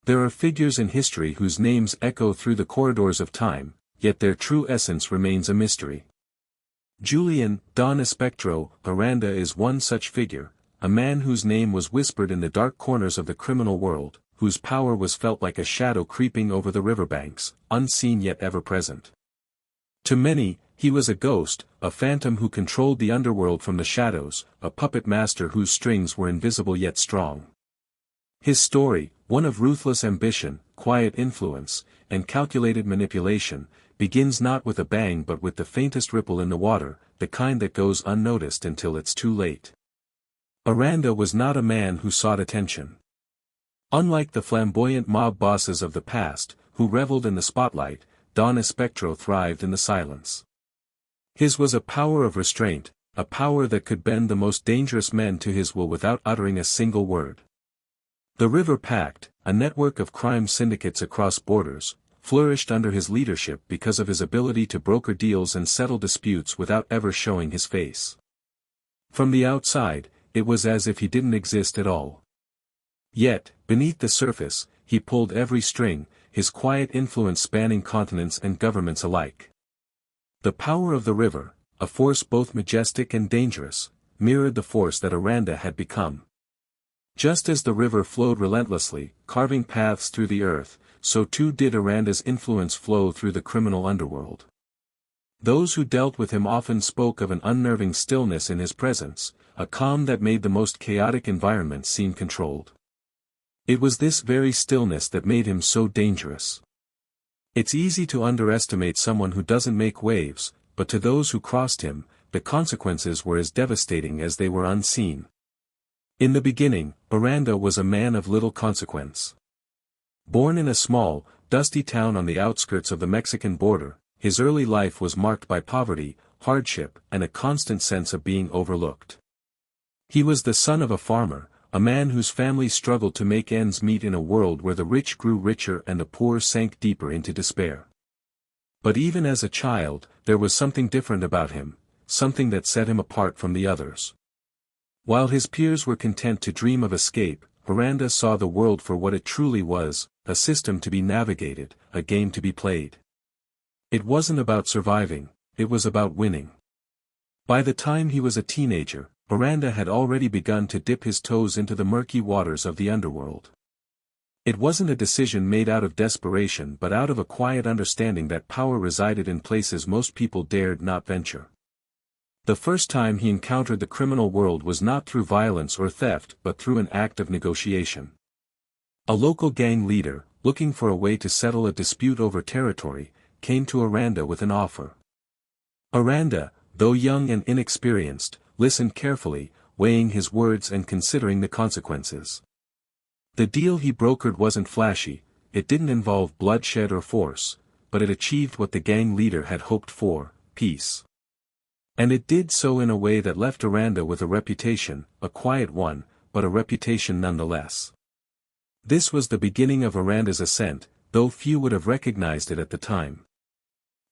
There are figures in history whose names echo through the corridors of time, yet their true essence remains a mystery. Julian, Don Espectro, Aranda is one such figure, a man whose name was whispered in the dark corners of the criminal world, whose power was felt like a shadow creeping over the riverbanks, unseen yet ever present. To many, he was a ghost, a phantom who controlled the underworld from the shadows, a puppet master whose strings were invisible yet strong. His story, one of ruthless ambition, quiet influence, and calculated manipulation, begins not with a bang but with the faintest ripple in the water, the kind that goes unnoticed until it's too late. Aranda was not a man who sought attention. Unlike the flamboyant mob bosses of the past, who reveled in the spotlight, Don Espectro thrived in the silence. His was a power of restraint, a power that could bend the most dangerous men to his will without uttering a single word. The River Pact, a network of crime syndicates across borders, flourished under his leadership because of his ability to broker deals and settle disputes without ever showing his face. From the outside, it was as if he didn't exist at all. Yet, beneath the surface, he pulled every string, his quiet influence spanning continents and governments alike. The power of the river, a force both majestic and dangerous, mirrored the force that Aranda had become. Just as the river flowed relentlessly, carving paths through the earth, so too did Aranda's influence flow through the criminal underworld. Those who dealt with him often spoke of an unnerving stillness in his presence, a calm that made the most chaotic environments seem controlled. It was this very stillness that made him so dangerous. It's easy to underestimate someone who doesn't make waves, but to those who crossed him, the consequences were as devastating as they were unseen. In the beginning, Aranda was a man of little consequence. Born in a small, dusty town on the outskirts of the Mexican border, his early life was marked by poverty, hardship, and a constant sense of being overlooked. He was the son of a farmer, a man whose family struggled to make ends meet in a world where the rich grew richer and the poor sank deeper into despair. But even as a child, there was something different about him, something that set him apart from the others. While his peers were content to dream of escape, Aranda saw the world for what it truly was, a system to be navigated, a game to be played. It wasn't about surviving, it was about winning. By the time he was a teenager, Aranda had already begun to dip his toes into the murky waters of the underworld. It wasn't a decision made out of desperation but out of a quiet understanding that power resided in places most people dared not venture. The first time he encountered the criminal world was not through violence or theft but through an act of negotiation. A local gang leader, looking for a way to settle a dispute over territory, came to Aranda with an offer. Aranda, though young and inexperienced, listened carefully, weighing his words and considering the consequences. The deal he brokered wasn't flashy, it didn't involve bloodshed or force, but it achieved what the gang leader had hoped for, peace. And it did so in a way that left Aranda with a reputation, a quiet one, but a reputation nonetheless. This was the beginning of Aranda's ascent, though few would have recognized it at the time.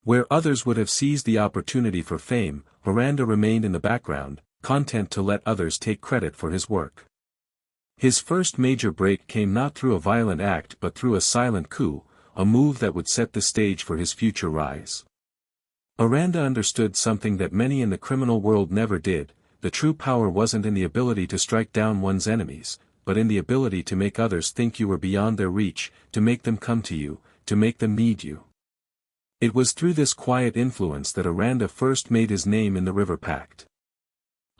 Where others would have seized the opportunity for fame, Aranda remained in the background, content to let others take credit for his work. His first major break came not through a violent act but through a silent coup, a move that would set the stage for his future rise. Aranda understood something that many in the criminal world never did: the true power wasn't in the ability to strike down one's enemies, but in the ability to make others think you were beyond their reach, to make them come to you, to make them need you. It was through this quiet influence that Aranda first made his name in the River Pact.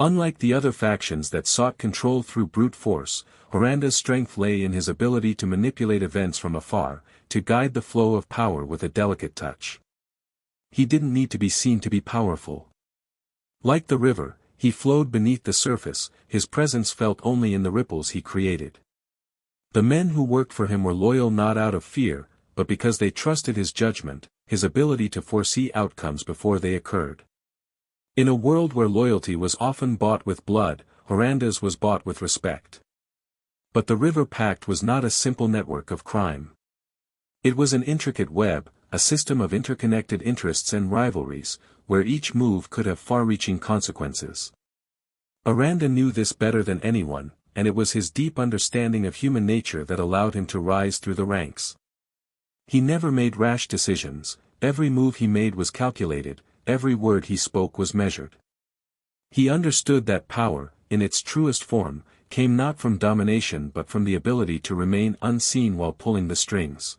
Unlike the other factions that sought control through brute force, Aranda's strength lay in his ability to manipulate events from afar, to guide the flow of power with a delicate touch. He didn't need to be seen to be powerful. Like the river, he flowed beneath the surface, his presence felt only in the ripples he created. The men who worked for him were loyal not out of fear, but because they trusted his judgment, his ability to foresee outcomes before they occurred. In a world where loyalty was often bought with blood, Aranda's was bought with respect. But the River Pact was not a simple network of crime. It was an intricate web, a system of interconnected interests and rivalries, where each move could have far-reaching consequences. Aranda knew this better than anyone, and it was his deep understanding of human nature that allowed him to rise through the ranks. He never made rash decisions, every move he made was calculated, every word he spoke was measured. He understood that power, in its truest form, came not from domination but from the ability to remain unseen while pulling the strings.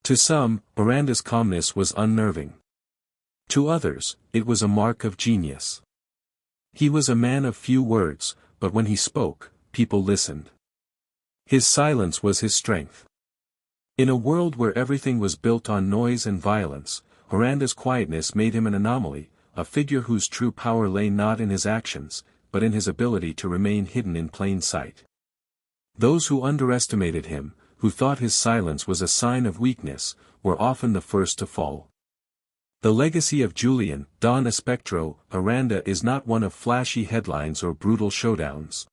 To some, Aranda's calmness was unnerving. To others, it was a mark of genius. He was a man of few words, but when he spoke, people listened. His silence was his strength. In a world where everything was built on noise and violence, Aranda's quietness made him an anomaly, a figure whose true power lay not in his actions, but in his ability to remain hidden in plain sight. Those who underestimated him, who thought his silence was a sign of weakness, were often the first to fall. The legacy of Julian, Don Espectro, Aranda is not one of flashy headlines or brutal showdowns.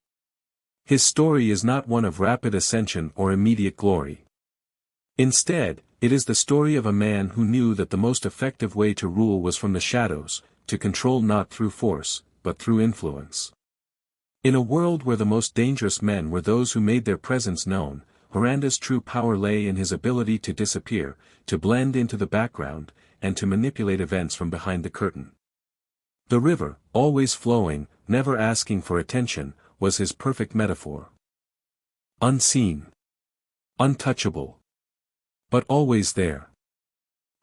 His story is not one of rapid ascension or immediate glory. Instead, it is the story of a man who knew that the most effective way to rule was from the shadows, to control not through force, but through influence. In a world where the most dangerous men were those who made their presence known, Aranda's true power lay in his ability to disappear, to blend into the background, and to manipulate events from behind the curtain. The river, always flowing, never asking for attention, was his perfect metaphor. Unseen. Untouchable. But always there.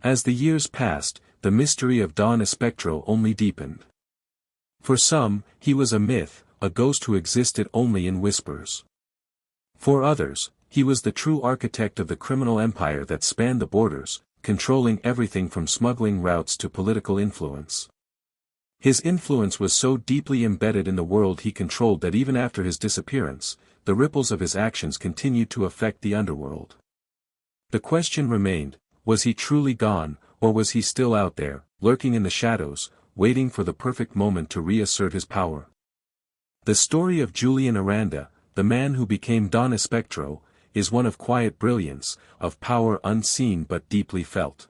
As the years passed, the mystery of Don Espectro only deepened. For some, he was a myth, a ghost who existed only in whispers. For others, he was the true architect of the criminal empire that spanned the borders, controlling everything from smuggling routes to political influence. His influence was so deeply embedded in the world he controlled that even after his disappearance, the ripples of his actions continued to affect the underworld. The question remained, was he truly gone, or was he still out there, lurking in the shadows, waiting for the perfect moment to reassert his power? The story of Julian Aranda, the man who became Don Espectro, is one of quiet brilliance, of power unseen but deeply felt.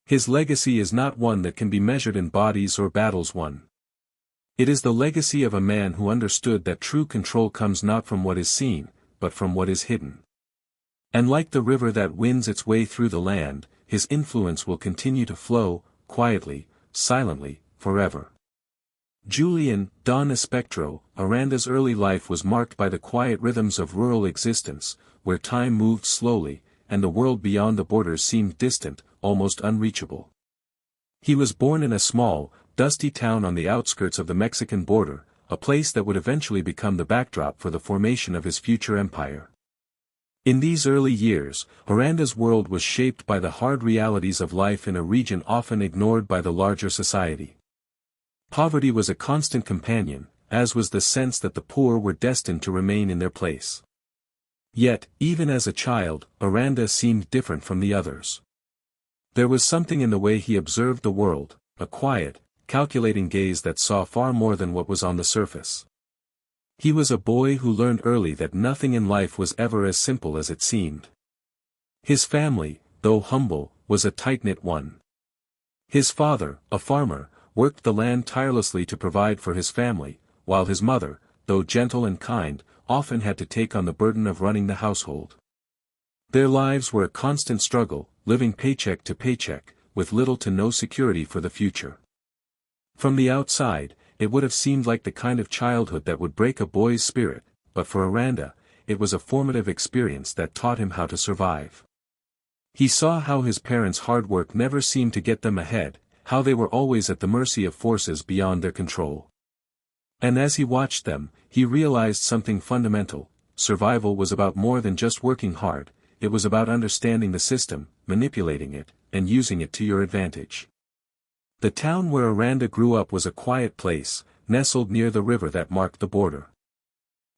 His legacy is not one that can be measured in bodies or battles won. It is the legacy of a man who understood that true control comes not from what is seen, but from what is hidden. And like the river that wins its way through the land, his influence will continue to flow, quietly, silently, forever. Julian, Don Espectro, Aranda's early life was marked by the quiet rhythms of rural existence, where time moved slowly, and the world beyond the borders seemed distant, almost unreachable. He was born in a small, dusty town on the outskirts of the Mexican border, a place that would eventually become the backdrop for the formation of his future empire. In these early years, Aranda's world was shaped by the hard realities of life in a region often ignored by the larger society. Poverty was a constant companion, as was the sense that the poor were destined to remain in their place. Yet, even as a child, Aranda seemed different from the others. There was something in the way he observed the world, a quiet, calculating gaze that saw far more than what was on the surface. He was a boy who learned early that nothing in life was ever as simple as it seemed. His family, though humble, was a tight-knit one. His father, a farmer, worked the land tirelessly to provide for his family, while his mother, though gentle and kind, often had to take on the burden of running the household. Their lives were a constant struggle, living paycheck to paycheck, with little to no security for the future. From the outside, it would have seemed like the kind of childhood that would break a boy's spirit, but for Aranda, it was a formative experience that taught him how to survive. He saw how his parents' hard work never seemed to get them ahead, how they were always at the mercy of forces beyond their control. And as he watched them, he realized something fundamental: survival was about more than just working hard, it was about understanding the system, manipulating it, and using it to your advantage. The town where Aranda grew up was a quiet place, nestled near the river that marked the border.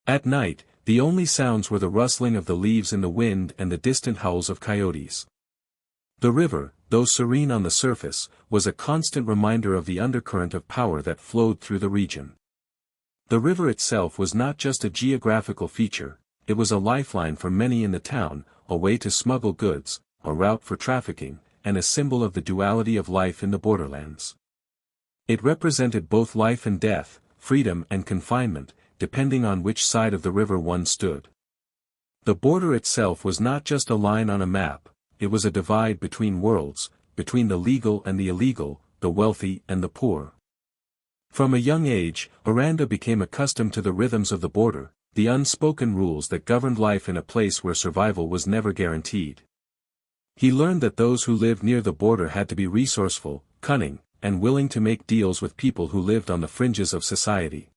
At night, the only sounds were the rustling of the leaves in the wind and the distant howls of coyotes. The river, though serene on the surface, was a constant reminder of the undercurrent of power that flowed through the region. The river itself was not just a geographical feature, it was a lifeline for many in the town, a way to smuggle goods, a route for trafficking, and a symbol of the duality of life in the borderlands. It represented both life and death, freedom and confinement, depending on which side of the river one stood. The border itself was not just a line on a map, it was a divide between worlds, between the legal and the illegal, the wealthy and the poor. From a young age, Aranda became accustomed to the rhythms of the border, the unspoken rules that governed life in a place where survival was never guaranteed. He learned that those who lived near the border had to be resourceful, cunning, and willing to make deals with people who lived on the fringes of society.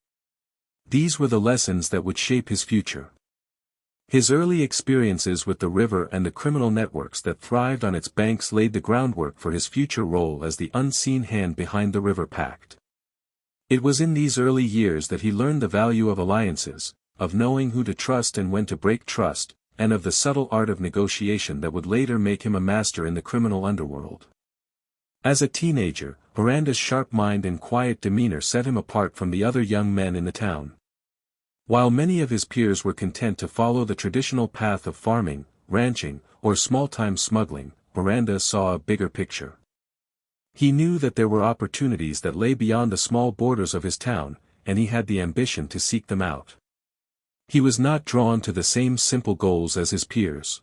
These were the lessons that would shape his future. His early experiences with the river and the criminal networks that thrived on its banks laid the groundwork for his future role as the unseen hand behind the River Pact. It was in these early years that he learned the value of alliances, of knowing who to trust and when to break trust, and of the subtle art of negotiation that would later make him a master in the criminal underworld. As a teenager, Aranda's sharp mind and quiet demeanor set him apart from the other young men in the town. While many of his peers were content to follow the traditional path of farming, ranching, or small-time smuggling, Aranda saw a bigger picture. He knew that there were opportunities that lay beyond the small borders of his town, and he had the ambition to seek them out. He was not drawn to the same simple goals as his peers.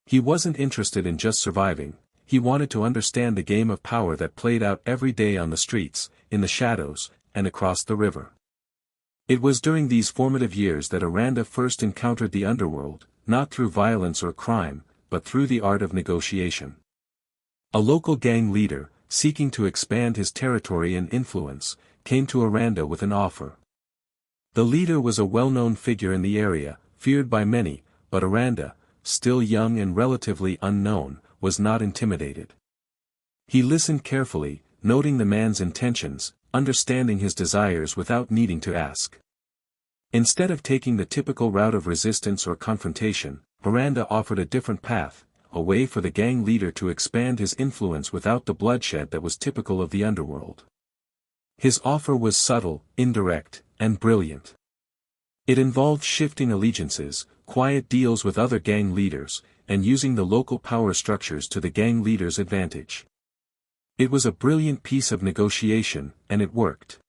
He wasn't interested in just surviving, he wanted to understand the game of power that played out every day on the streets, in the shadows, and across the river. It was during these formative years that Aranda first encountered the underworld, not through violence or crime, but through the art of negotiation. A local gang leader, seeking to expand his territory and influence, came to Aranda with an offer. The leader was a well-known figure in the area, feared by many, but Aranda, still young and relatively unknown, was not intimidated. He listened carefully, noting the man's intentions, understanding his desires without needing to ask. Instead of taking the typical route of resistance or confrontation, Aranda offered a different path, a way for the gang leader to expand his influence without the bloodshed that was typical of the underworld. His offer was subtle, indirect, and brilliant. It involved shifting allegiances, quiet deals with other gang leaders, and using the local power structures to the gang leader's advantage. It was a brilliant piece of negotiation, and it worked.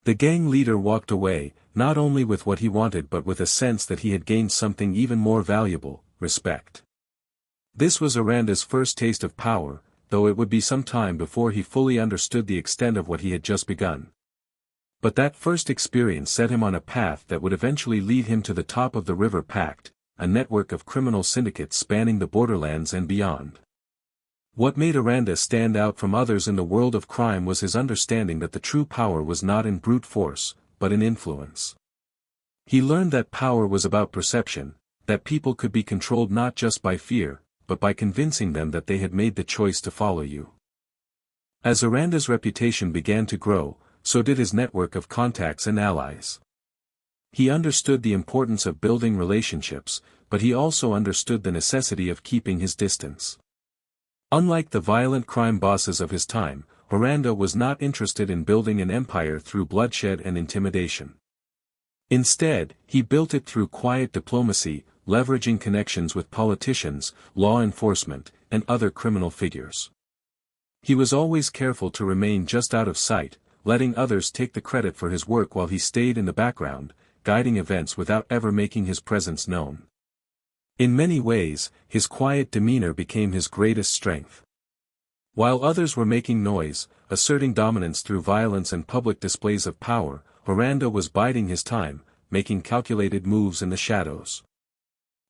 The gang leader walked away, not only with what he wanted but with a sense that he had gained something even more valuable, respect. This was Aranda's first taste of power, though it would be some time before he fully understood the extent of what he had just begun. But that first experience set him on a path that would eventually lead him to the top of the River Pact, a network of criminal syndicates spanning the borderlands and beyond. What made Aranda stand out from others in the world of crime was his understanding that the true power was not in brute force, but in influence. He learned that power was about perception, that people could be controlled not just by fear, but by convincing them that they had made the choice to follow you. As Aranda's reputation began to grow, so did his network of contacts and allies. He understood the importance of building relationships, but he also understood the necessity of keeping his distance. Unlike the violent crime bosses of his time, Aranda was not interested in building an empire through bloodshed and intimidation. Instead, he built it through quiet diplomacy, leveraging connections with politicians, law enforcement, and other criminal figures. He was always careful to remain just out of sight, letting others take the credit for his work while he stayed in the background, guiding events without ever making his presence known. In many ways, his quiet demeanor became his greatest strength. While others were making noise, asserting dominance through violence and public displays of power, Aranda was biding his time, making calculated moves in the shadows.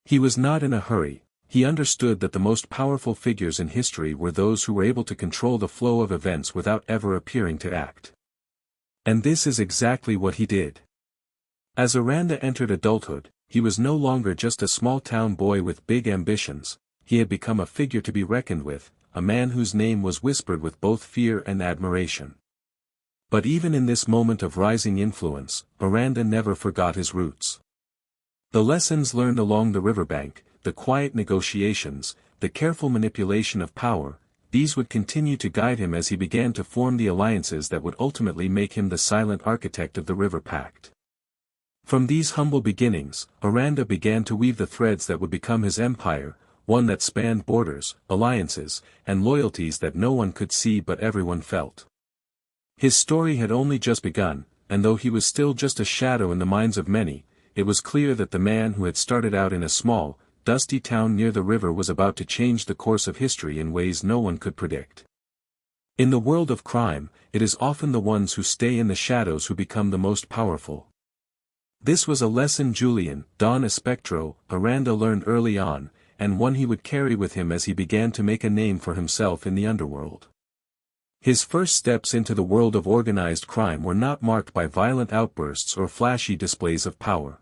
He was not in a hurry, he understood that the most powerful figures in history were those who were able to control the flow of events without ever appearing to act. And this is exactly what he did. As Aranda entered adulthood, he was no longer just a small-town boy with big ambitions, he had become a figure to be reckoned with, a man whose name was whispered with both fear and admiration. But even in this moment of rising influence, Aranda never forgot his roots. The lessons learned along the riverbank, the quiet negotiations, the careful manipulation of power, these would continue to guide him as he began to form the alliances that would ultimately make him the silent architect of the River Pact. From these humble beginnings, Aranda began to weave the threads that would become his empire, one that spanned borders, alliances, and loyalties that no one could see but everyone felt. His story had only just begun, and though he was still just a shadow in the minds of many, it was clear that the man who had started out in a small, dusty town near the river was about to change the course of history in ways no one could predict. In the world of crime, it is often the ones who stay in the shadows who become the most powerful. This was a lesson Julian, Don Espectro, Aranda learned early on, and one he would carry with him as he began to make a name for himself in the underworld. His first steps into the world of organized crime were not marked by violent outbursts or flashy displays of power.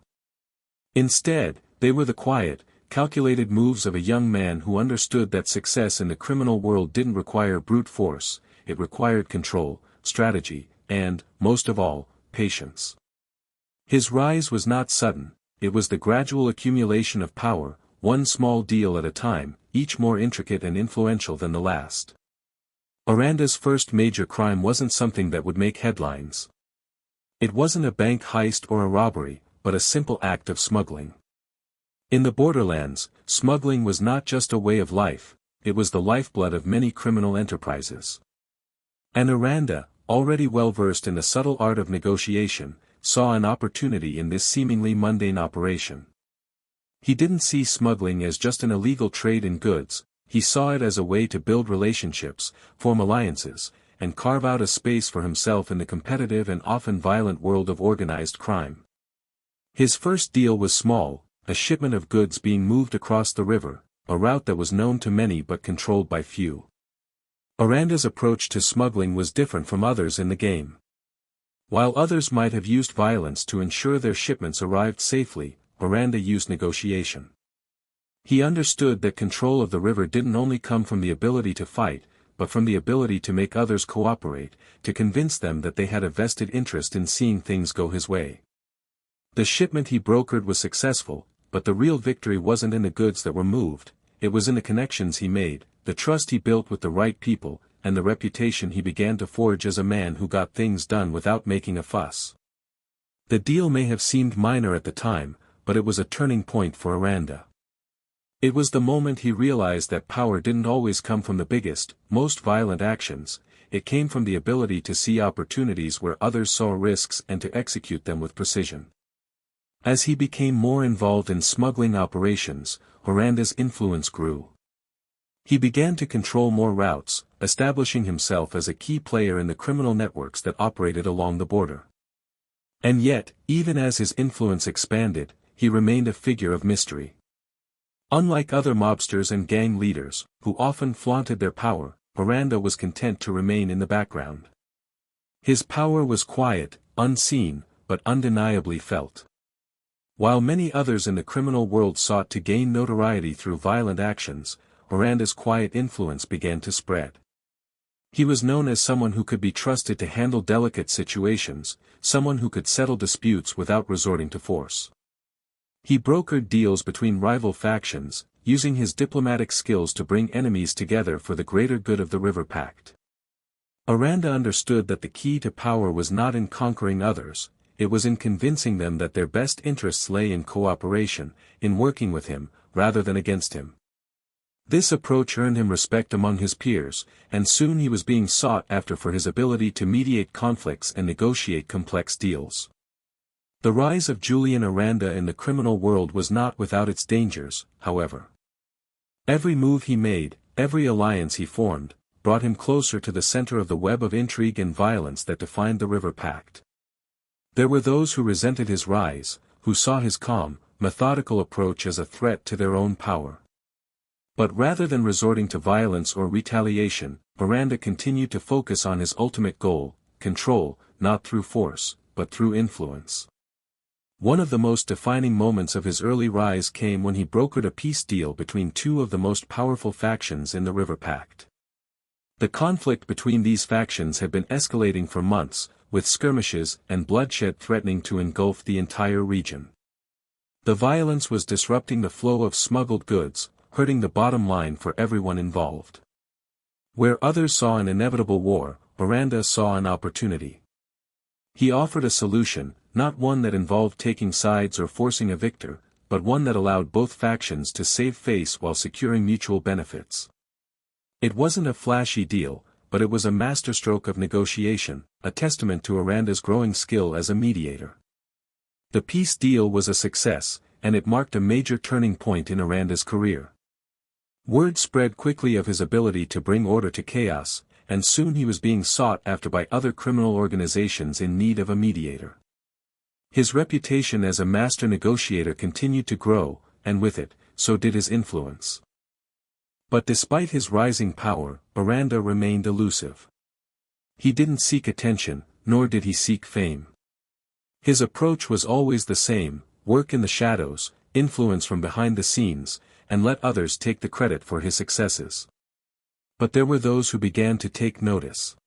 Instead, they were the quiet, calculated moves of a young man who understood that success in the criminal world didn't require brute force, it required control, strategy, and, most of all, patience. His rise was not sudden, it was the gradual accumulation of power, one small deal at a time, each more intricate and influential than the last. Aranda's first major crime wasn't something that would make headlines. It wasn't a bank heist or a robbery, but a simple act of smuggling. In the borderlands, smuggling was not just a way of life, it was the lifeblood of many criminal enterprises. And Aranda, already well versed in the subtle art of negotiation, saw an opportunity in this seemingly mundane operation. He didn't see smuggling as just an illegal trade in goods, he saw it as a way to build relationships, form alliances, and carve out a space for himself in the competitive and often violent world of organized crime. His first deal was small, a shipment of goods being moved across the river, a route that was known to many but controlled by few. Aranda's approach to smuggling was different from others in the game. While others might have used violence to ensure their shipments arrived safely, Aranda used negotiation. He understood that control of the river didn't only come from the ability to fight, but from the ability to make others cooperate, to convince them that they had a vested interest in seeing things go his way. The shipment he brokered was successful, but the real victory wasn't in the goods that were moved, it was in the connections he made, the trust he built with the right people, and the reputation he began to forge as a man who got things done without making a fuss. The deal may have seemed minor at the time, but it was a turning point for Aranda. It was the moment he realized that power didn't always come from the biggest, most violent actions, it came from the ability to see opportunities where others saw risks and to execute them with precision. As he became more involved in smuggling operations, Aranda's influence grew. He began to control more routes, establishing himself as a key player in the criminal networks that operated along the border. And yet, even as his influence expanded, he remained a figure of mystery. Unlike other mobsters and gang leaders, who often flaunted their power, Aranda was content to remain in the background. His power was quiet, unseen, but undeniably felt. While many others in the criminal world sought to gain notoriety through violent actions, Aranda's quiet influence began to spread. He was known as someone who could be trusted to handle delicate situations, someone who could settle disputes without resorting to force. He brokered deals between rival factions, using his diplomatic skills to bring enemies together for the greater good of the River Pact. Aranda understood that the key to power was not in conquering others, it was in convincing them that their best interests lay in cooperation, in working with him, rather than against him. This approach earned him respect among his peers, and soon he was being sought after for his ability to mediate conflicts and negotiate complex deals. The rise of Julian Aranda in the criminal world was not without its dangers, however. Every move he made, every alliance he formed, brought him closer to the center of the web of intrigue and violence that defined the River Pact. There were those who resented his rise, who saw his calm, methodical approach as a threat to their own power. But rather than resorting to violence or retaliation, Aranda continued to focus on his ultimate goal, control, not through force, but through influence. One of the most defining moments of his early rise came when he brokered a peace deal between two of the most powerful factions in the River Pact. The conflict between these factions had been escalating for months, with skirmishes and bloodshed threatening to engulf the entire region. The violence was disrupting the flow of smuggled goods, hurting the bottom line for everyone involved. Where others saw an inevitable war, Aranda saw an opportunity. He offered a solution, not one that involved taking sides or forcing a victor, but one that allowed both factions to save face while securing mutual benefits. It wasn't a flashy deal, but it was a masterstroke of negotiation, a testament to Aranda's growing skill as a mediator. The peace deal was a success, and it marked a major turning point in Aranda's career. Word spread quickly of his ability to bring order to chaos, and soon he was being sought after by other criminal organizations in need of a mediator. His reputation as a master negotiator continued to grow, and with it, so did his influence. But despite his rising power, Aranda remained elusive. He didn't seek attention, nor did he seek fame. His approach was always the same: work in the shadows, influence from behind the scenes, and let others take the credit for his successes. But there were those who began to take notice.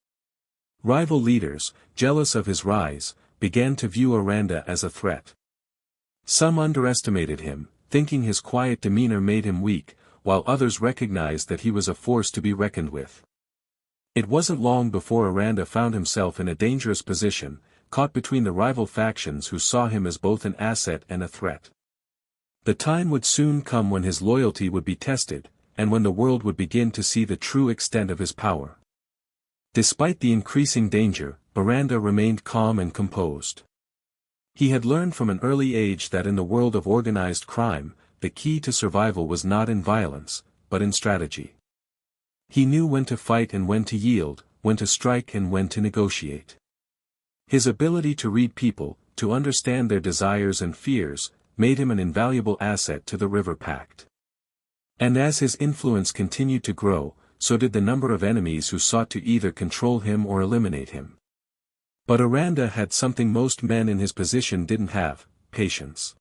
Rival leaders, jealous of his rise, began to view Aranda as a threat. Some underestimated him, thinking his quiet demeanor made him weak, while others recognized that he was a force to be reckoned with. It wasn't long before Aranda found himself in a dangerous position, caught between the rival factions who saw him as both an asset and a threat. The time would soon come when his loyalty would be tested, and when the world would begin to see the true extent of his power. Despite the increasing danger, Aranda remained calm and composed. He had learned from an early age that in the world of organized crime, the key to survival was not in violence, but in strategy. He knew when to fight and when to yield, when to strike and when to negotiate. His ability to read people, to understand their desires and fears, made him an invaluable asset to the River Pact. And as his influence continued to grow, so did the number of enemies who sought to either control him or eliminate him. But Aranda had something most men in his position didn't have: patience.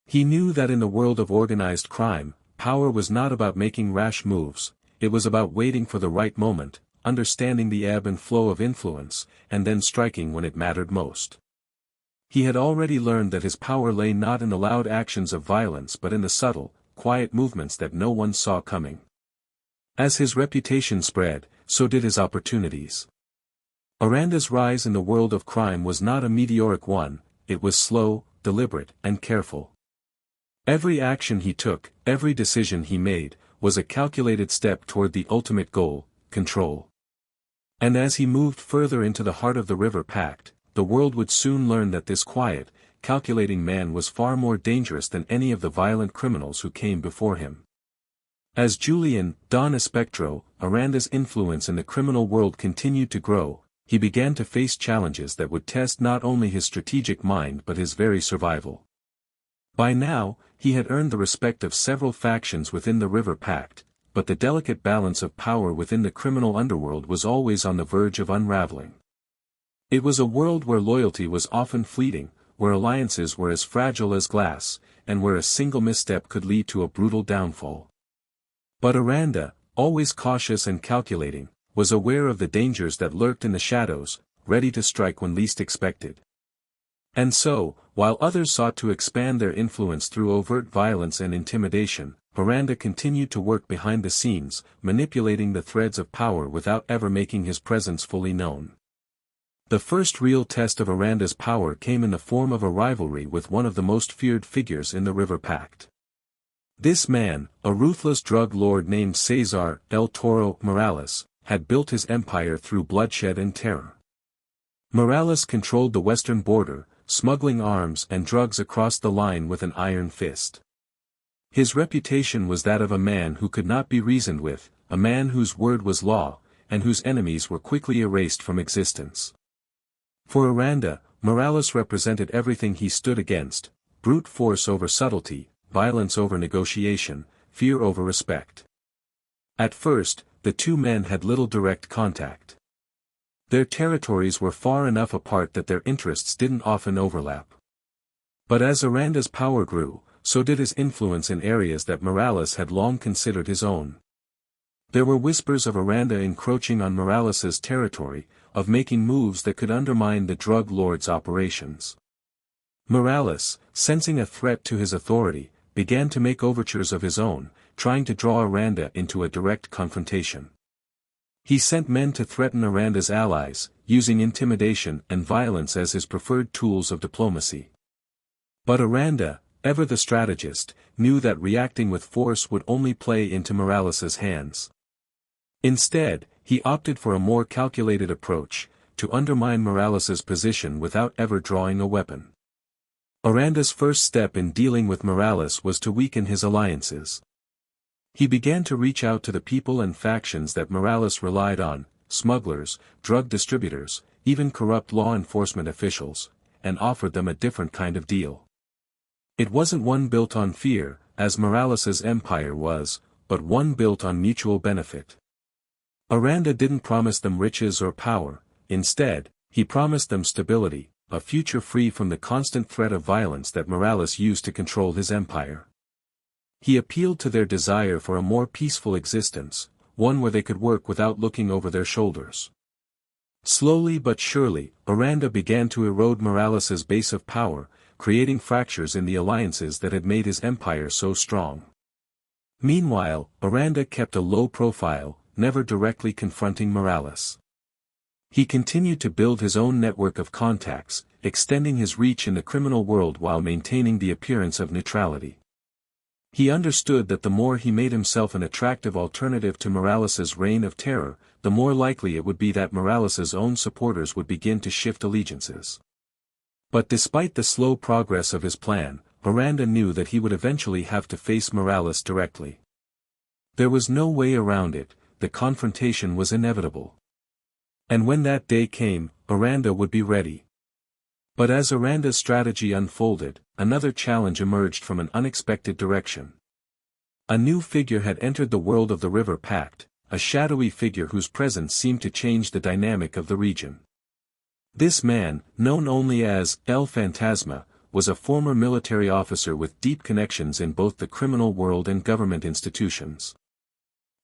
He knew that in the world of organized crime, power was not about making rash moves, it was about waiting for the right moment, understanding the ebb and flow of influence, and then striking when it mattered most. He had already learned that his power lay not in the loud actions of violence but in the subtle, quiet movements that no one saw coming. As his reputation spread, so did his opportunities. Aranda's rise in the world of crime was not a meteoric one, it was slow, deliberate, and careful. Every action he took, every decision he made, was a calculated step toward the ultimate goal: control. And as he moved further into the heart of the River Pact, the world would soon learn that this quiet, calculating man was far more dangerous than any of the violent criminals who came before him. As Julian, Don Espectro, Aranda's influence in the criminal world continued to grow, he began to face challenges that would test not only his strategic mind but his very survival. By now, he had earned the respect of several factions within the River Pact, but the delicate balance of power within the criminal underworld was always on the verge of unraveling. It was a world where loyalty was often fleeting, where alliances were as fragile as glass, and where a single misstep could lead to a brutal downfall. But Aranda, always cautious and calculating, was aware of the dangers that lurked in the shadows, ready to strike when least expected. And so, while others sought to expand their influence through overt violence and intimidation, Aranda continued to work behind the scenes, manipulating the threads of power without ever making his presence fully known. The first real test of Aranda's power came in the form of a rivalry with one of the most feared figures in the River Pact. This man, a ruthless drug lord named Cesar El Toro Morales, had built his empire through bloodshed and terror. Morales controlled the western border, smuggling arms and drugs across the line with an iron fist. His reputation was that of a man who could not be reasoned with, a man whose word was law, and whose enemies were quickly erased from existence. For Aranda, Morales represented everything he stood against: brute force over subtlety, violence over negotiation, fear over respect. At first, the two men had little direct contact. Their territories were far enough apart that their interests didn't often overlap. But as Aranda's power grew, so did his influence in areas that Morales had long considered his own. There were whispers of Aranda encroaching on Morales's territory, of making moves that could undermine the drug lord's operations. Morales, sensing a threat to his authority, began to make overtures of his own, trying to draw Aranda into a direct confrontation. He sent men to threaten Aranda's allies, using intimidation and violence as his preferred tools of diplomacy. But Aranda, ever the strategist, knew that reacting with force would only play into Morales's hands. Instead, He opted for a more calculated approach, to undermine Morales's position without ever drawing a weapon. Aranda's first step in dealing with Morales was to weaken his alliances. He began to reach out to the people and factions that Morales relied on, smugglers, drug distributors, even corrupt law enforcement officials, and offered them a different kind of deal. It wasn't one built on fear, as Morales's empire was, but one built on mutual benefit. Aranda didn't promise them riches or power, instead, he promised them stability, a future free from the constant threat of violence that Morales used to control his empire. He appealed to their desire for a more peaceful existence, one where they could work without looking over their shoulders. Slowly but surely, Aranda began to erode Morales's base of power, creating fractures in the alliances that had made his empire so strong. Meanwhile, Aranda kept a low profile, never directly confronting Morales. He continued to build his own network of contacts, extending his reach in the criminal world while maintaining the appearance of neutrality. He understood that the more he made himself an attractive alternative to Morales's reign of terror, the more likely it would be that Morales's own supporters would begin to shift allegiances. But despite the slow progress of his plan, Aranda knew that he would eventually have to face Morales directly. There was no way around it, the confrontation was inevitable. And when that day came, Aranda would be ready. But as Aranda's strategy unfolded, another challenge emerged from an unexpected direction. A new figure had entered the world of the River Pact, a shadowy figure whose presence seemed to change the dynamic of the region. This man, known only as El Fantasma, was a former military officer with deep connections in both the criminal world and government institutions.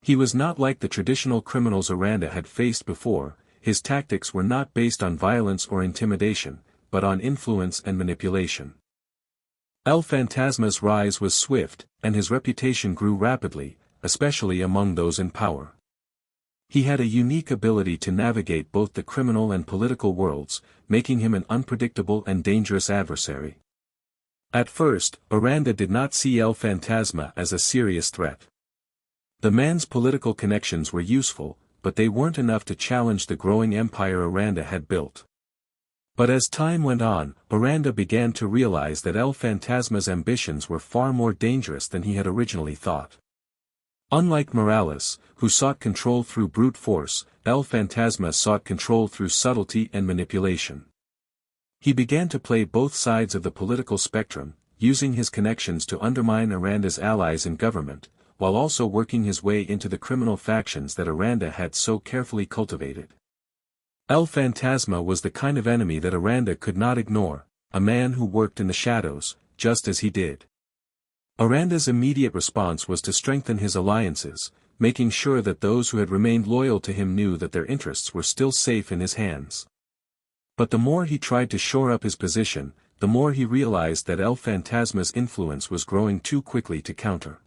He was not like the traditional criminals Aranda had faced before. His tactics were not based on violence or intimidation, but on influence and manipulation. El Fantasma's rise was swift, and his reputation grew rapidly, especially among those in power. He had a unique ability to navigate both the criminal and political worlds, making him an unpredictable and dangerous adversary. At first, Aranda did not see El Fantasma as a serious threat. The man's political connections were useful, but they weren't enough to challenge the growing empire Aranda had built. But as time went on, Aranda began to realize that El Fantasma's ambitions were far more dangerous than he had originally thought. Unlike Morales, who sought control through brute force, El Fantasma sought control through subtlety and manipulation. He began to play both sides of the political spectrum, using his connections to undermine Aranda's allies in government, while also working his way into the criminal factions that Aranda had so carefully cultivated. El Fantasma was the kind of enemy that Aranda could not ignore, a man who worked in the shadows, just as he did. Aranda's immediate response was to strengthen his alliances, making sure that those who had remained loyal to him knew that their interests were still safe in his hands. But the more he tried to shore up his position, the more he realized that El Fantasma's influence was growing too quickly to counter.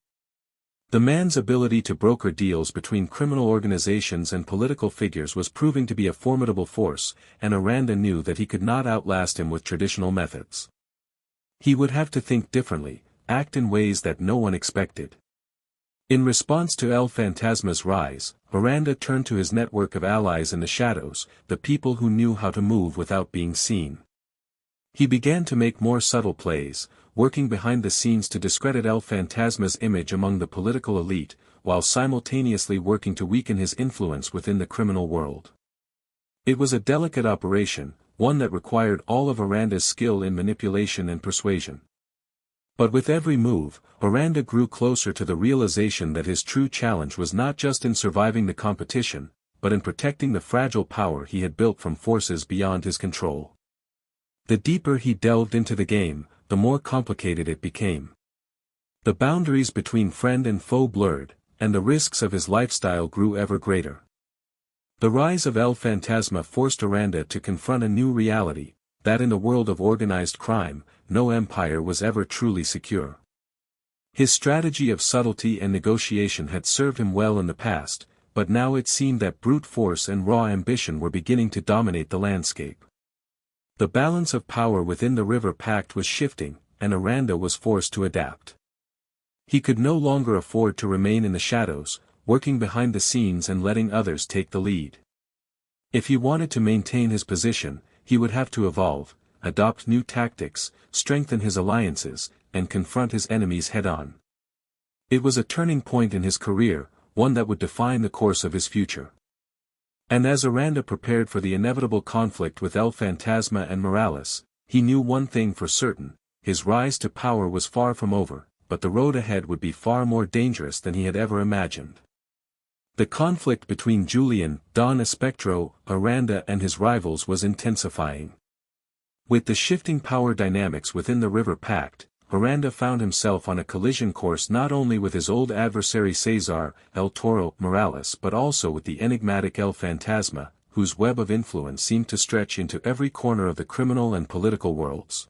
The man's ability to broker deals between criminal organizations and political figures was proving to be a formidable force, and Aranda knew that he could not outlast him with traditional methods. He would have to think differently, act in ways that no one expected. In response to El Fantasma's rise, Aranda turned to his network of allies in the shadows, the people who knew how to move without being seen. He began to make more subtle plays, working behind the scenes to discredit El Fantasma's image among the political elite, while simultaneously working to weaken his influence within the criminal world. It was a delicate operation, one that required all of Aranda's skill in manipulation and persuasion. But with every move, Aranda grew closer to the realization that his true challenge was not just in surviving the competition, but in protecting the fragile power he had built from forces beyond his control. The deeper he delved into the game, the more complicated it became. The boundaries between friend and foe blurred, and the risks of his lifestyle grew ever greater. The rise of El Fantasma forced Aranda to confront a new reality, that in the world of organized crime, no empire was ever truly secure. His strategy of subtlety and negotiation had served him well in the past, but now it seemed that brute force and raw ambition were beginning to dominate the landscape. The balance of power within the River Pact was shifting, and Aranda was forced to adapt. He could no longer afford to remain in the shadows, working behind the scenes and letting others take the lead. If he wanted to maintain his position, he would have to evolve, adopt new tactics, strengthen his alliances, and confront his enemies head-on. It was a turning point in his career, one that would define the course of his future. And as Aranda prepared for the inevitable conflict with El Fantasma and Morales, he knew one thing for certain: his rise to power was far from over, but the road ahead would be far more dangerous than he had ever imagined. The conflict between Julian, Don Espectro, Aranda and his rivals was intensifying. With the shifting power dynamics within the River Pact, Aranda found himself on a collision course not only with his old adversary Cesar, El Toro, Morales but also with the enigmatic El Fantasma, whose web of influence seemed to stretch into every corner of the criminal and political worlds.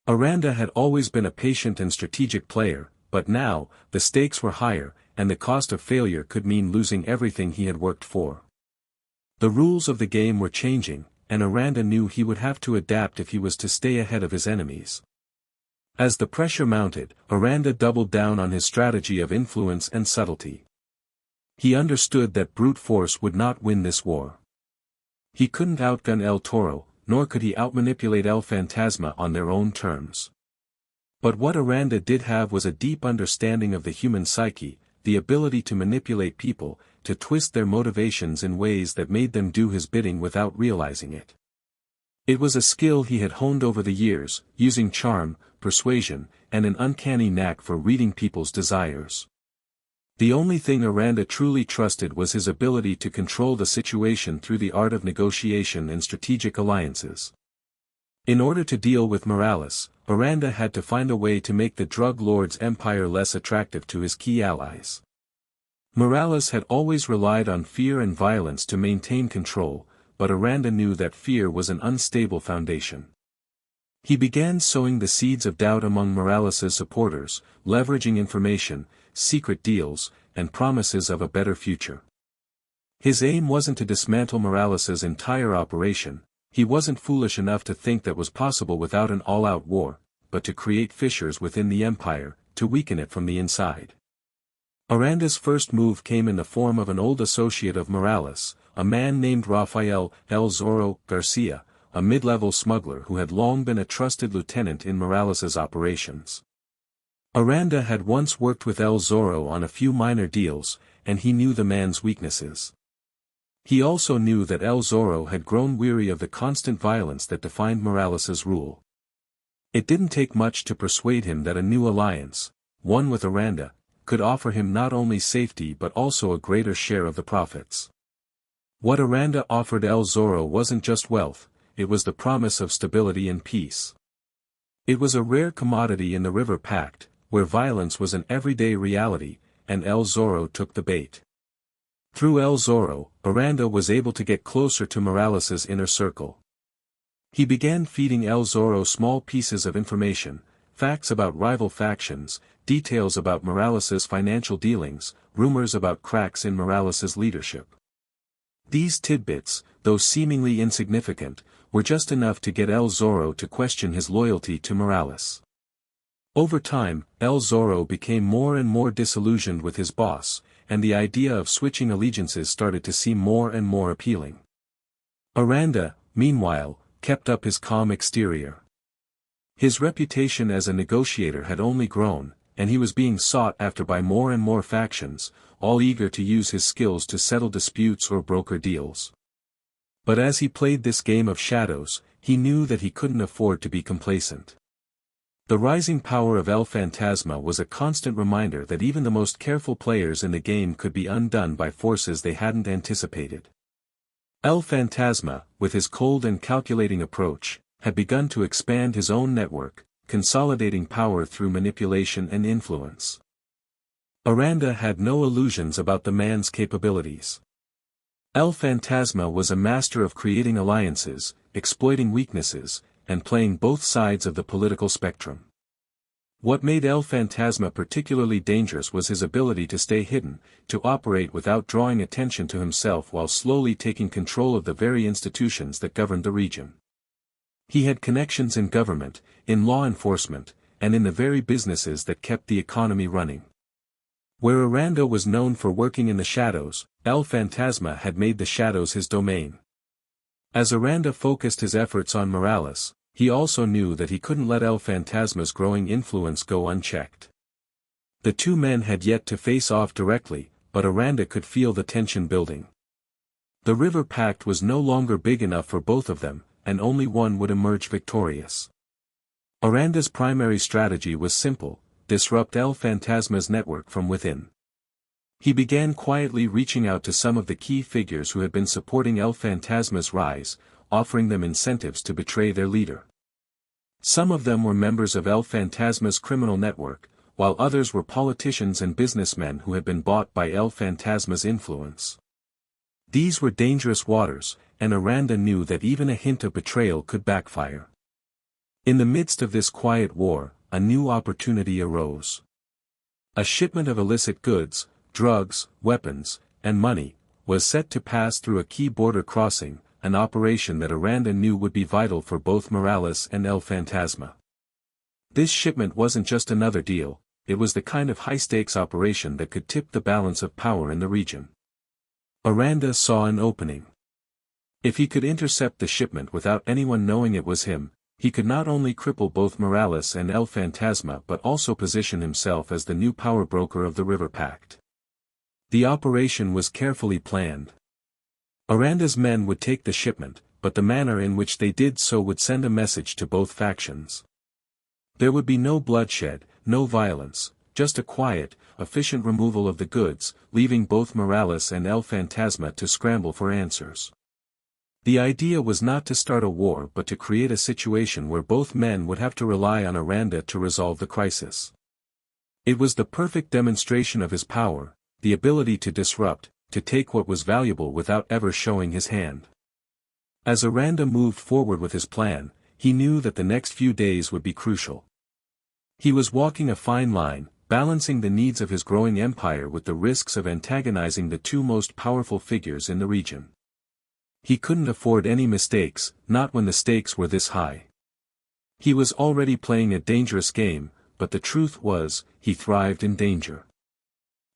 Aranda had always been a patient and strategic player, but now, the stakes were higher, and the cost of failure could mean losing everything he had worked for. The rules of the game were changing, and Aranda knew he would have to adapt if he was to stay ahead of his enemies. As the pressure mounted, Aranda doubled down on his strategy of influence and subtlety. He understood that brute force would not win this war. He couldn't outgun El Toro, nor could he outmanipulate El Fantasma on their own terms. But what Aranda did have was a deep understanding of the human psyche, the ability to manipulate people, to twist their motivations in ways that made them do his bidding without realizing it. It was a skill he had honed over the years, using charm, persuasion, and an uncanny knack for reading people's desires. The only thing Aranda truly trusted was his ability to control the situation through the art of negotiation and strategic alliances. In order to deal with Morales, Aranda had to find a way to make the drug lord's empire less attractive to his key allies. Morales had always relied on fear and violence to maintain control, but Aranda knew that fear was an unstable foundation. He began sowing the seeds of doubt among Morales's supporters, leveraging information, secret deals, and promises of a better future. His aim wasn't to dismantle Morales's entire operation. He wasn't foolish enough to think that was possible without an all-out war, but to create fissures within the empire, to weaken it from the inside. Aranda's first move came in the form of an old associate of Morales, a man named Rafael El Zorro Garcia, a mid-level smuggler who had long been a trusted lieutenant in Morales's operations. Aranda had once worked with El Zorro on a few minor deals, and he knew the man's weaknesses. He also knew that El Zorro had grown weary of the constant violence that defined Morales's rule. It didn't take much to persuade him that a new alliance, one with Aranda, could offer him not only safety but also a greater share of the profits. What Aranda offered El Zorro wasn't just wealth, it was the promise of stability and peace. It was a rare commodity in the River Pact, where violence was an everyday reality, and El Zorro took the bait. Through El Zorro, Aranda was able to get closer to Morales's inner circle. He began feeding El Zorro small pieces of information, facts about rival factions, details about Morales's financial dealings, rumors about cracks in Morales's leadership. These tidbits, though seemingly insignificant, were just enough to get El Zorro to question his loyalty to Morales. Over time, El Zorro became more and more disillusioned with his boss, and the idea of switching allegiances started to seem more and more appealing. Aranda, meanwhile, kept up his calm exterior. His reputation as a negotiator had only grown, and he was being sought after by more and more factions, all eager to use his skills to settle disputes or broker deals. But as he played this game of shadows, he knew that he couldn't afford to be complacent. The rising power of El Fantasma was a constant reminder that even the most careful players in the game could be undone by forces they hadn't anticipated. El Fantasma, with his cold and calculating approach, had begun to expand his own network, consolidating power through manipulation and influence. Aranda had no illusions about the man's capabilities. El Fantasma was a master of creating alliances, exploiting weaknesses, and playing both sides of the political spectrum. What made El Fantasma particularly dangerous was his ability to stay hidden, to operate without drawing attention to himself while slowly taking control of the very institutions that governed the region. He had connections in government, in law enforcement, and in the very businesses that kept the economy running. Where Aranda was known for working in the shadows, El Fantasma had made the shadows his domain. As Aranda focused his efforts on Morales, he also knew that he couldn't let El Fantasma's growing influence go unchecked. The two men had yet to face off directly, but Aranda could feel the tension building. The River Pact was no longer big enough for both of them, and only one would emerge victorious. Aranda's primary strategy was simple: disrupt El Fantasma's network from within. He began quietly reaching out to some of the key figures who had been supporting El Fantasma's rise, offering them incentives to betray their leader. Some of them were members of El Fantasma's criminal network, while others were politicians and businessmen who had been bought by El Fantasma's influence. These were dangerous waters, and Aranda knew that even a hint of betrayal could backfire. In the midst of this quiet war, a new opportunity arose. A shipment of illicit goods, drugs, weapons, and money, was set to pass through a key border crossing, an operation that Aranda knew would be vital for both Morales and El Fantasma. This shipment wasn't just another deal, it was the kind of high-stakes operation that could tip the balance of power in the region. Aranda saw an opening. If he could intercept the shipment without anyone knowing it was him, he could not only cripple both Morales and El Fantasma but also position himself as the new power broker of the River Pact. The operation was carefully planned. Aranda's men would take the shipment, but the manner in which they did so would send a message to both factions. There would be no bloodshed, no violence, just a quiet, efficient removal of the goods, leaving both Morales and El Fantasma to scramble for answers. The idea was not to start a war but to create a situation where both men would have to rely on Aranda to resolve the crisis. It was the perfect demonstration of his power, the ability to disrupt, to take what was valuable without ever showing his hand. As Aranda moved forward with his plan, he knew that the next few days would be crucial. He was walking a fine line, balancing the needs of his growing empire with the risks of antagonizing the two most powerful figures in the region. He couldn't afford any mistakes, not when the stakes were this high. He was already playing a dangerous game, but the truth was, he thrived in danger.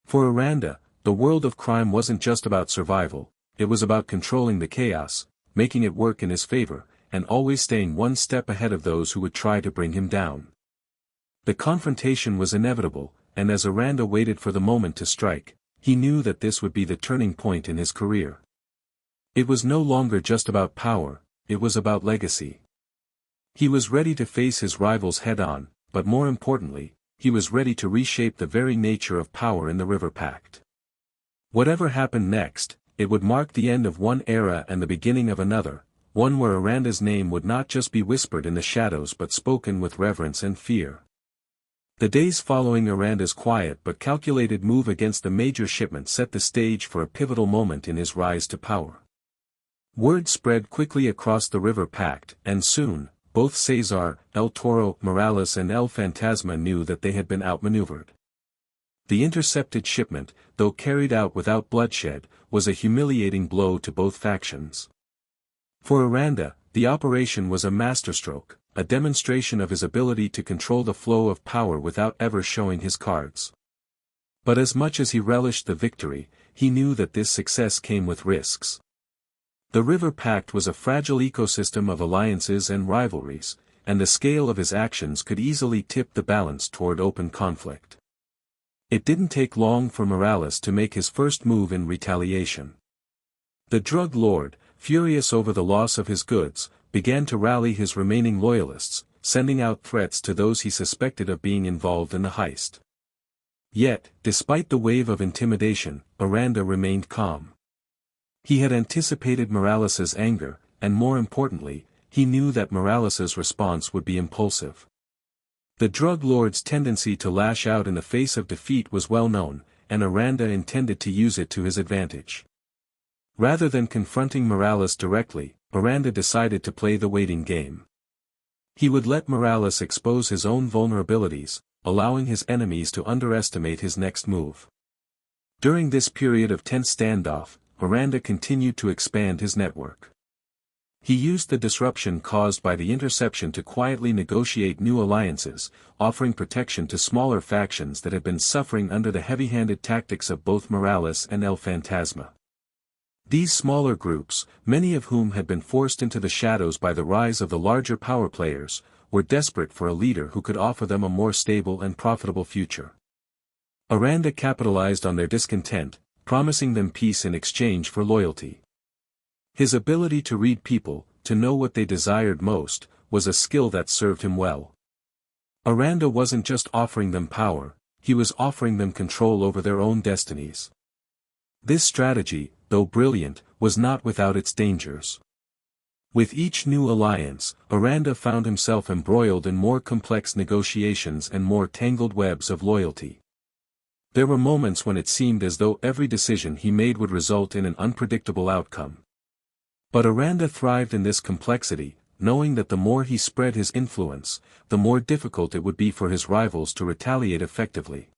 For Aranda, the world of crime wasn't just about survival, it was about controlling the chaos, making it work in his favor, and always staying one step ahead of those who would try to bring him down. The confrontation was inevitable, and as Aranda waited for the moment to strike, he knew that this would be the turning point in his career. It was no longer just about power, it was about legacy. He was ready to face his rivals head-on, but more importantly, he was ready to reshape the very nature of power in the River Pact. Whatever happened next, it would mark the end of one era and the beginning of another, one where Aranda's name would not just be whispered in the shadows but spoken with reverence and fear. The days following Aranda's quiet but calculated move against the major shipment set the stage for a pivotal moment in his rise to power. Word spread quickly across the River Pact, and soon, both Cesar, El Toro, Morales and El Fantasma knew that they had been outmaneuvered. The intercepted shipment, though carried out without bloodshed, was a humiliating blow to both factions. For Aranda, the operation was a masterstroke, a demonstration of his ability to control the flow of power without ever showing his cards. But as much as he relished the victory, he knew that this success came with risks. The River Pact was a fragile ecosystem of alliances and rivalries, and the scale of his actions could easily tip the balance toward open conflict. It didn't take long for Morales to make his first move in retaliation. The drug lord, furious over the loss of his goods, began to rally his remaining loyalists, sending out threats to those he suspected of being involved in the heist. Yet, despite the wave of intimidation, Aranda remained calm. He had anticipated Morales's anger, and more importantly, he knew that Morales's response would be impulsive. The drug lord's tendency to lash out in the face of defeat was well known, and Aranda intended to use it to his advantage. Rather than confronting Morales directly, Aranda decided to play the waiting game. He would let Morales expose his own vulnerabilities, allowing his enemies to underestimate his next move. During this period of tense standoff, Aranda continued to expand his network. He used the disruption caused by the interception to quietly negotiate new alliances, offering protection to smaller factions that had been suffering under the heavy-handed tactics of both Morales and El Fantasma. These smaller groups, many of whom had been forced into the shadows by the rise of the larger power players, were desperate for a leader who could offer them a more stable and profitable future. Aranda capitalized on their discontent, promising them peace in exchange for loyalty. His ability to read people, to know what they desired most, was a skill that served him well. Aranda wasn't just offering them power, he was offering them control over their own destinies. This strategy, though brilliant, was not without its dangers. With each new alliance, Aranda found himself embroiled in more complex negotiations and more tangled webs of loyalty. There were moments when it seemed as though every decision he made would result in an unpredictable outcome. But Aranda thrived in this complexity, knowing that the more he spread his influence, the more difficult it would be for his rivals to retaliate effectively.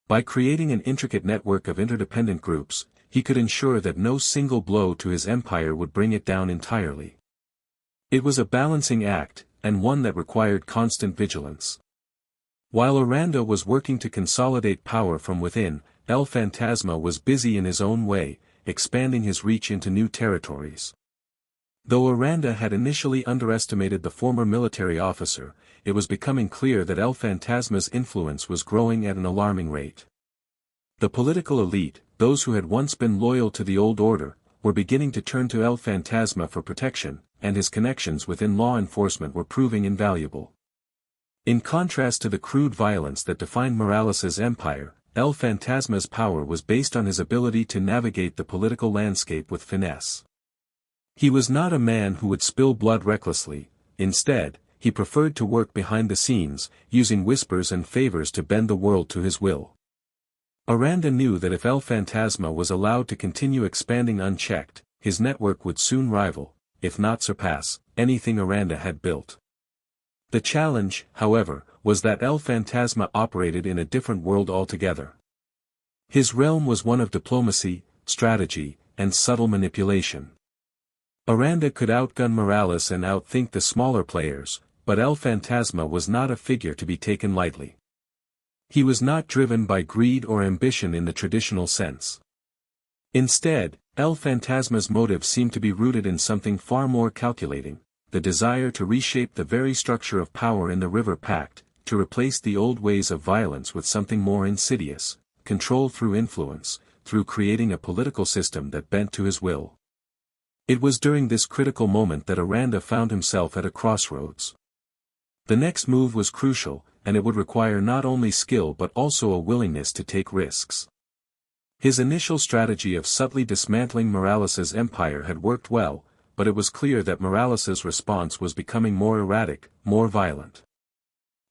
By creating an intricate network of interdependent groups, he could ensure that no single blow to his empire would bring it down entirely. It was a balancing act, and one that required constant vigilance. While Aranda was working to consolidate power from within, El Fantasma was busy in his own way, expanding his reach into new territories. Though Aranda had initially underestimated the former military officer, it was becoming clear that El Fantasma's influence was growing at an alarming rate. The political elite, those who had once been loyal to the old order, were beginning to turn to El Fantasma for protection, and his connections within law enforcement were proving invaluable. In contrast to the crude violence that defined Morales's empire, El Fantasma's power was based on his ability to navigate the political landscape with finesse. He was not a man who would spill blood recklessly; instead, he preferred to work behind the scenes, using whispers and favors to bend the world to his will. Aranda knew that if El Fantasma was allowed to continue expanding unchecked, his network would soon rival, if not surpass, anything Aranda had built. The challenge, however, was that El Fantasma operated in a different world altogether. His realm was one of diplomacy, strategy, and subtle manipulation. Aranda could outgun Morales and outthink the smaller players, but El Fantasma was not a figure to be taken lightly. He was not driven by greed or ambition in the traditional sense. Instead, El Fantasma's motive seemed to be rooted in something far more calculating: the desire to reshape the very structure of power in the River Pact, to replace the old ways of violence with something more insidious, control through influence, through creating a political system that bent to his will. It was during this critical moment that Aranda found himself at a crossroads. The next move was crucial, and it would require not only skill but also a willingness to take risks. His initial strategy of subtly dismantling Morales's empire had worked well, but it was clear that Morales's response was becoming more erratic, more violent.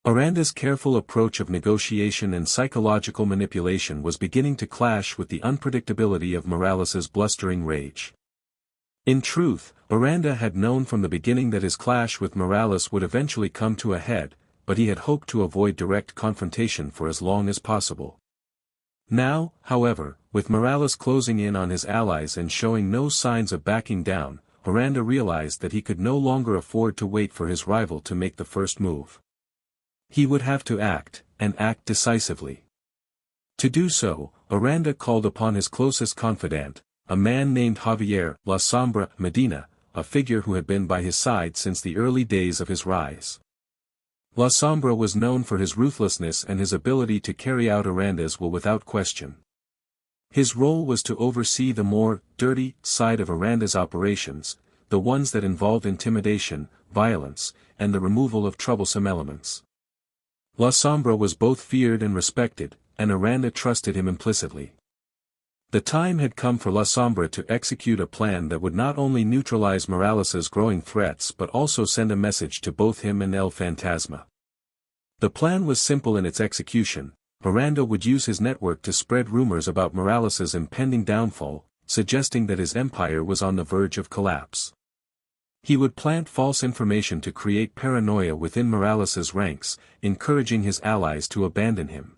Aranda's careful approach of negotiation and psychological manipulation was beginning to clash with the unpredictability of Morales's blustering rage. In truth, Aranda had known from the beginning that his clash with Morales would eventually come to a head, but he had hoped to avoid direct confrontation for as long as possible. Now, however, with Morales closing in on his allies and showing no signs of backing down, Aranda realized that he could no longer afford to wait for his rival to make the first move. He would have to act, and act decisively. To do so, Aranda called upon his closest confidant, a man named Javier La Sombra Medina, a figure who had been by his side since the early days of his rise. La Sombra was known for his ruthlessness and his ability to carry out Aranda's will without question. His role was to oversee the more dirty side of Aranda's operations, the ones that involved intimidation, violence, and the removal of troublesome elements. La Sombra was both feared and respected, and Aranda trusted him implicitly. The time had come for La Sombra to execute a plan that would not only neutralize Morales's growing threats but also send a message to both him and El Fantasma. The plan was simple in its execution. Aranda would use his network to spread rumors about Morales's impending downfall, suggesting that his empire was on the verge of collapse. He would plant false information to create paranoia within Morales's ranks, encouraging his allies to abandon him.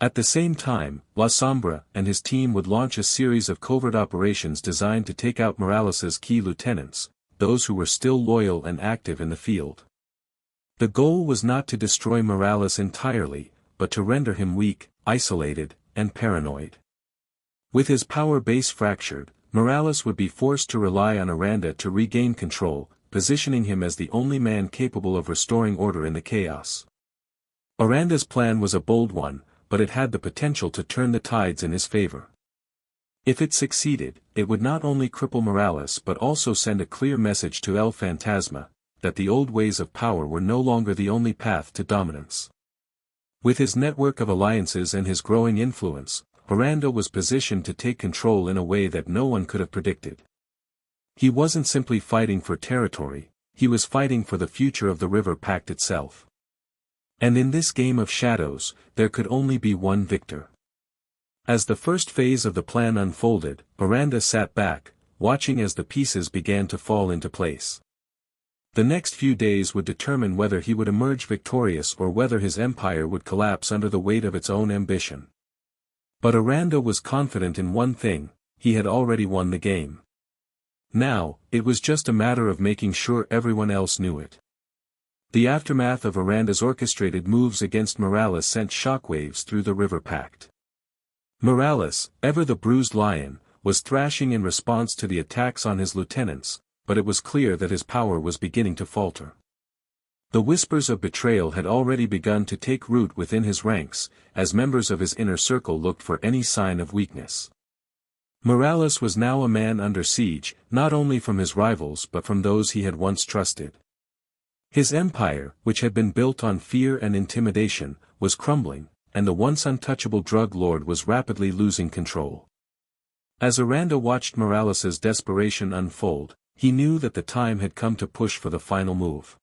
At the same time, La Sombra and his team would launch a series of covert operations designed to take out Morales's key lieutenants, those who were still loyal and active in the field. The goal was not to destroy Morales entirely, but to render him weak, isolated, and paranoid. With his power base fractured, Morales would be forced to rely on Aranda to regain control, positioning him as the only man capable of restoring order in the chaos. Aranda's plan was a bold one, but it had the potential to turn the tides in his favor. If it succeeded, it would not only cripple Morales but also send a clear message to El Fantasma, that the old ways of power were no longer the only path to dominance. With his network of alliances and his growing influence, Aranda was positioned to take control in a way that no one could have predicted. He wasn't simply fighting for territory, he was fighting for the future of the River Pact itself. And in this game of shadows, there could only be one victor. As the first phase of the plan unfolded, Aranda sat back, watching as the pieces began to fall into place. The next few days would determine whether he would emerge victorious or whether his empire would collapse under the weight of its own ambition. But Aranda was confident in one thing: he had already won the game. Now, it was just a matter of making sure everyone else knew it. The aftermath of Aranda's orchestrated moves against Morales sent shockwaves through the River Pact. Morales, ever the bruised lion, was thrashing in response to the attacks on his lieutenants, but it was clear that his power was beginning to falter. The whispers of betrayal had already begun to take root within his ranks, as members of his inner circle looked for any sign of weakness. Morales was now a man under siege, not only from his rivals but from those he had once trusted. His empire, which had been built on fear and intimidation, was crumbling, and the once untouchable drug lord was rapidly losing control. As Aranda watched Morales's desperation unfold, he knew that the time had come to push for the final move.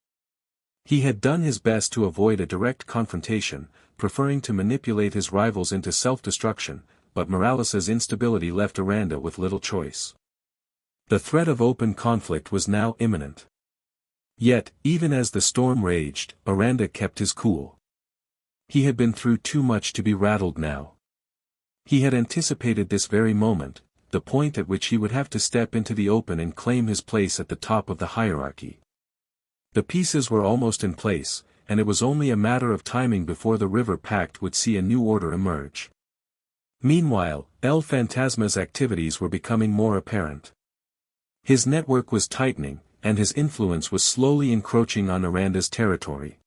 He had done his best to avoid a direct confrontation, preferring to manipulate his rivals into self-destruction, but Morales's instability left Aranda with little choice. The threat of open conflict was now imminent. Yet, even as the storm raged, Aranda kept his cool. He had been through too much to be rattled now. He had anticipated this very moment, the point at which he would have to step into the open and claim his place at the top of the hierarchy. The pieces were almost in place, and it was only a matter of timing before the River Pact would see a new order emerge. Meanwhile, El Fantasma's activities were becoming more apparent. His network was tightening, and his influence was slowly encroaching on Aranda's territory.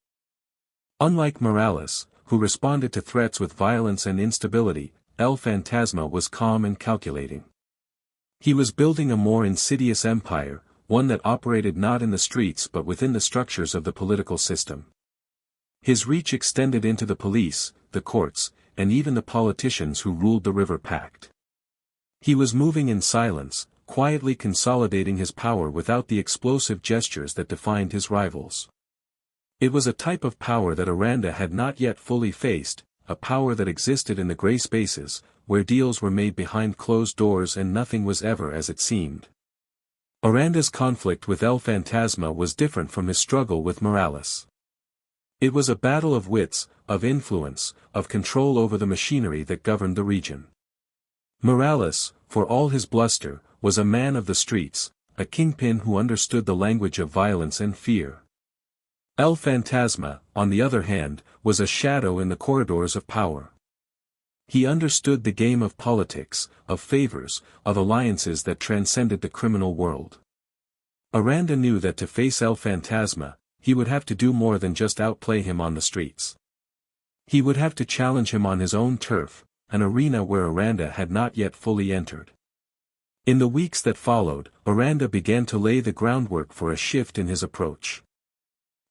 Unlike Morales, who responded to threats with violence and instability, El Fantasma was calm and calculating. He was building a more insidious empire, one that operated not in the streets but within the structures of the political system. His reach extended into the police, the courts, and even the politicians who ruled the River Pact. He was moving in silence, quietly consolidating his power without the explosive gestures that defined his rivals. It was a type of power that Aranda had not yet fully faced, a power that existed in the gray spaces, where deals were made behind closed doors and nothing was ever as it seemed. Aranda's conflict with El Fantasma was different from his struggle with Morales. It was a battle of wits, of influence, of control over the machinery that governed the region. Morales, for all his bluster, was a man of the streets, a kingpin who understood the language of violence and fear. El Fantasma, on the other hand, was a shadow in the corridors of power. He understood the game of politics, of favors, of alliances that transcended the criminal world. Aranda knew that to face El Fantasma, he would have to do more than just outplay him on the streets. He would have to challenge him on his own turf, an arena where Aranda had not yet fully entered. In the weeks that followed, Aranda began to lay the groundwork for a shift in his approach.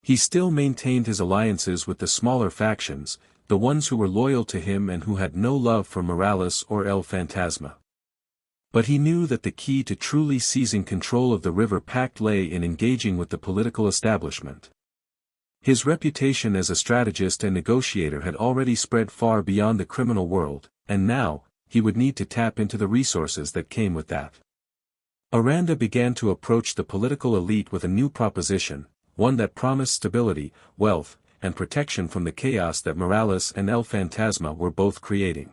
He still maintained his alliances with the smaller factions, the ones who were loyal to him and who had no love for Morales or El Fantasma. But he knew that the key to truly seizing control of the River Pact lay in engaging with the political establishment. His reputation as a strategist and negotiator had already spread far beyond the criminal world, and now, he would need to tap into the resources that came with that. Aranda began to approach the political elite with a new proposition, one that promised stability, wealth, and protection from the chaos that Morales and El Fantasma were both creating.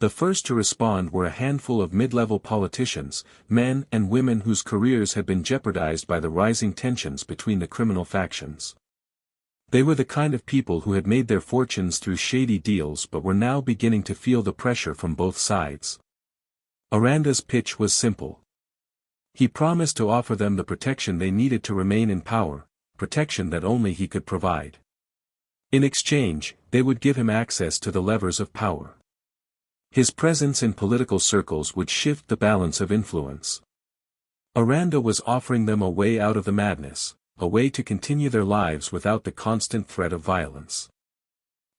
The first to respond were a handful of mid-level politicians, men and women whose careers had been jeopardized by the rising tensions between the criminal factions. They were the kind of people who had made their fortunes through shady deals but were now beginning to feel the pressure from both sides. Aranda's pitch was simple. He promised to offer them the protection they needed to remain in power, protection that only he could provide. In exchange, they would give him access to the levers of power. His presence in political circles would shift the balance of influence. Aranda was offering them a way out of the madness, a way to continue their lives without the constant threat of violence.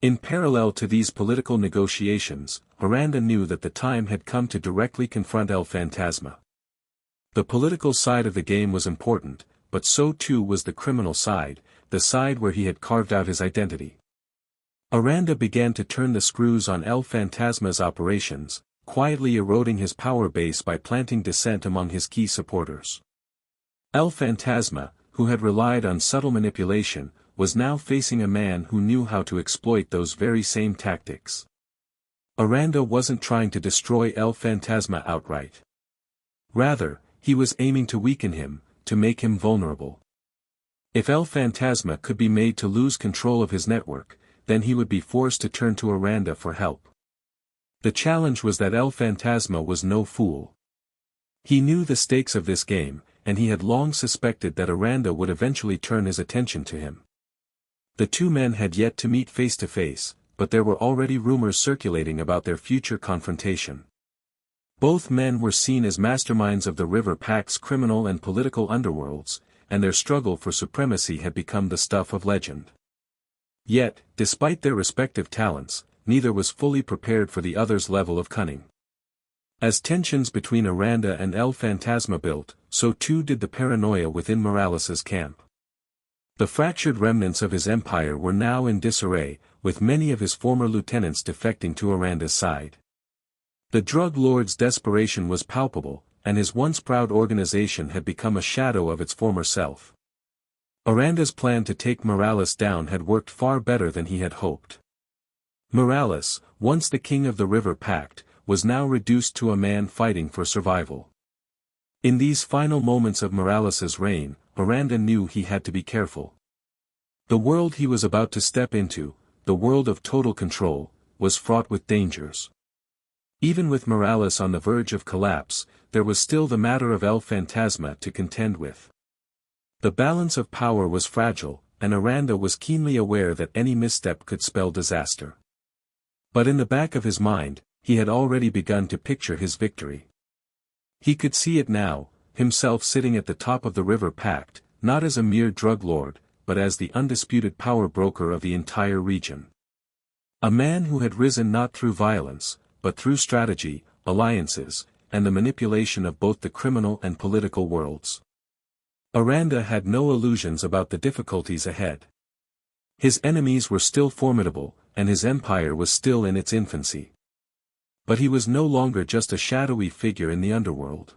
In parallel to these political negotiations, Aranda knew that the time had come to directly confront El Fantasma. The political side of the game was important, but so too was the criminal side, the side where he had carved out his identity. Aranda began to turn the screws on El Fantasma's operations, quietly eroding his power base by planting dissent among his key supporters. El Fantasma, who had relied on subtle manipulation, was now facing a man who knew how to exploit those very same tactics. Aranda wasn't trying to destroy El Fantasma outright. Rather, he was aiming to weaken him, to make him vulnerable. If El Fantasma could be made to lose control of his network, then he would be forced to turn to Aranda for help. The challenge was that El Fantasma was no fool. He knew the stakes of this game, and he had long suspected that Aranda would eventually turn his attention to him. The two men had yet to meet face to face, but there were already rumors circulating about their future confrontation. Both men were seen as masterminds of the River Pact's criminal and political underworlds, and their struggle for supremacy had become the stuff of legend. Yet, despite their respective talents, neither was fully prepared for the other's level of cunning. As tensions between Aranda and El Fantasma built, so too did the paranoia within Morales's camp. The fractured remnants of his empire were now in disarray, with many of his former lieutenants defecting to Aranda's side. The drug lord's desperation was palpable, and his once proud organization had become a shadow of its former self. Aranda's plan to take Morales down had worked far better than he had hoped. Morales, once the king of the River Pact, was now reduced to a man fighting for survival. In these final moments of Morales's reign, Aranda knew he had to be careful. The world he was about to step into, the world of total control, was fraught with dangers. Even with Morales on the verge of collapse, there was still the matter of El Fantasma to contend with. The balance of power was fragile, and Aranda was keenly aware that any misstep could spell disaster. But in the back of his mind, he had already begun to picture his victory. He could see it now, himself sitting at the top of the River Pact, not as a mere drug lord, but as the undisputed power broker of the entire region. A man who had risen not through violence, but through strategy, alliances, and the manipulation of both the criminal and political worlds. Aranda had no illusions about the difficulties ahead. His enemies were still formidable, and his empire was still in its infancy. But he was no longer just a shadowy figure in the underworld.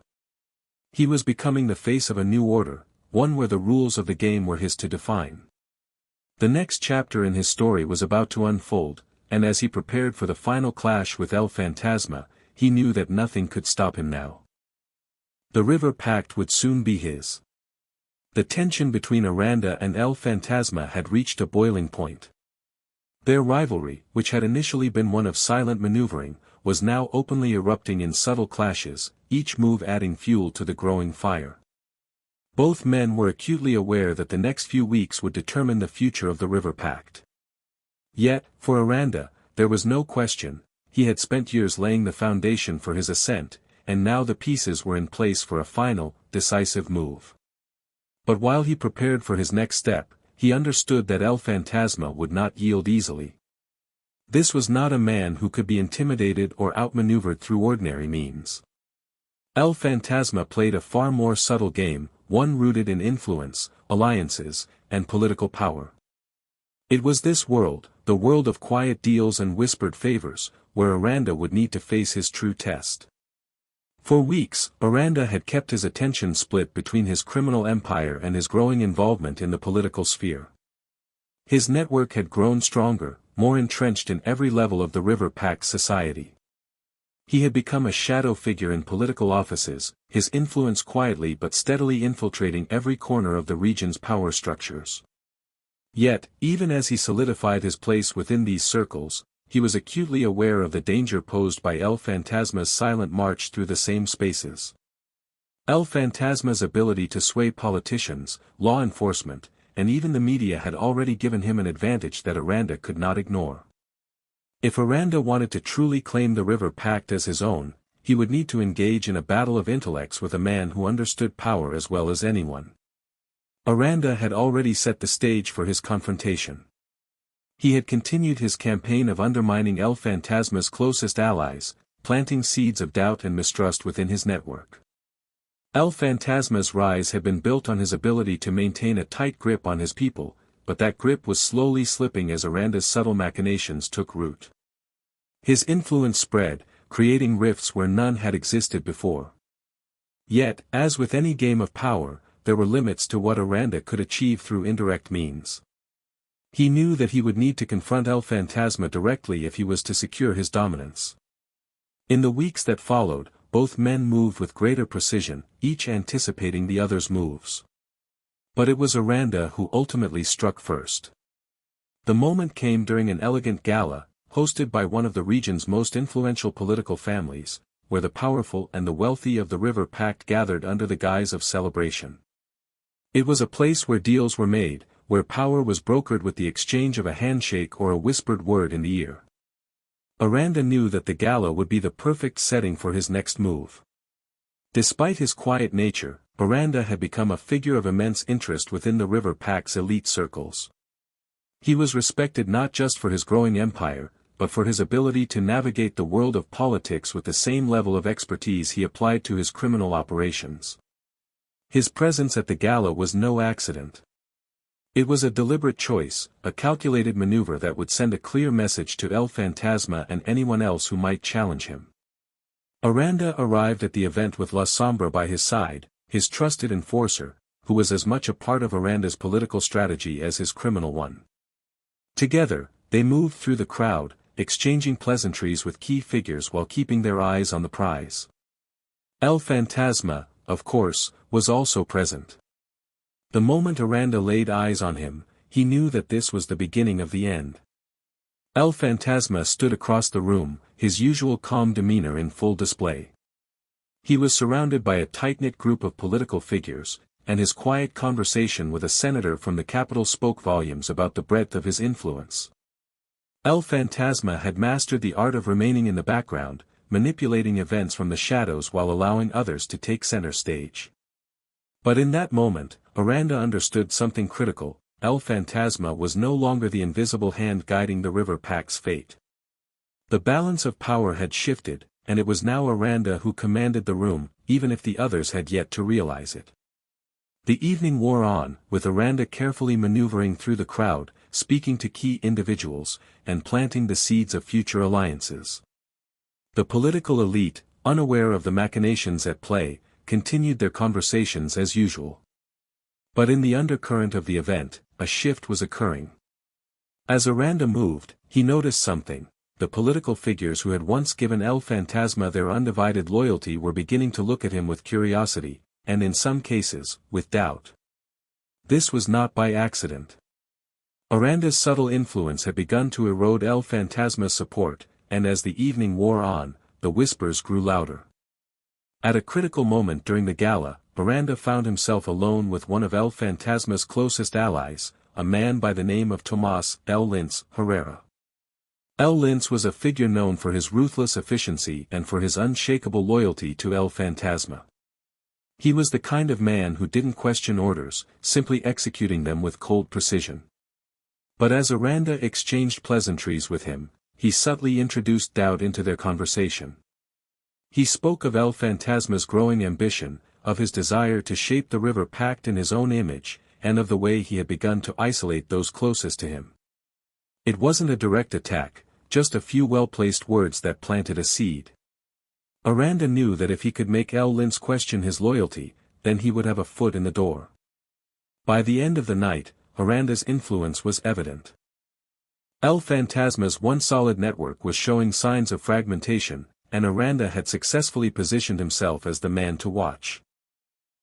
He was becoming the face of a new order, one where the rules of the game were his to define. The next chapter in his story was about to unfold, and as he prepared for the final clash with El Fantasma, he knew that nothing could stop him now. The River Pact would soon be his. The tension between Aranda and El Fantasma had reached a boiling point. Their rivalry, which had initially been one of silent maneuvering, was now openly erupting in subtle clashes, each move adding fuel to the growing fire. Both men were acutely aware that the next few weeks would determine the future of the River Pact. Yet, for Aranda, there was no question, he had spent years laying the foundation for his ascent, and now the pieces were in place for a final, decisive move. But while he prepared for his next step, he understood that El Fantasma would not yield easily. This was not a man who could be intimidated or outmaneuvered through ordinary means. El Fantasma played a far more subtle game, one rooted in influence, alliances, and political power. It was this world, the world of quiet deals and whispered favors, where Aranda would need to face his true test. For weeks, Aranda had kept his attention split between his criminal empire and his growing involvement in the political sphere. His network had grown stronger, more entrenched in every level of the River Pact society. He had become a shadow figure in political offices, his influence quietly but steadily infiltrating every corner of the region's power structures. Yet, even as he solidified his place within these circles, he was acutely aware of the danger posed by El Fantasma's silent march through the same spaces. El Fantasma's ability to sway politicians, law enforcement, and even the media had already given him an advantage that Aranda could not ignore. If Aranda wanted to truly claim the River Pact as his own, he would need to engage in a battle of intellects with a man who understood power as well as anyone. Aranda had already set the stage for his confrontation. He had continued his campaign of undermining El Fantasma's closest allies, planting seeds of doubt and mistrust within his network. El Fantasma's rise had been built on his ability to maintain a tight grip on his people, but that grip was slowly slipping as Aranda's subtle machinations took root. His influence spread, creating rifts where none had existed before. Yet, as with any game of power, there were limits to what Aranda could achieve through indirect means. He knew that he would need to confront El Fantasma directly if he was to secure his dominance. In the weeks that followed, both men moved with greater precision, each anticipating the other's moves. But it was Aranda who ultimately struck first. The moment came during an elegant gala, hosted by one of the region's most influential political families, where the powerful and the wealthy of the River Pact gathered under the guise of celebration. It was a place where deals were made, where power was brokered with the exchange of a handshake or a whispered word in the ear. Aranda knew that the gala would be the perfect setting for his next move. Despite his quiet nature, Aranda had become a figure of immense interest within the River Pact's elite circles. He was respected not just for his growing empire, but for his ability to navigate the world of politics with the same level of expertise he applied to his criminal operations. His presence at the gala was no accident. It was a deliberate choice, a calculated maneuver that would send a clear message to El Fantasma and anyone else who might challenge him. Aranda arrived at the event with La Sombra by his side, his trusted enforcer, who was as much a part of Aranda's political strategy as his criminal one. Together, they moved through the crowd, exchanging pleasantries with key figures while keeping their eyes on the prize. El Fantasma, of course, was also present. The moment Aranda laid eyes on him, he knew that this was the beginning of the end. El Fantasma stood across the room, his usual calm demeanor in full display. He was surrounded by a tight-knit group of political figures, and his quiet conversation with a senator from the capital spoke volumes about the breadth of his influence. El Fantasma had mastered the art of remaining in the background, manipulating events from the shadows while allowing others to take center stage. But in that moment, Aranda understood something critical. El Fantasma was no longer the invisible hand guiding the River Pact's fate. The balance of power had shifted, and it was now Aranda who commanded the room, even if the others had yet to realize it. The evening wore on, with Aranda carefully maneuvering through the crowd, speaking to key individuals, and planting the seeds of future alliances. The political elite, unaware of the machinations at play, continued their conversations as usual. But in the undercurrent of the event, a shift was occurring. As Aranda moved, he noticed something. The political figures who had once given El Fantasma their undivided loyalty were beginning to look at him with curiosity, and in some cases, with doubt. This was not by accident. Aranda's subtle influence had begun to erode El Fantasma's support, and as the evening wore on, the whispers grew louder. At a critical moment during the gala, Aranda found himself alone with one of El Fantasma's closest allies, a man by the name of Tomás El Lince Herrera. El Lince was a figure known for his ruthless efficiency and for his unshakable loyalty to El Fantasma. He was the kind of man who didn't question orders, simply executing them with cold precision. But as Aranda exchanged pleasantries with him, he subtly introduced doubt into their conversation. He spoke of El Fantasma's growing ambition, of his desire to shape the River Pact in his own image, and of the way he had begun to isolate those closest to him. It wasn't a direct attack, just a few well-placed words that planted a seed. Aranda knew that if he could make El Lince question his loyalty, then he would have a foot in the door. By the end of the night, Aranda's influence was evident. El Fantasma's one solid network was showing signs of fragmentation, and Aranda had successfully positioned himself as the man to watch.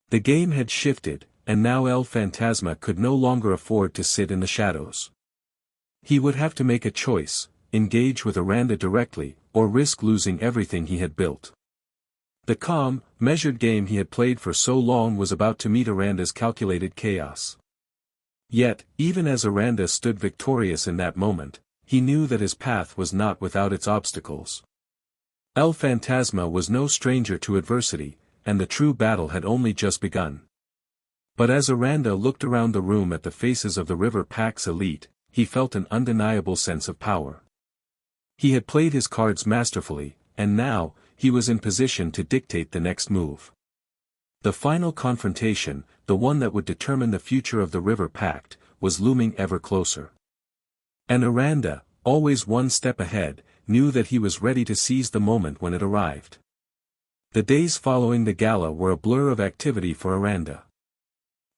The game had shifted, and now El Fantasma could no longer afford to sit in the shadows. He would have to make a choice, engage with Aranda directly, or risk losing everything he had built. The calm, measured game he had played for so long was about to meet Aranda's calculated chaos. Yet, even as Aranda stood victorious in that moment, he knew that his path was not without its obstacles. El Fantasma was no stranger to adversity, and the true battle had only just begun. But as Aranda looked around the room at the faces of the River Pact's elite, he felt an undeniable sense of power. He had played his cards masterfully, and now, he was in position to dictate the next move. The final confrontation, the one that would determine the future of the River Pact, was looming ever closer. And Aranda, always one step ahead, knew that he was ready to seize the moment when it arrived. The days following the gala were a blur of activity for Aranda.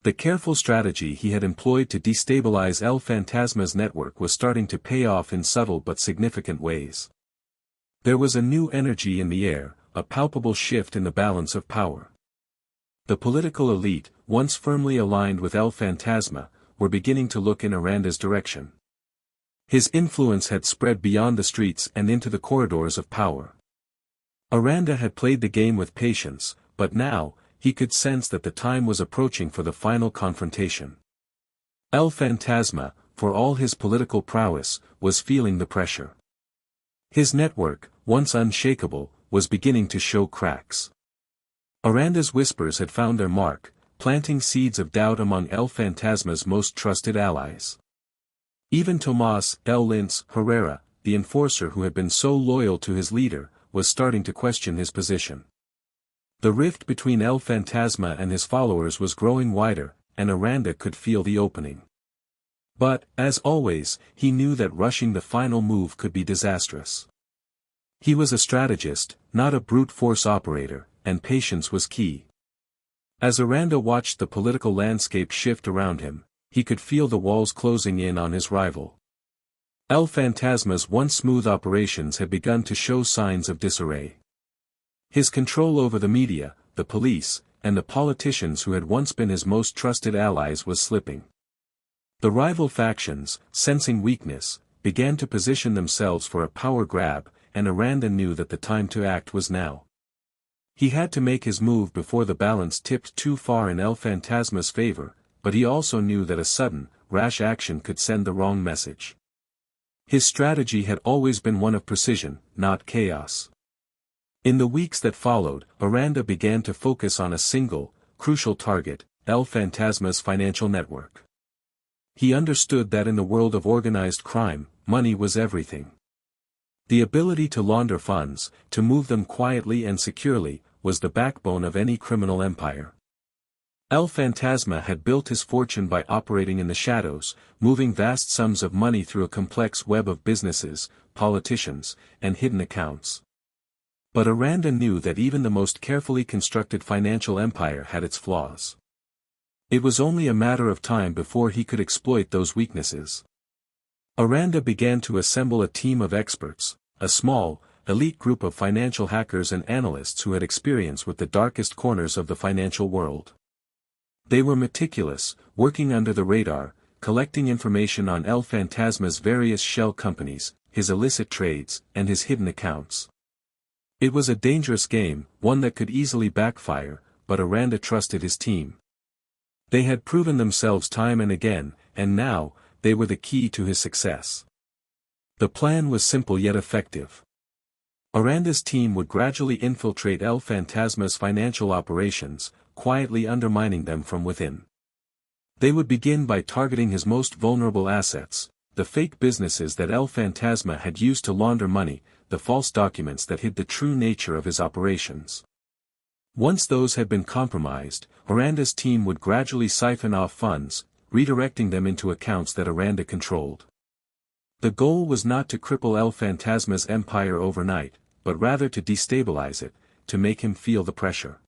The careful strategy he had employed to destabilize El Fantasma's network was starting to pay off in subtle but significant ways. There was a new energy in the air, a palpable shift in the balance of power. The political elite, once firmly aligned with El Fantasma, were beginning to look in Aranda's direction. His influence had spread beyond the streets and into the corridors of power. Aranda had played the game with patience, but now, he could sense that the time was approaching for the final confrontation. El Fantasma, for all his political prowess, was feeling the pressure. His network, once unshakable, was beginning to show cracks. Aranda's whispers had found their mark, planting seeds of doubt among El Fantasma's most trusted allies. Even Tomas El Lince Herrera, the enforcer who had been so loyal to his leader, was starting to question his position. The rift between El Fantasma and his followers was growing wider, and Aranda could feel the opening. But, as always, he knew that rushing the final move could be disastrous. He was a strategist, not a brute force operator, and patience was key. As Aranda watched the political landscape shift around him, he could feel the walls closing in on his rival. El Fantasma's once smooth operations had begun to show signs of disarray. His control over the media, the police, and the politicians who had once been his most trusted allies was slipping. The rival factions, sensing weakness, began to position themselves for a power grab, and Aranda knew that the time to act was now. He had to make his move before the balance tipped too far in El Fantasma's favor, but he also knew that a sudden, rash action could send the wrong message. His strategy had always been one of precision, not chaos. In the weeks that followed, Aranda began to focus on a single, crucial target, El Fantasma's financial network. He understood that in the world of organized crime, money was everything. The ability to launder funds, to move them quietly and securely, was the backbone of any criminal empire. El Fantasma had built his fortune by operating in the shadows, moving vast sums of money through a complex web of businesses, politicians, and hidden accounts. But Aranda knew that even the most carefully constructed financial empire had its flaws. It was only a matter of time before he could exploit those weaknesses. Aranda began to assemble a team of experts, a small, elite group of financial hackers and analysts who had experience with the darkest corners of the financial world. They were meticulous, working under the radar, collecting information on El Fantasma's various shell companies, his illicit trades, and his hidden accounts. It was a dangerous game, one that could easily backfire, but Aranda trusted his team. They had proven themselves time and again, and now, they were the key to his success. The plan was simple yet effective. Aranda's team would gradually infiltrate El Fantasma's financial operations, quietly undermining them from within. They would begin by targeting his most vulnerable assets, the fake businesses that El Fantasma had used to launder money, the false documents that hid the true nature of his operations. Once those had been compromised, Aranda's team would gradually siphon off funds, redirecting them into accounts that Aranda controlled. The goal was not to cripple El Fantasma's empire overnight, but rather to destabilize it, to make him feel the pressure.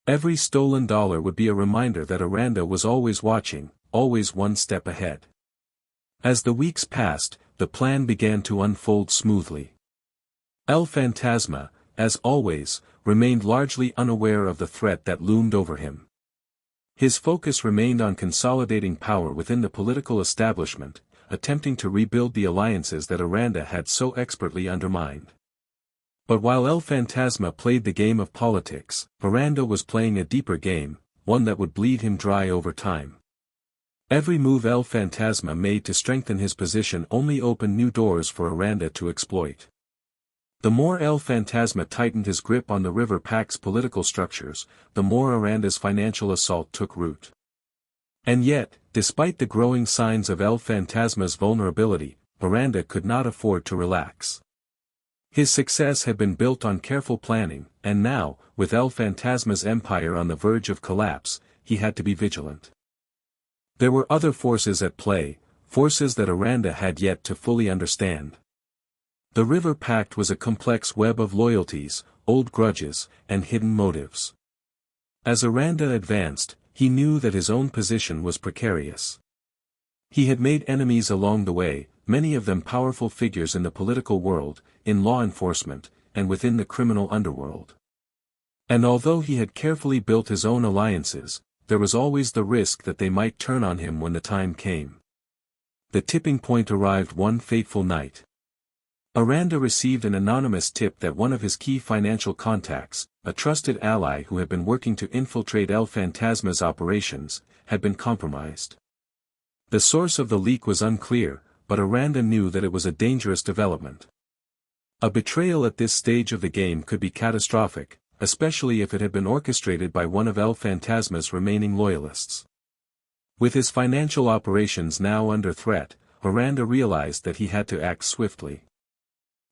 Every stolen dollar would be a reminder that Aranda was always watching, always one step ahead. As the weeks passed, the plan began to unfold smoothly. El Fantasma, as always, remained largely unaware of the threat that loomed over him. His focus remained on consolidating power within the political establishment, attempting to rebuild the alliances that Aranda had so expertly undermined. But while El Fantasma played the game of politics, Aranda was playing a deeper game, one that would bleed him dry over time. Every move El Fantasma made to strengthen his position only opened new doors for Aranda to exploit. The more El Fantasma tightened his grip on the River Pact's political structures, the more Aranda's financial assault took root. And yet, despite the growing signs of El Fantasma's vulnerability, Aranda could not afford to relax. His success had been built on careful planning, and now, with El Fantasma's empire on the verge of collapse, he had to be vigilant. There were other forces at play, forces that Aranda had yet to fully understand. The River Pact was a complex web of loyalties, old grudges, and hidden motives. As Aranda advanced, he knew that his own position was precarious. He had made enemies along the way, many of them powerful figures in the political world, in law enforcement, and within the criminal underworld. And although he had carefully built his own alliances, there was always the risk that they might turn on him when the time came. The tipping point arrived one fateful night. Aranda received an anonymous tip that one of his key financial contacts, a trusted ally who had been working to infiltrate El Fantasma's operations, had been compromised. The source of the leak was unclear, but Aranda knew that it was a dangerous development. A betrayal at this stage of the game could be catastrophic, especially if it had been orchestrated by one of El Fantasma's remaining loyalists. With his financial operations now under threat, Aranda realized that he had to act swiftly.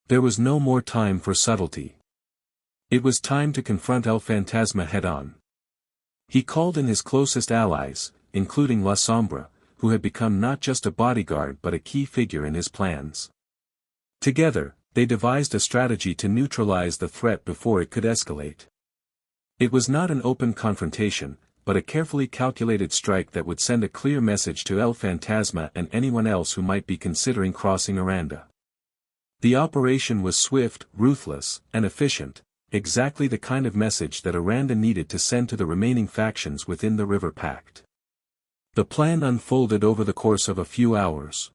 There was no more time for subtlety. It was time to confront El Fantasma head-on. He called in his closest allies, including La Sombra, who had become not just a bodyguard but a key figure in his plans. Together, they devised a strategy to neutralize the threat before it could escalate. It was not an open confrontation, but a carefully calculated strike that would send a clear message to El Fantasma and anyone else who might be considering crossing Aranda. The operation was swift, ruthless, and efficient, exactly the kind of message that Aranda needed to send to the remaining factions within the River Pact. The plan unfolded over the course of a few hours.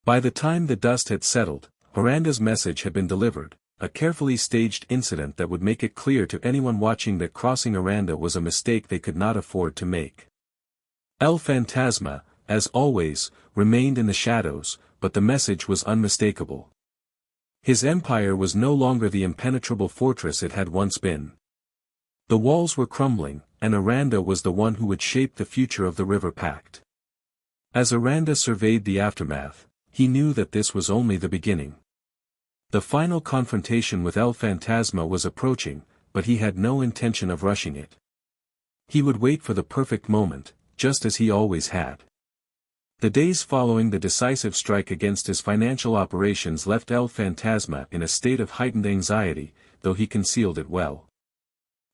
By the time the dust had settled, Aranda's message had been delivered, a carefully staged incident that would make it clear to anyone watching that crossing Aranda was a mistake they could not afford to make. El Fantasma, as always, remained in the shadows, but the message was unmistakable. His empire was no longer the impenetrable fortress it had once been. The walls were crumbling, and Aranda was the one who would shape the future of the River Pact. As Aranda surveyed the aftermath, he knew that this was only the beginning. The final confrontation with El Fantasma was approaching, but he had no intention of rushing it. He would wait for the perfect moment, just as he always had. The days following the decisive strike against his financial operations left El Fantasma in a state of heightened anxiety, though he concealed it well.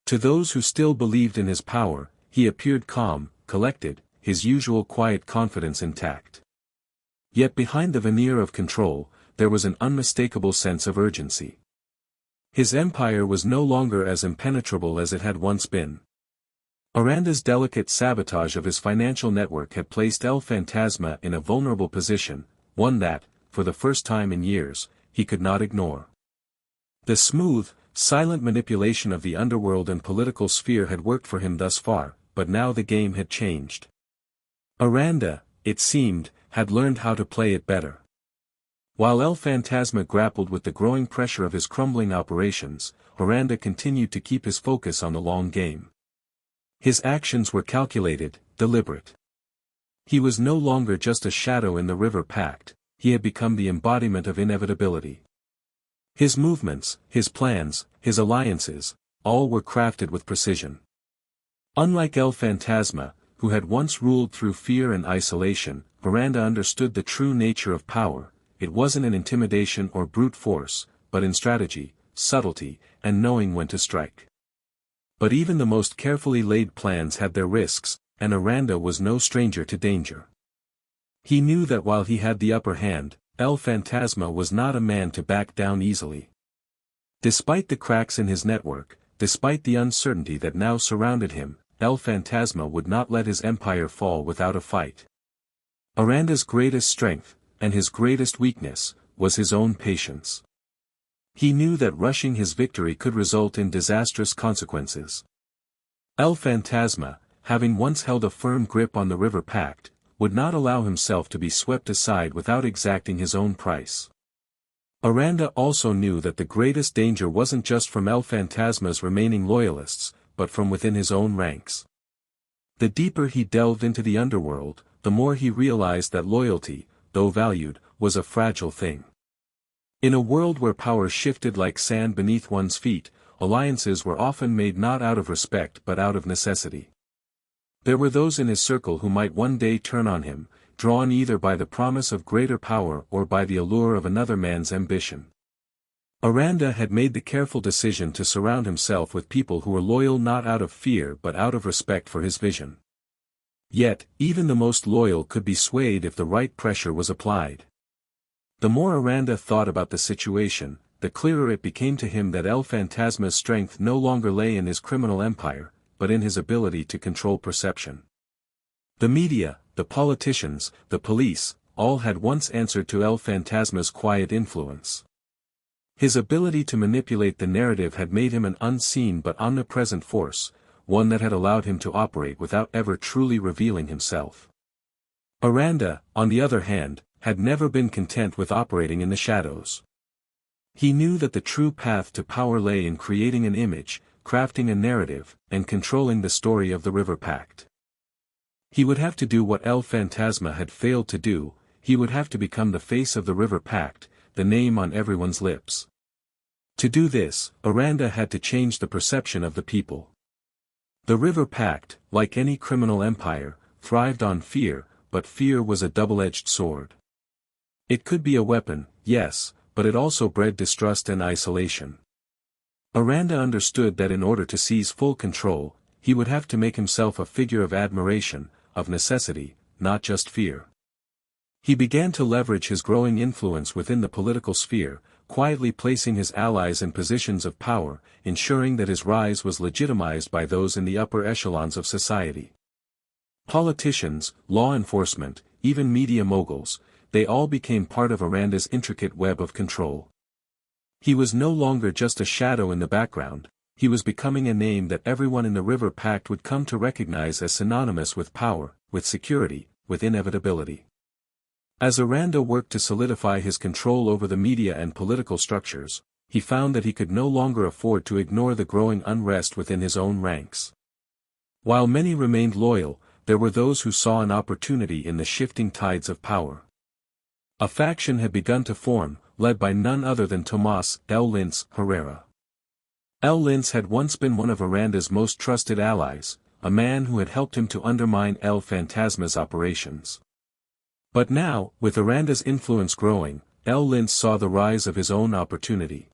To those who still believed in his power, he appeared calm, collected, his usual quiet confidence intact. Yet behind the veneer of control, there was an unmistakable sense of urgency. His empire was no longer as impenetrable as it had once been. Aranda's delicate sabotage of his financial network had placed El Fantasma in a vulnerable position, one that, for the first time in years, he could not ignore. The smooth, silent manipulation of the underworld and political sphere had worked for him thus far, but now the game had changed. Aranda, it seemed, had learned how to play it better. While El Fantasma grappled with the growing pressure of his crumbling operations, Aranda continued to keep his focus on the long game. His actions were calculated, deliberate. He was no longer just a shadow in the River Pact, he had become the embodiment of inevitability. His movements, his plans, his alliances, all were crafted with precision. Unlike El Fantasma, who had once ruled through fear and isolation, Aranda understood the true nature of power. It wasn't in intimidation or brute force, but in strategy, subtlety, and knowing when to strike. But even the most carefully laid plans had their risks, and Aranda was no stranger to danger. He knew that while he had the upper hand, El Fantasma was not a man to back down easily. Despite the cracks in his network, despite the uncertainty that now surrounded him, El Fantasma would not let his empire fall without a fight. Aranda's greatest strength, and his greatest weakness, was his own patience. He knew that rushing his victory could result in disastrous consequences. El Fantasma, having once held a firm grip on the River Pact, would not allow himself to be swept aside without exacting his own price. Aranda also knew that the greatest danger wasn't just from El Fantasma's remaining loyalists, but from within his own ranks. The deeper he delved into the underworld, the more he realized that loyalty, though valued, was a fragile thing. In a world where power shifted like sand beneath one's feet, alliances were often made not out of respect but out of necessity. There were those in his circle who might one day turn on him, drawn either by the promise of greater power or by the allure of another man's ambition. Aranda had made the careful decision to surround himself with people who were loyal not out of fear but out of respect for his vision. Yet, even the most loyal could be swayed if the right pressure was applied. The more Aranda thought about the situation, the clearer it became to him that El Fantasma's strength no longer lay in his criminal empire, but in his ability to control perception. The media, the politicians, the police, all had once answered to El Fantasma's quiet influence. His ability to manipulate the narrative had made him an unseen but omnipresent force, one that had allowed him to operate without ever truly revealing himself. Aranda, on the other hand, had never been content with operating in the shadows. He knew that the true path to power lay in creating an image, crafting a narrative, and controlling the story of the River Pact. He would have to do what El Fantasma had failed to do, he would have to become the face of the River Pact, the name on everyone's lips. To do this, Aranda had to change the perception of the people. The River Pact, like any criminal empire, thrived on fear, but fear was a double-edged sword. It could be a weapon, yes, but it also bred distrust and isolation. Aranda understood that in order to seize full control, he would have to make himself a figure of admiration, of necessity, not just fear. He began to leverage his growing influence within the political sphere, quietly placing his allies in positions of power, ensuring that his rise was legitimized by those in the upper echelons of society. Politicians, law enforcement, even media moguls, they all became part of Aranda's intricate web of control. He was no longer just a shadow in the background, he was becoming a name that everyone in the River Pact would come to recognize as synonymous with power, with security, with inevitability. As Aranda worked to solidify his control over the media and political structures, he found that he could no longer afford to ignore the growing unrest within his own ranks. While many remained loyal, there were those who saw an opportunity in the shifting tides of power. A faction had begun to form, led by none other than Tomás El Lince Herrera. El Lince had once been one of Aranda's most trusted allies, a man who had helped him to undermine El Fantasma's operations. But now, with Aranda's influence growing, El Lince saw the rise of his own opportunity.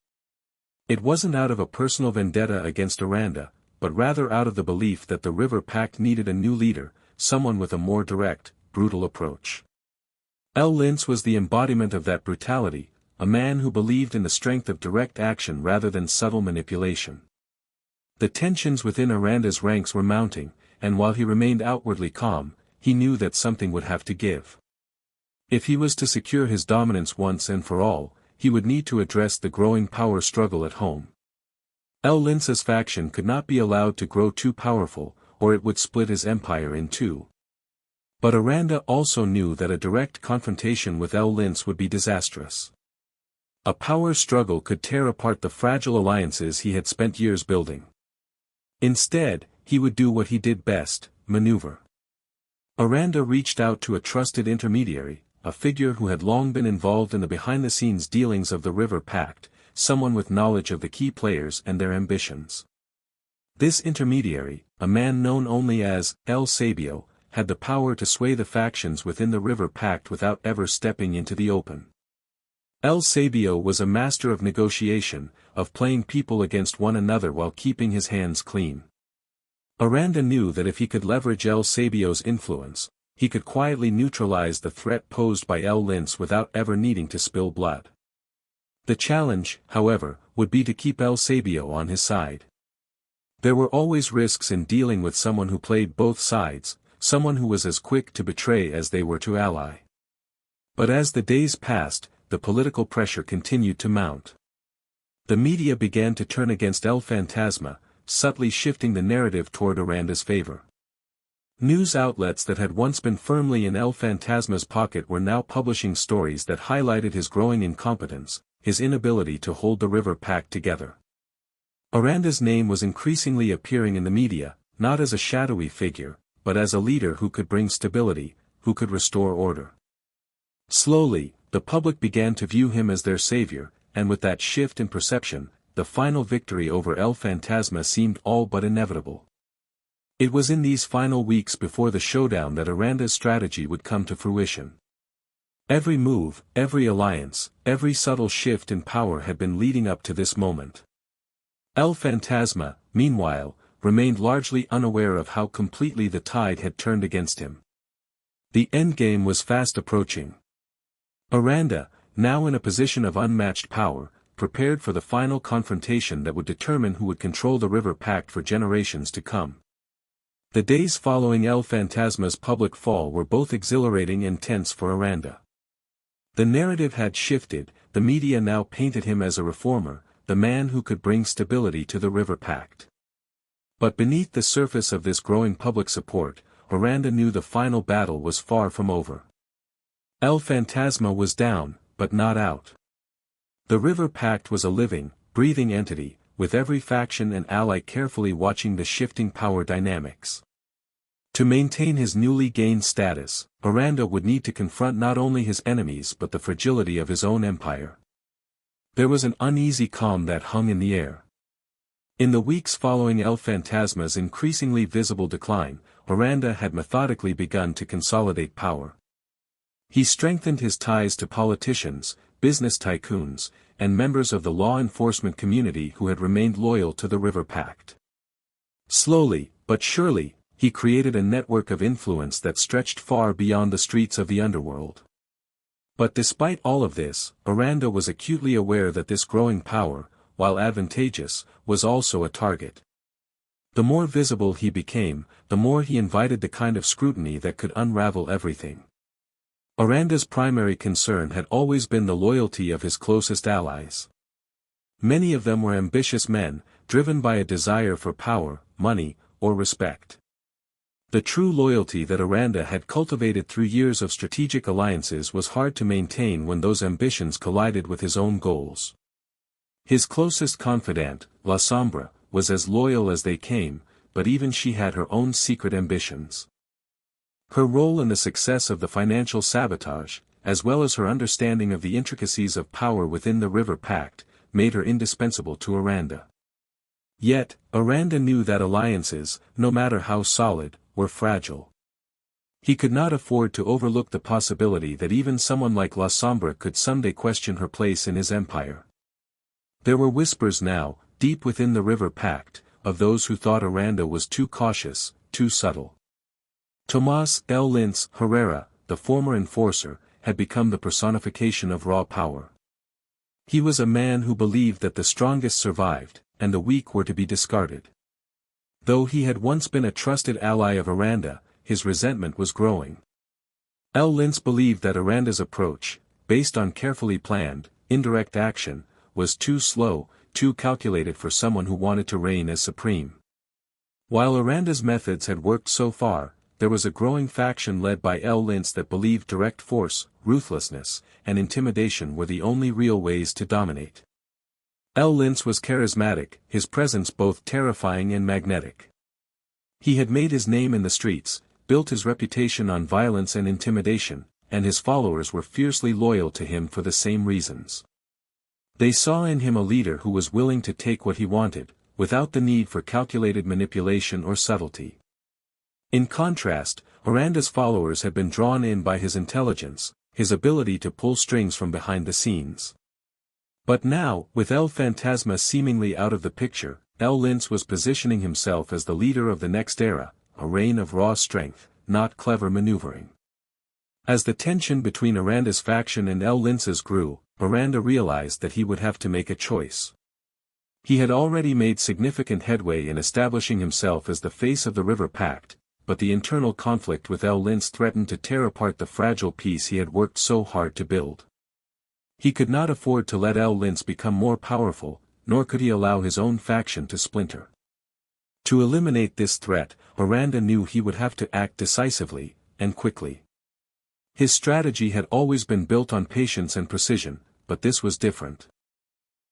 It wasn't out of a personal vendetta against Aranda, but rather out of the belief that the River Pact needed a new leader, someone with a more direct, brutal approach. El Lince was the embodiment of that brutality, a man who believed in the strength of direct action rather than subtle manipulation. The tensions within Aranda's ranks were mounting, and while he remained outwardly calm, he knew that something would have to give. If he was to secure his dominance once and for all, he would need to address the growing power struggle at home. El Lince's faction could not be allowed to grow too powerful, or it would split his empire in two. But Aranda also knew that a direct confrontation with El Lince would be disastrous. A power struggle could tear apart the fragile alliances he had spent years building. Instead, he would do what he did best, maneuver. Aranda reached out to a trusted intermediary, a figure who had long been involved in the behind-the-scenes dealings of the River Pact, someone with knowledge of the key players and their ambitions. This intermediary, a man known only as El Sabio, had the power to sway the factions within the River Pact without ever stepping into the open. El Sabio was a master of negotiation, of playing people against one another while keeping his hands clean. Aranda knew that if he could leverage El Sabio's influence, he could quietly neutralize the threat posed by El Lince without ever needing to spill blood. The challenge, however, would be to keep El Sabio on his side. There were always risks in dealing with someone who played both sides, someone who was as quick to betray as they were to ally. But as the days passed, the political pressure continued to mount. The media began to turn against El Fantasma, subtly shifting the narrative toward Aranda's favor. News outlets that had once been firmly in El Fantasma's pocket were now publishing stories that highlighted his growing incompetence, his inability to hold the River Pact together. Aranda's name was increasingly appearing in the media, not as a shadowy figure, but as a leader who could bring stability, who could restore order. Slowly, the public began to view him as their savior, and with that shift in perception, the final victory over El Fantasma seemed all but inevitable. It was in these final weeks before the showdown that Aranda's strategy would come to fruition. Every move, every alliance, every subtle shift in power had been leading up to this moment. El Fantasma, meanwhile, remained largely unaware of how completely the tide had turned against him. The endgame was fast approaching. Aranda, now in a position of unmatched power, prepared for the final confrontation that would determine who would control the River Pact for generations to come. The days following El Fantasma's public fall were both exhilarating and tense for Aranda. The narrative had shifted, the media now painted him as a reformer, the man who could bring stability to the River Pact. But beneath the surface of this growing public support, Aranda knew the final battle was far from over. El Fantasma was down, but not out. The River Pact was a living, breathing entity, with every faction and ally carefully watching the shifting power dynamics. To maintain his newly gained status, Aranda would need to confront not only his enemies but the fragility of his own empire. There was an uneasy calm that hung in the air. In the weeks following El Fantasma's increasingly visible decline, Aranda had methodically begun to consolidate power. He strengthened his ties to politicians, business tycoons, and members of the law enforcement community who had remained loyal to the River Pact. Slowly, but surely, he created a network of influence that stretched far beyond the streets of the underworld. But despite all of this, Aranda was acutely aware that this growing power, while advantageous, was also a target. The more visible he became, the more he invited the kind of scrutiny that could unravel everything. Aranda's primary concern had always been the loyalty of his closest allies. Many of them were ambitious men, driven by a desire for power, money, or respect. The true loyalty that Aranda had cultivated through years of strategic alliances was hard to maintain when those ambitions collided with his own goals. His closest confidant, La Sombra, was as loyal as they came, but even she had her own secret ambitions. Her role in the success of the financial sabotage, as well as her understanding of the intricacies of power within the River Pact, made her indispensable to Aranda. Yet, Aranda knew that alliances, no matter how solid, were fragile. He could not afford to overlook the possibility that even someone like La Sombra could someday question her place in his empire. There were whispers now, deep within the River Pact, of those who thought Aranda was too cautious, too subtle. Tomás L. Lince Herrera, the former enforcer, had become the personification of raw power. He was a man who believed that the strongest survived, and the weak were to be discarded. Though he had once been a trusted ally of Aranda, his resentment was growing. L. Lince believed that Aranda's approach, based on carefully planned, indirect action, was too slow, too calculated for someone who wanted to reign as supreme. While Aranda's methods had worked so far, there was a growing faction led by L. Lince that believed direct force, ruthlessness, and intimidation were the only real ways to dominate. L. Lince was charismatic, his presence both terrifying and magnetic. He had made his name in the streets, built his reputation on violence and intimidation, and his followers were fiercely loyal to him for the same reasons. They saw in him a leader who was willing to take what he wanted, without the need for calculated manipulation or subtlety. In contrast, Aranda's followers had been drawn in by his intelligence, his ability to pull strings from behind the scenes. But now, with El Fantasma seemingly out of the picture, L. Lince was positioning himself as the leader of the next era, a reign of raw strength, not clever maneuvering. As the tension between Aranda's faction and L. Lince's grew, Aranda realized that he would have to make a choice. He had already made significant headway in establishing himself as the face of the River Pact, but the internal conflict with Lince threatened to tear apart the fragile peace he had worked so hard to build. He could not afford to let Lince become more powerful, nor could he allow his own faction to splinter. To eliminate this threat, Aranda knew he would have to act decisively, and quickly. His strategy had always been built on patience and precision, but this was different.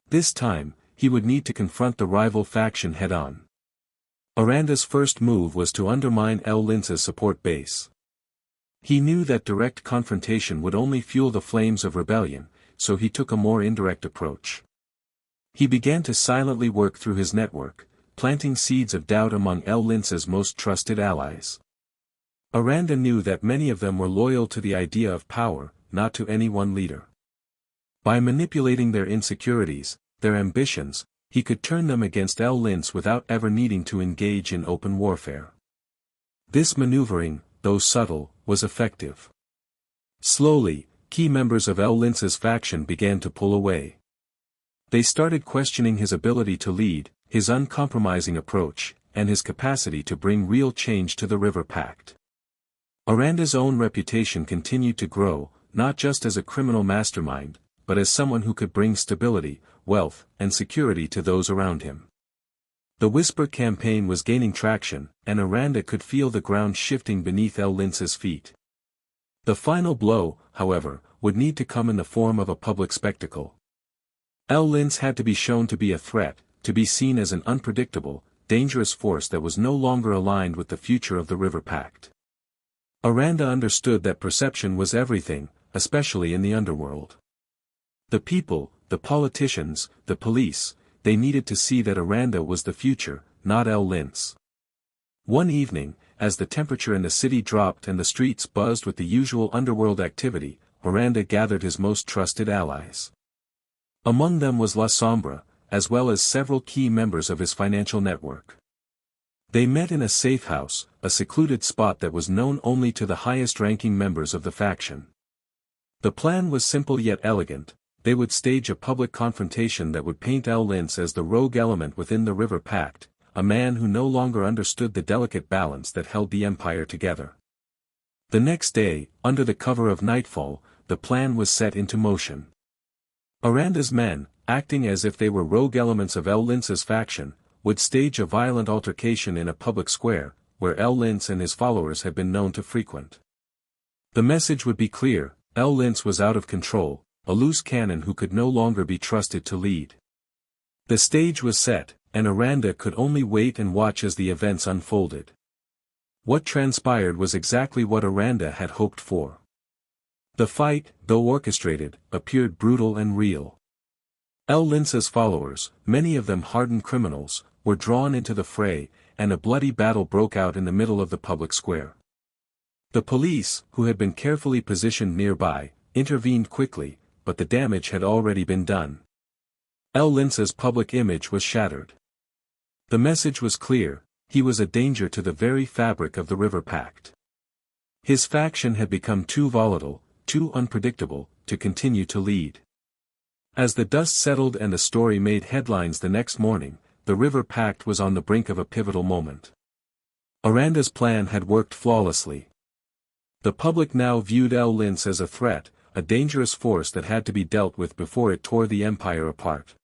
This time, he would need to confront the rival faction head-on. Aranda's first move was to undermine Lince's support base. He knew that direct confrontation would only fuel the flames of rebellion, so he took a more indirect approach. He began to silently work through his network, planting seeds of doubt among Lince's most trusted allies. Aranda knew that many of them were loyal to the idea of power, not to any one leader. By manipulating their insecurities, their ambitions, he could turn them against Lince without ever needing to engage in open warfare. This maneuvering, though subtle, was effective. Slowly, key members of Lince's faction began to pull away. They started questioning his ability to lead, his uncompromising approach, and his capacity to bring real change to the River Pact. Aranda's own reputation continued to grow, not just as a criminal mastermind, but as someone who could bring stability, wealth, and security to those around him. The Whisper campaign was gaining traction, and Aranda could feel the ground shifting beneath Lince's feet. The final blow, however, would need to come in the form of a public spectacle. Lince had to be shown to be a threat, to be seen as an unpredictable, dangerous force that was no longer aligned with the future of the River Pact. Aranda understood that perception was everything, especially in the underworld. The people, the politicians, the police, they needed to see that Aranda was the future, not Lince. One evening, as the temperature in the city dropped and the streets buzzed with the usual underworld activity, Aranda gathered his most trusted allies. Among them was La Sombra, as well as several key members of his financial network. They met in a safe house, a secluded spot that was known only to the highest-ranking members of the faction. The plan was simple yet elegant. They would stage a public confrontation that would paint Lince as the rogue element within the River Pact, a man who no longer understood the delicate balance that held the empire together. The next day, under the cover of nightfall, the plan was set into motion. Aranda's men, acting as if they were rogue elements of Lince's faction, would stage a violent altercation in a public square, where Lince and his followers had been known to frequent. The message would be clear: Lince was out of control, a loose cannon who could no longer be trusted to lead. The stage was set, and Aranda could only wait and watch as the events unfolded. What transpired was exactly what Aranda had hoped for. The fight, though orchestrated, appeared brutal and real. Lince's followers, many of them hardened criminals, were drawn into the fray, and a bloody battle broke out in the middle of the public square. The police, who had been carefully positioned nearby, intervened quickly, but the damage had already been done. Lince's public image was shattered. The message was clear: he was a danger to the very fabric of the River Pact. His faction had become too volatile, too unpredictable, to continue to lead. As the dust settled and the story made headlines the next morning, the River Pact was on the brink of a pivotal moment. Aranda's plan had worked flawlessly. The public now viewed Lince as a threat, a dangerous force that had to be dealt with before it tore the empire apart.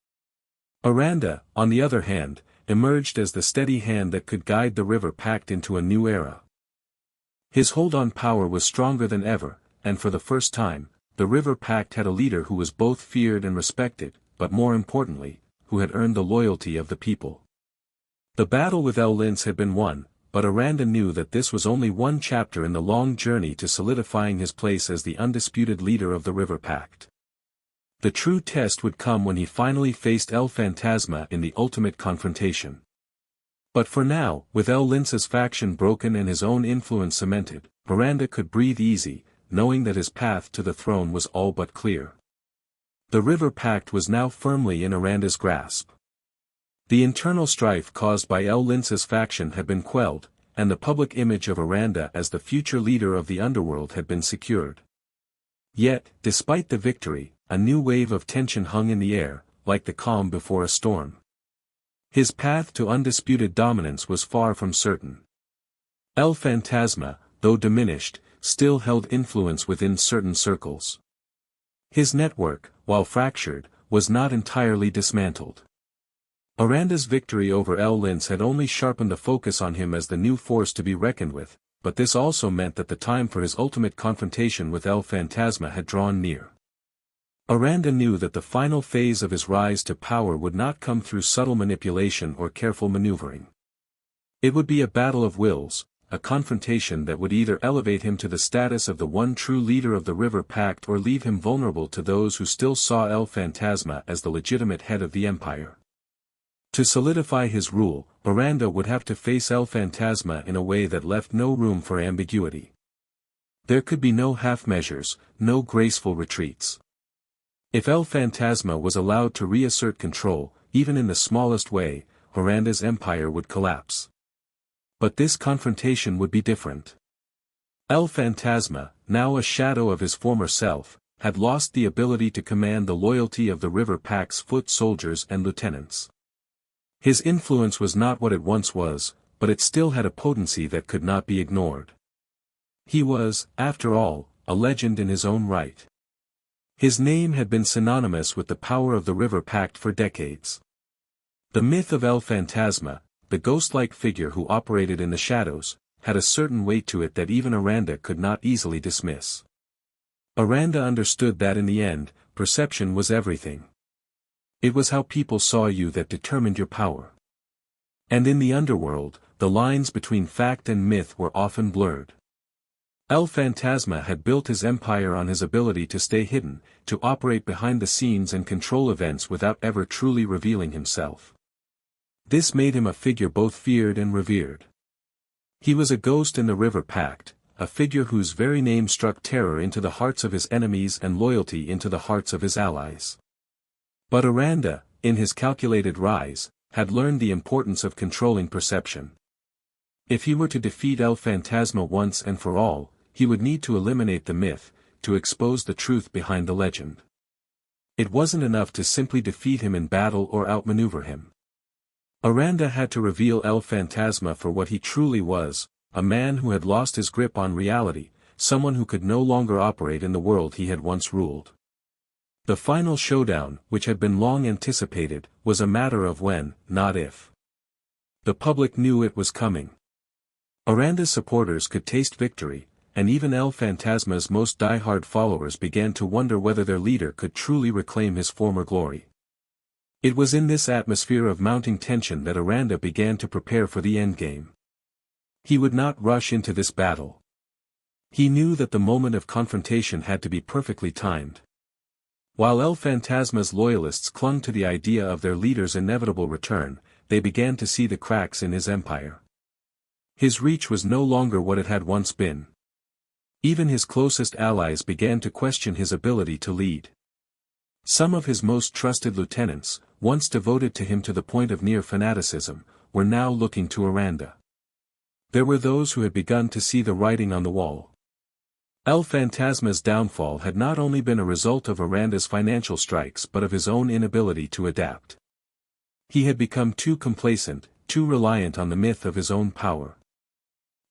Aranda, on the other hand, emerged as the steady hand that could guide the River Pact into a new era. His hold on power was stronger than ever, and for the first time, the River Pact had a leader who was both feared and respected, but more importantly, who had earned the loyalty of the people. The battle with Lince had been won, but Aranda knew that this was only one chapter in the long journey to solidifying his place as the undisputed leader of the River Pact. The true test would come when he finally faced El Fantasma in the ultimate confrontation. But for now, with Lince's faction broken and his own influence cemented, Aranda could breathe easy, knowing that his path to the throne was all but clear. The River Pact was now firmly in Aranda's grasp. The internal strife caused by Lince's faction had been quelled, and the public image of Aranda as the future leader of the underworld had been secured. Yet, despite the victory, a new wave of tension hung in the air, like the calm before a storm. His path to undisputed dominance was far from certain. El Fantasma, though diminished, still held influence within certain circles. His network, while fractured, was not entirely dismantled. Aranda's victory over El Lince had only sharpened the focus on him as the new force to be reckoned with, but this also meant that the time for his ultimate confrontation with El Fantasma had drawn near. Aranda knew that the final phase of his rise to power would not come through subtle manipulation or careful maneuvering. It would be a battle of wills, a confrontation that would either elevate him to the status of the one true leader of the River Pact or leave him vulnerable to those who still saw El Fantasma as the legitimate head of the empire. To solidify his rule, Aranda would have to face El Fantasma in a way that left no room for ambiguity. There could be no half measures, no graceful retreats. If El Fantasma was allowed to reassert control, even in the smallest way, Aranda's empire would collapse. But this confrontation would be different. El Fantasma, now a shadow of his former self, had lost the ability to command the loyalty of the River Pact's foot soldiers and lieutenants. His influence was not what it once was, but it still had a potency that could not be ignored. He was, after all, a legend in his own right. His name had been synonymous with the power of the River Pact for decades. The myth of El Fantasma, the ghost-like figure who operated in the shadows, had a certain weight to it that even Aranda could not easily dismiss. Aranda understood that in the end, perception was everything. It was how people saw you that determined your power. And in the underworld, the lines between fact and myth were often blurred. El Fantasma had built his empire on his ability to stay hidden, to operate behind the scenes and control events without ever truly revealing himself. This made him a figure both feared and revered. He was a ghost in the River Pact, a figure whose very name struck terror into the hearts of his enemies and loyalty into the hearts of his allies. But Aranda, in his calculated rise, had learned the importance of controlling perception. If he were to defeat El Fantasma once and for all, he would need to eliminate the myth, to expose the truth behind the legend. It wasn't enough to simply defeat him in battle or outmaneuver him. Aranda had to reveal El Fantasma for what he truly was, a man who had lost his grip on reality, someone who could no longer operate in the world he had once ruled. The final showdown, which had been long anticipated, was a matter of when, not if. The public knew it was coming. Aranda's supporters could taste victory, and even El Fantasma's most die-hard followers began to wonder whether their leader could truly reclaim his former glory. It was in this atmosphere of mounting tension that Aranda began to prepare for the endgame. He would not rush into this battle. He knew that the moment of confrontation had to be perfectly timed. While El Fantasma's loyalists clung to the idea of their leader's inevitable return, they began to see the cracks in his empire. His reach was no longer what it had once been. Even his closest allies began to question his ability to lead. Some of his most trusted lieutenants, once devoted to him to the point of near fanaticism, were now looking to Aranda. There were those who had begun to see the writing on the wall. El Fantasma's downfall had not only been a result of Aranda's financial strikes but of his own inability to adapt. He had become too complacent, too reliant on the myth of his own power.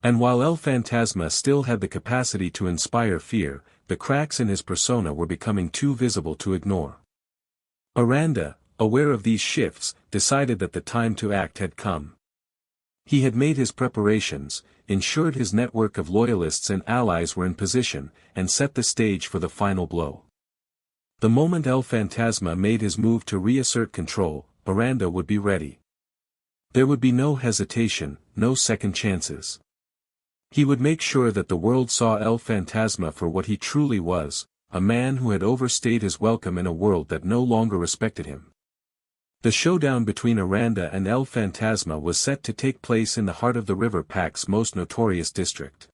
And while El Fantasma still had the capacity to inspire fear, the cracks in his persona were becoming too visible to ignore. Aranda, aware of these shifts, decided that the time to act had come. He had made his preparations, ensured his network of loyalists and allies were in position, and set the stage for the final blow. The moment El Fantasma made his move to reassert control, Aranda would be ready. There would be no hesitation, no second chances. He would make sure that the world saw El Fantasma for what he truly was, a man who had overstayed his welcome in a world that no longer respected him. The showdown between Aranda and El Fantasma was set to take place in the heart of the River Pact's most notorious district.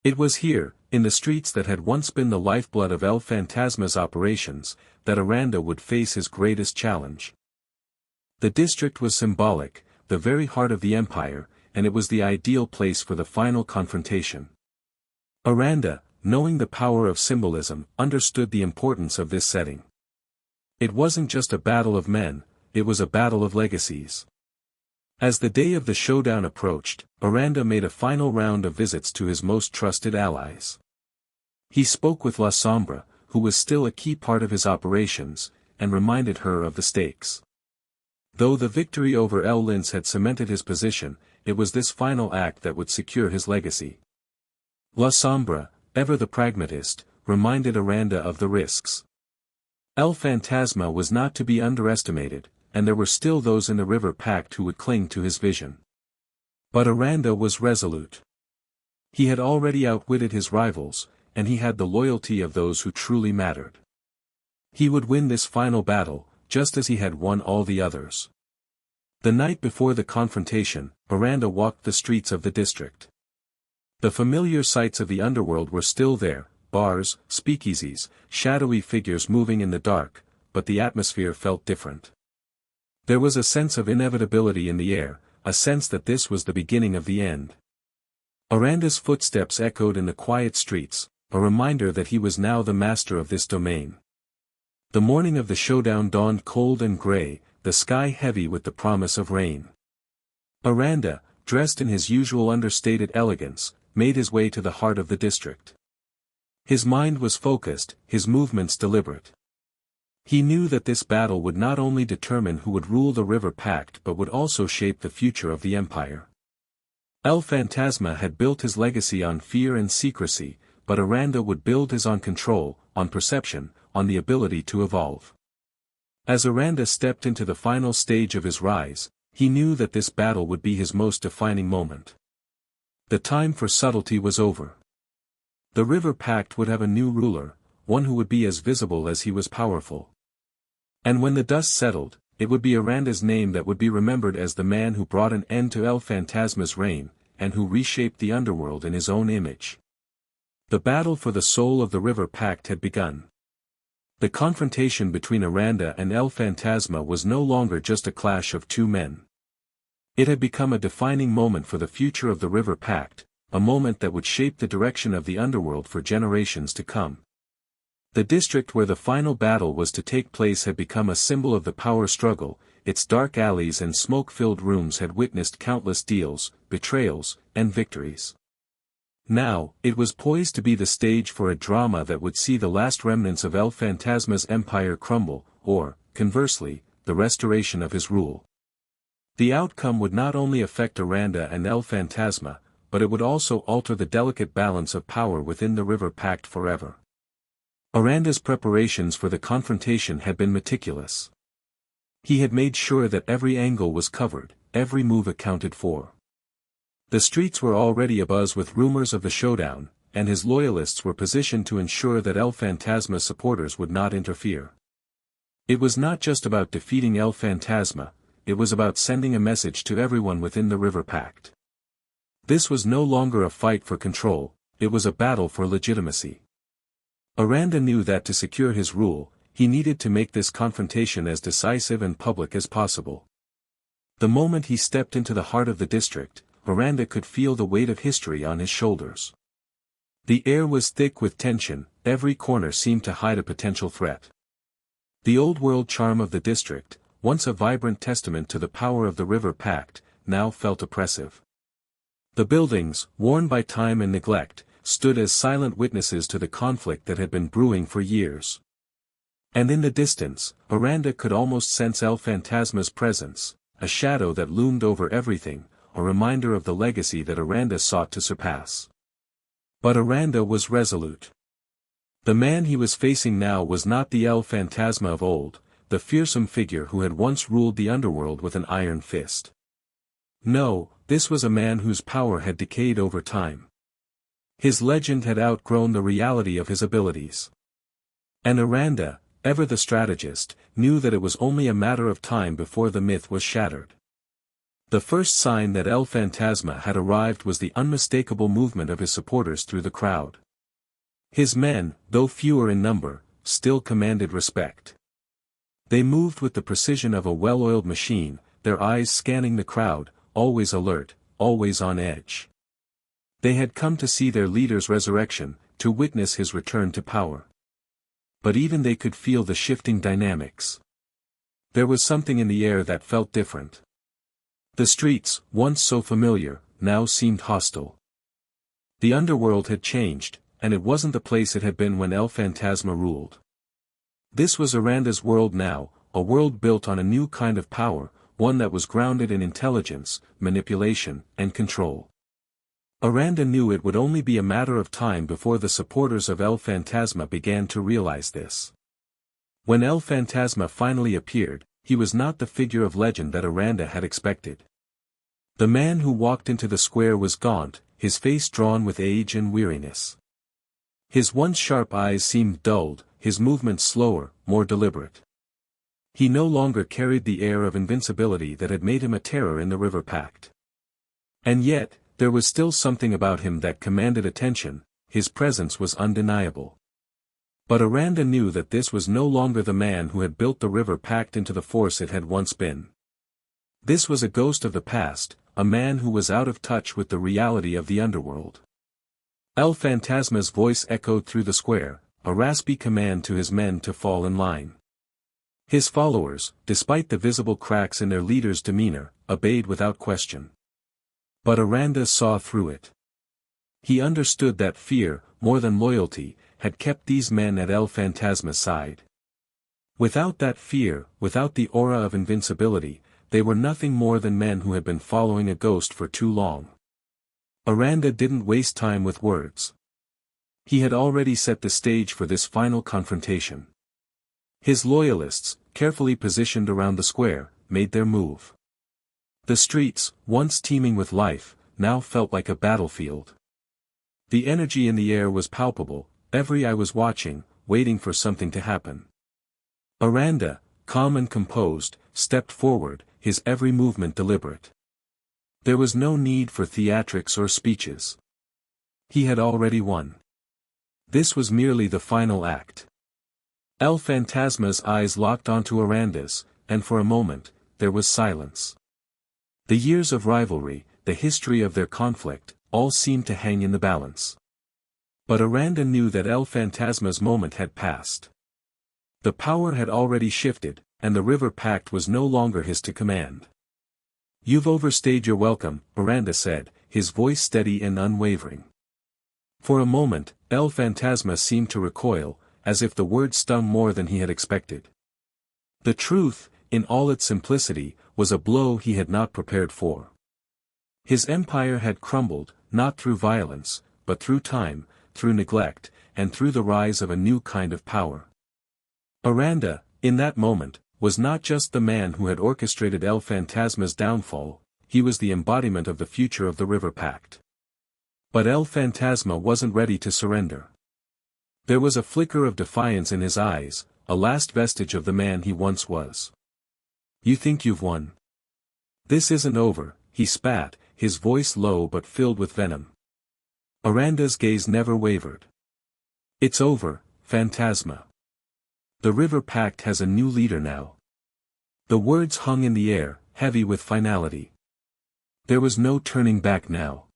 It was here, in the streets that had once been the lifeblood of El Fantasma's operations, that Aranda would face his greatest challenge. The district was symbolic, the very heart of the empire, and it was the ideal place for the final confrontation. Aranda, knowing the power of symbolism, understood the importance of this setting. It wasn't just a battle of men, it was a battle of legacies. As the day of the showdown approached, Aranda made a final round of visits to his most trusted allies. He spoke with La Sombra, who was still a key part of his operations, and reminded her of the stakes. Though the victory over El Lince had cemented his position, it was this final act that would secure his legacy. La Sombra, ever the pragmatist, reminded Aranda of the risks. El Fantasma was not to be underestimated, and there were still those in the River Pact who would cling to his vision. But Aranda was resolute. He had already outwitted his rivals, and he had the loyalty of those who truly mattered. He would win this final battle, just as he had won all the others. The night before the confrontation, Aranda walked the streets of the district. The familiar sights of the underworld were still there, bars, speakeasies, shadowy figures moving in the dark, but the atmosphere felt different. There was a sense of inevitability in the air, a sense that this was the beginning of the end. Aranda's footsteps echoed in the quiet streets, a reminder that he was now the master of this domain. The morning of the showdown dawned cold and gray, the sky heavy with the promise of rain. Aranda, dressed in his usual understated elegance, made his way to the heart of the district. His mind was focused, his movements deliberate. He knew that this battle would not only determine who would rule the River Pact but would also shape the future of the empire. El Fantasma had built his legacy on fear and secrecy, but Aranda would build his on control, on perception, on the ability to evolve. As Aranda stepped into the final stage of his rise, he knew that this battle would be his most defining moment. The time for subtlety was over. The River Pact would have a new ruler, one who would be as visible as he was powerful. And when the dust settled, it would be Aranda's name that would be remembered as the man who brought an end to El Fantasma's reign, and who reshaped the underworld in his own image. The battle for the soul of the River Pact had begun. The confrontation between Aranda and El Fantasma was no longer just a clash of two men. It had become a defining moment for the future of the River Pact, a moment that would shape the direction of the underworld for generations to come. The district where the final battle was to take place had become a symbol of the power struggle, its dark alleys and smoke-filled rooms had witnessed countless deals, betrayals, and victories. Now, it was poised to be the stage for a drama that would see the last remnants of El Fantasma's empire crumble, or, conversely, the restoration of his rule. The outcome would not only affect Aranda and El Fantasma, but it would also alter the delicate balance of power within the River Pact forever. Aranda's preparations for the confrontation had been meticulous. He had made sure that every angle was covered, every move accounted for. The streets were already abuzz with rumors of the showdown, and his loyalists were positioned to ensure that El Fantasma's supporters would not interfere. It was not just about defeating El Fantasma, it was about sending a message to everyone within the River Pact. This was no longer a fight for control, it was a battle for legitimacy. Aranda knew that to secure his rule, he needed to make this confrontation as decisive and public as possible. The moment he stepped into the heart of the district, Aranda could feel the weight of history on his shoulders. The air was thick with tension, every corner seemed to hide a potential threat. The old-world charm of the district, once a vibrant testament to the power of the River Pact, now felt oppressive. The buildings, worn by time and neglect, stood as silent witnesses to the conflict that had been brewing for years. And in the distance, Aranda could almost sense El Fantasma's presence, a shadow that loomed over everything, a reminder of the legacy that Aranda sought to surpass. But Aranda was resolute. The man he was facing now was not the El Fantasma of old, the fearsome figure who had once ruled the underworld with an iron fist. No, this was a man whose power had decayed over time. His legend had outgrown the reality of his abilities. And Aranda, ever the strategist, knew that it was only a matter of time before the myth was shattered. The first sign that El Fantasma had arrived was the unmistakable movement of his supporters through the crowd. His men, though fewer in number, still commanded respect. They moved with the precision of a well-oiled machine, their eyes scanning the crowd, always alert, always on edge. They had come to see their leader's resurrection, to witness his return to power. But even they could feel the shifting dynamics. There was something in the air that felt different. The streets, once so familiar, now seemed hostile. The underworld had changed, and it wasn't the place it had been when El Fantasma ruled. This was Aranda's world now, a world built on a new kind of power, one that was grounded in intelligence, manipulation, and control. Aranda knew it would only be a matter of time before the supporters of El Fantasma began to realize this. When El Fantasma finally appeared, he was not the figure of legend that Aranda had expected. The man who walked into the square was gaunt, his face drawn with age and weariness. His once sharp eyes seemed dulled, his movements slower, more deliberate. He no longer carried the air of invincibility that had made him a terror in the River Pact. And yet, there was still something about him that commanded attention, his presence was undeniable. But Aranda knew that this was no longer the man who had built the River Pact into the force it had once been. This was a ghost of the past, a man who was out of touch with the reality of the underworld. El Fantasma's voice echoed through the square, a raspy command to his men to fall in line. His followers, despite the visible cracks in their leader's demeanor, obeyed without question. But Aranda saw through it. He understood that fear, more than loyalty, had kept these men at El Fantasma's side. Without that fear, without the aura of invincibility, they were nothing more than men who had been following a ghost for too long. Aranda didn't waste time with words. He had already set the stage for this final confrontation. His loyalists, carefully positioned around the square, made their move. The streets, once teeming with life, now felt like a battlefield. The energy in the air was palpable, every eye was watching, waiting for something to happen. Aranda, calm and composed, stepped forward, his every movement deliberate. There was no need for theatrics or speeches. He had already won. This was merely the final act. El Fantasma's eyes locked onto Aranda's, and for a moment, there was silence. The years of rivalry, the history of their conflict, all seemed to hang in the balance. But Aranda knew that El Fantasma's moment had passed. The power had already shifted, and the River Pact was no longer his to command. "You've overstayed your welcome," Aranda said, his voice steady and unwavering. For a moment, El Fantasma seemed to recoil, as if the word stung more than he had expected. The truth, in all its simplicity, was a blow he had not prepared for. His empire had crumbled, not through violence, but through time, through neglect, and through the rise of a new kind of power. Aranda, in that moment, was not just the man who had orchestrated El Fantasma's downfall, he was the embodiment of the future of the River Pact. But El Fantasma wasn't ready to surrender. There was a flicker of defiance in his eyes, a last vestige of the man he once was. "You think you've won? This isn't over," he spat, his voice low but filled with venom. Aranda's gaze never wavered. "It's over, Fantasma. The River Pact has a new leader now." The words hung in the air, heavy with finality. There was no turning back now.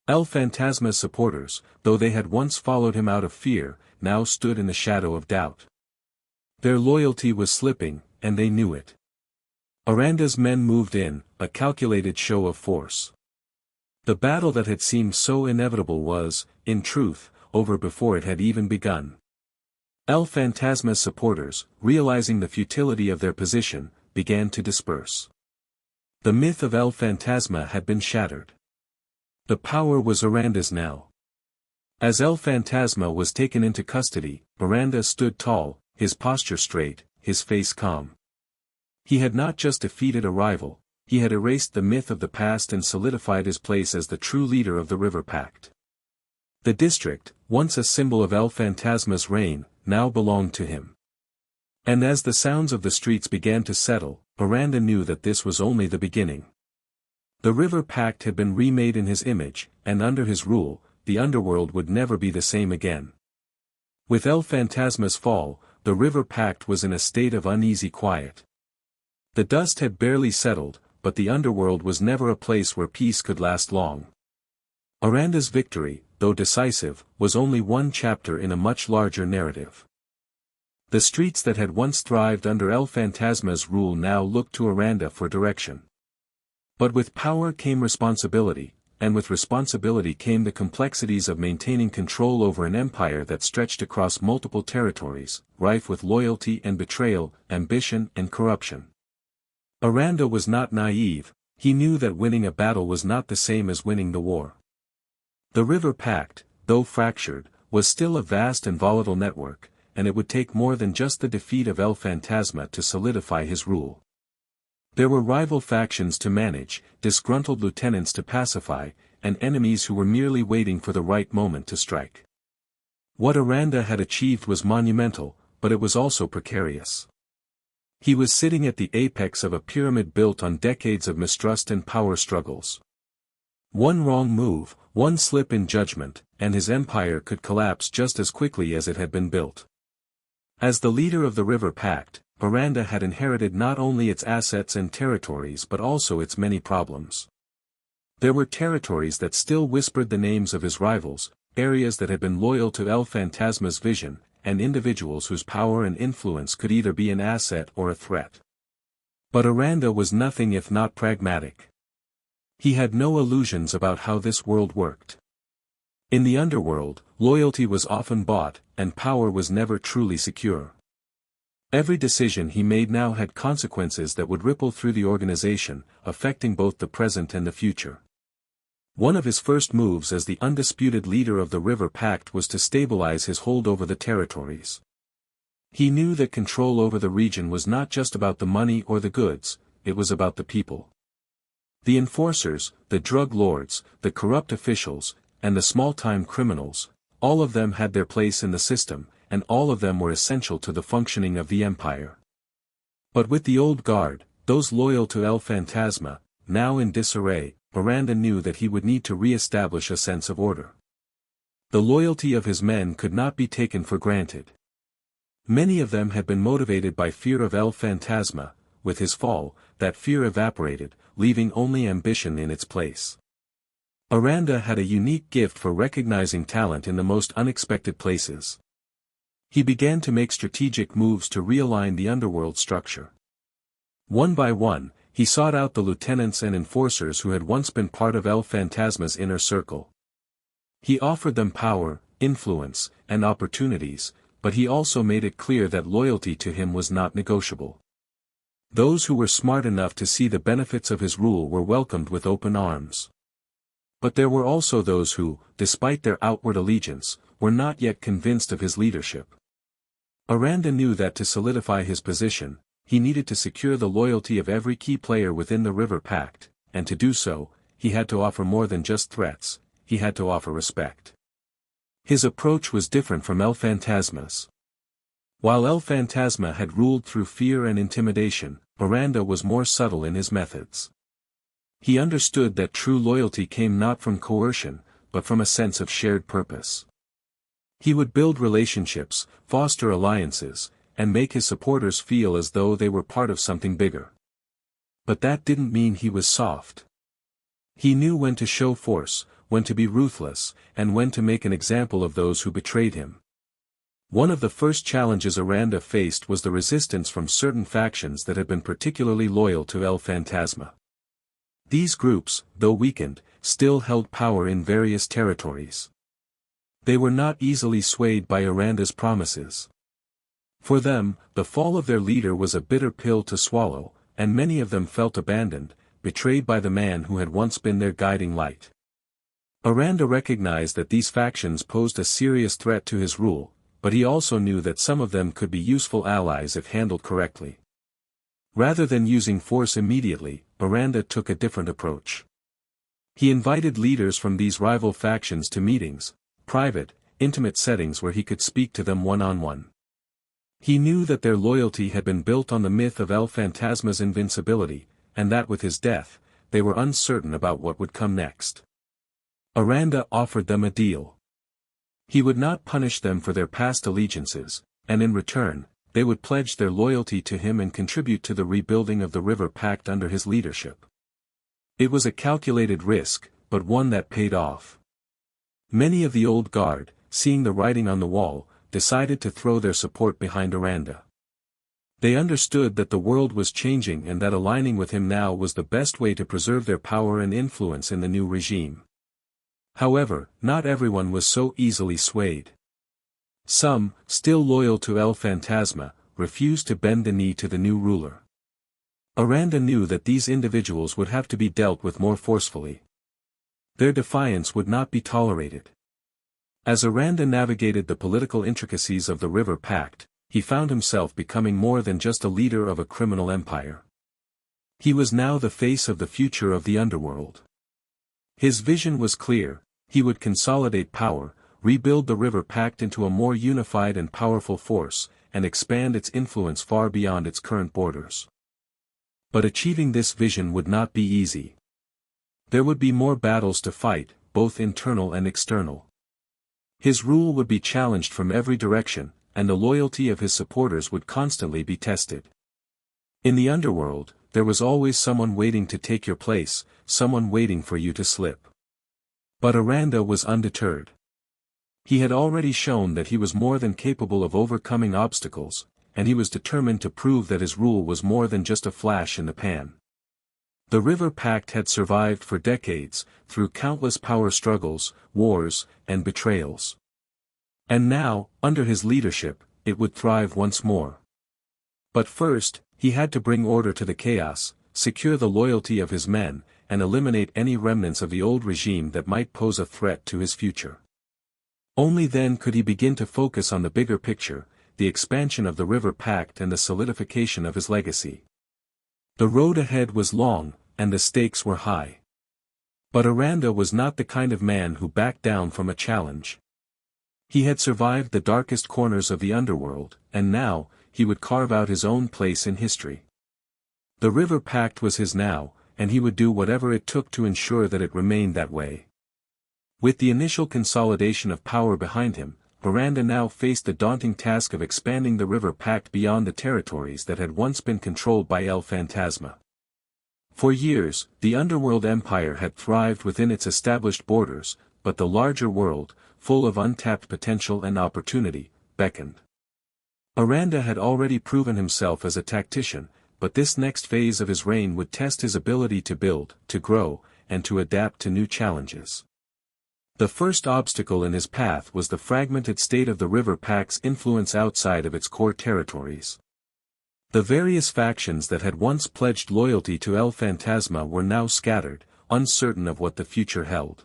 El Fantasma's supporters, though they had once followed him out of fear, now stood in the shadow of doubt. Their loyalty was slipping, and they knew it. Aranda's men moved in, a calculated show of force. The battle that had seemed so inevitable was, in truth, over before it had even begun. El Fantasma's supporters, realizing the futility of their position, began to disperse. The myth of El Fantasma had been shattered. The power was Aranda's now. As El Fantasma was taken into custody, Aranda stood tall, his posture straight, his face calm. He had not just defeated a rival, he had erased the myth of the past and solidified his place as the true leader of the River Pact. The district, once a symbol of El Fantasma's reign, now belonged to him. And as the sounds of the streets began to settle, Aranda knew that this was only the beginning. The River Pact had been remade in his image, and under his rule, the underworld would never be the same again. With El Fantasma's fall, the River Pact was in a state of uneasy quiet. The dust had barely settled, but the underworld was never a place where peace could last long. Aranda's victory, though decisive, was only one chapter in a much larger narrative. The streets that had once thrived under El Fantasma's rule now looked to Aranda for direction. But with power came responsibility, and with responsibility came the complexities of maintaining control over an empire that stretched across multiple territories, rife with loyalty and betrayal, ambition and corruption. Aranda was not naive, he knew that winning a battle was not the same as winning the war. The River Pact, though fractured, was still a vast and volatile network, and it would take more than just the defeat of El Fantasma to solidify his rule. There were rival factions to manage, disgruntled lieutenants to pacify, and enemies who were merely waiting for the right moment to strike. What Aranda had achieved was monumental, but it was also precarious. He was sitting at the apex of a pyramid built on decades of mistrust and power struggles. One wrong move, one slip in judgment, and his empire could collapse just as quickly as it had been built. As the leader of the River Pact, Aranda had inherited not only its assets and territories but also its many problems. There were territories that still whispered the names of his rivals, areas that had been loyal to El Fantasma's vision, and individuals whose power and influence could either be an asset or a threat. But Aranda was nothing if not pragmatic. He had no illusions about how this world worked. In the underworld, loyalty was often bought, and power was never truly secure. Every decision he made now had consequences that would ripple through the organization, affecting both the present and the future. One of his first moves as the undisputed leader of the River Pact was to stabilize his hold over the territories. He knew that control over the region was not just about the money or the goods, it was about the people. The enforcers, the drug lords, the corrupt officials, and the small-time criminals, all of them had their place in the system, and all of them were essential to the functioning of the empire. But with the old guard, those loyal to El Fantasma, now in disarray, Aranda knew that he would need to re-establish a sense of order. The loyalty of his men could not be taken for granted. Many of them had been motivated by fear of El Fantasma. With his fall, that fear evaporated, leaving only ambition in its place. Aranda had a unique gift for recognizing talent in the most unexpected places. He began to make strategic moves to realign the underworld structure. One by one, he sought out the lieutenants and enforcers who had once been part of El Fantasma's inner circle. He offered them power, influence, and opportunities, but he also made it clear that loyalty to him was not negotiable. Those who were smart enough to see the benefits of his rule were welcomed with open arms. But there were also those who, despite their outward allegiance, were not yet convinced of his leadership. Aranda knew that to solidify his position, he needed to secure the loyalty of every key player within the River Pact, and to do so, he had to offer more than just threats, he had to offer respect. His approach was different from El Fantasma's. While El Fantasma had ruled through fear and intimidation, Aranda was more subtle in his methods. He understood that true loyalty came not from coercion, but from a sense of shared purpose. He would build relationships, foster alliances, and make his supporters feel as though they were part of something bigger. But that didn't mean he was soft. He knew when to show force, when to be ruthless, and when to make an example of those who betrayed him. One of the first challenges Aranda faced was the resistance from certain factions that had been particularly loyal to El Fantasma. These groups, though weakened, still held power in various territories. They were not easily swayed by Aranda's promises. For them, the fall of their leader was a bitter pill to swallow, and many of them felt abandoned, betrayed by the man who had once been their guiding light. Aranda recognized that these factions posed a serious threat to his rule, but he also knew that some of them could be useful allies if handled correctly. Rather than using force immediately, Aranda took a different approach. He invited leaders from these rival factions to meetings, private, intimate settings where he could speak to them one-on-one. He knew that their loyalty had been built on the myth of El Fantasma's invincibility, and that with his death, they were uncertain about what would come next. Aranda offered them a deal. He would not punish them for their past allegiances, and in return, they would pledge their loyalty to him and contribute to the rebuilding of the River Pact under his leadership. It was a calculated risk, but one that paid off. Many of the old guard, seeing the writing on the wall, decided to throw their support behind Aranda. They understood that the world was changing and that aligning with him now was the best way to preserve their power and influence in the new regime. However, not everyone was so easily swayed. Some, still loyal to El Fantasma, refused to bend the knee to the new ruler. Aranda knew that these individuals would have to be dealt with more forcefully. Their defiance would not be tolerated. As Aranda navigated the political intricacies of the River Pact, he found himself becoming more than just a leader of a criminal empire. He was now the face of the future of the underworld. His vision was clear: he would consolidate power, rebuild the River Pact into a more unified and powerful force, and expand its influence far beyond its current borders. But achieving this vision would not be easy. There would be more battles to fight, both internal and external. His rule would be challenged from every direction, and the loyalty of his supporters would constantly be tested. In the underworld, there was always someone waiting to take your place, someone waiting for you to slip. But Aranda was undeterred. He had already shown that he was more than capable of overcoming obstacles, and he was determined to prove that his rule was more than just a flash in the pan. The River Pact had survived for decades, through countless power struggles, wars, and betrayals. And now, under his leadership, it would thrive once more. But first, he had to bring order to the chaos, secure the loyalty of his men, and eliminate any remnants of the old regime that might pose a threat to his future. Only then could he begin to focus on the bigger picture, the expansion of the River Pact and the solidification of his legacy. The road ahead was long, and the stakes were high. But Aranda was not the kind of man who backed down from a challenge. He had survived the darkest corners of the underworld, and now, he would carve out his own place in history. The River Pact was his now, and he would do whatever it took to ensure that it remained that way. With the initial consolidation of power behind him, Aranda now faced the daunting task of expanding the River Pact beyond the territories that had once been controlled by El Fantasma. For years, the underworld empire had thrived within its established borders, but the larger world, full of untapped potential and opportunity, beckoned. Aranda had already proven himself as a tactician, but this next phase of his reign would test his ability to build, to grow, and to adapt to new challenges. The first obstacle in his path was the fragmented state of the River Pact's influence outside of its core territories. The various factions that had once pledged loyalty to El Fantasma were now scattered, uncertain of what the future held.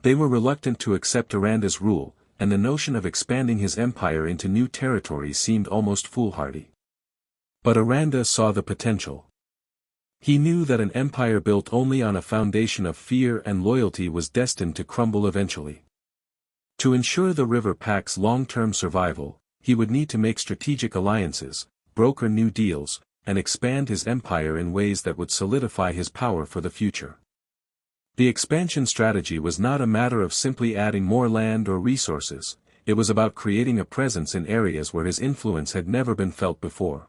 They were reluctant to accept Aranda's rule, and the notion of expanding his empire into new territories seemed almost foolhardy. But Aranda saw the potential. He knew that an empire built only on a foundation of fear and loyalty was destined to crumble eventually. To ensure the River Pact's long-term survival, he would need to make strategic alliances, broker new deals, and expand his empire in ways that would solidify his power for the future. The expansion strategy was not a matter of simply adding more land or resources, it was about creating a presence in areas where his influence had never been felt before.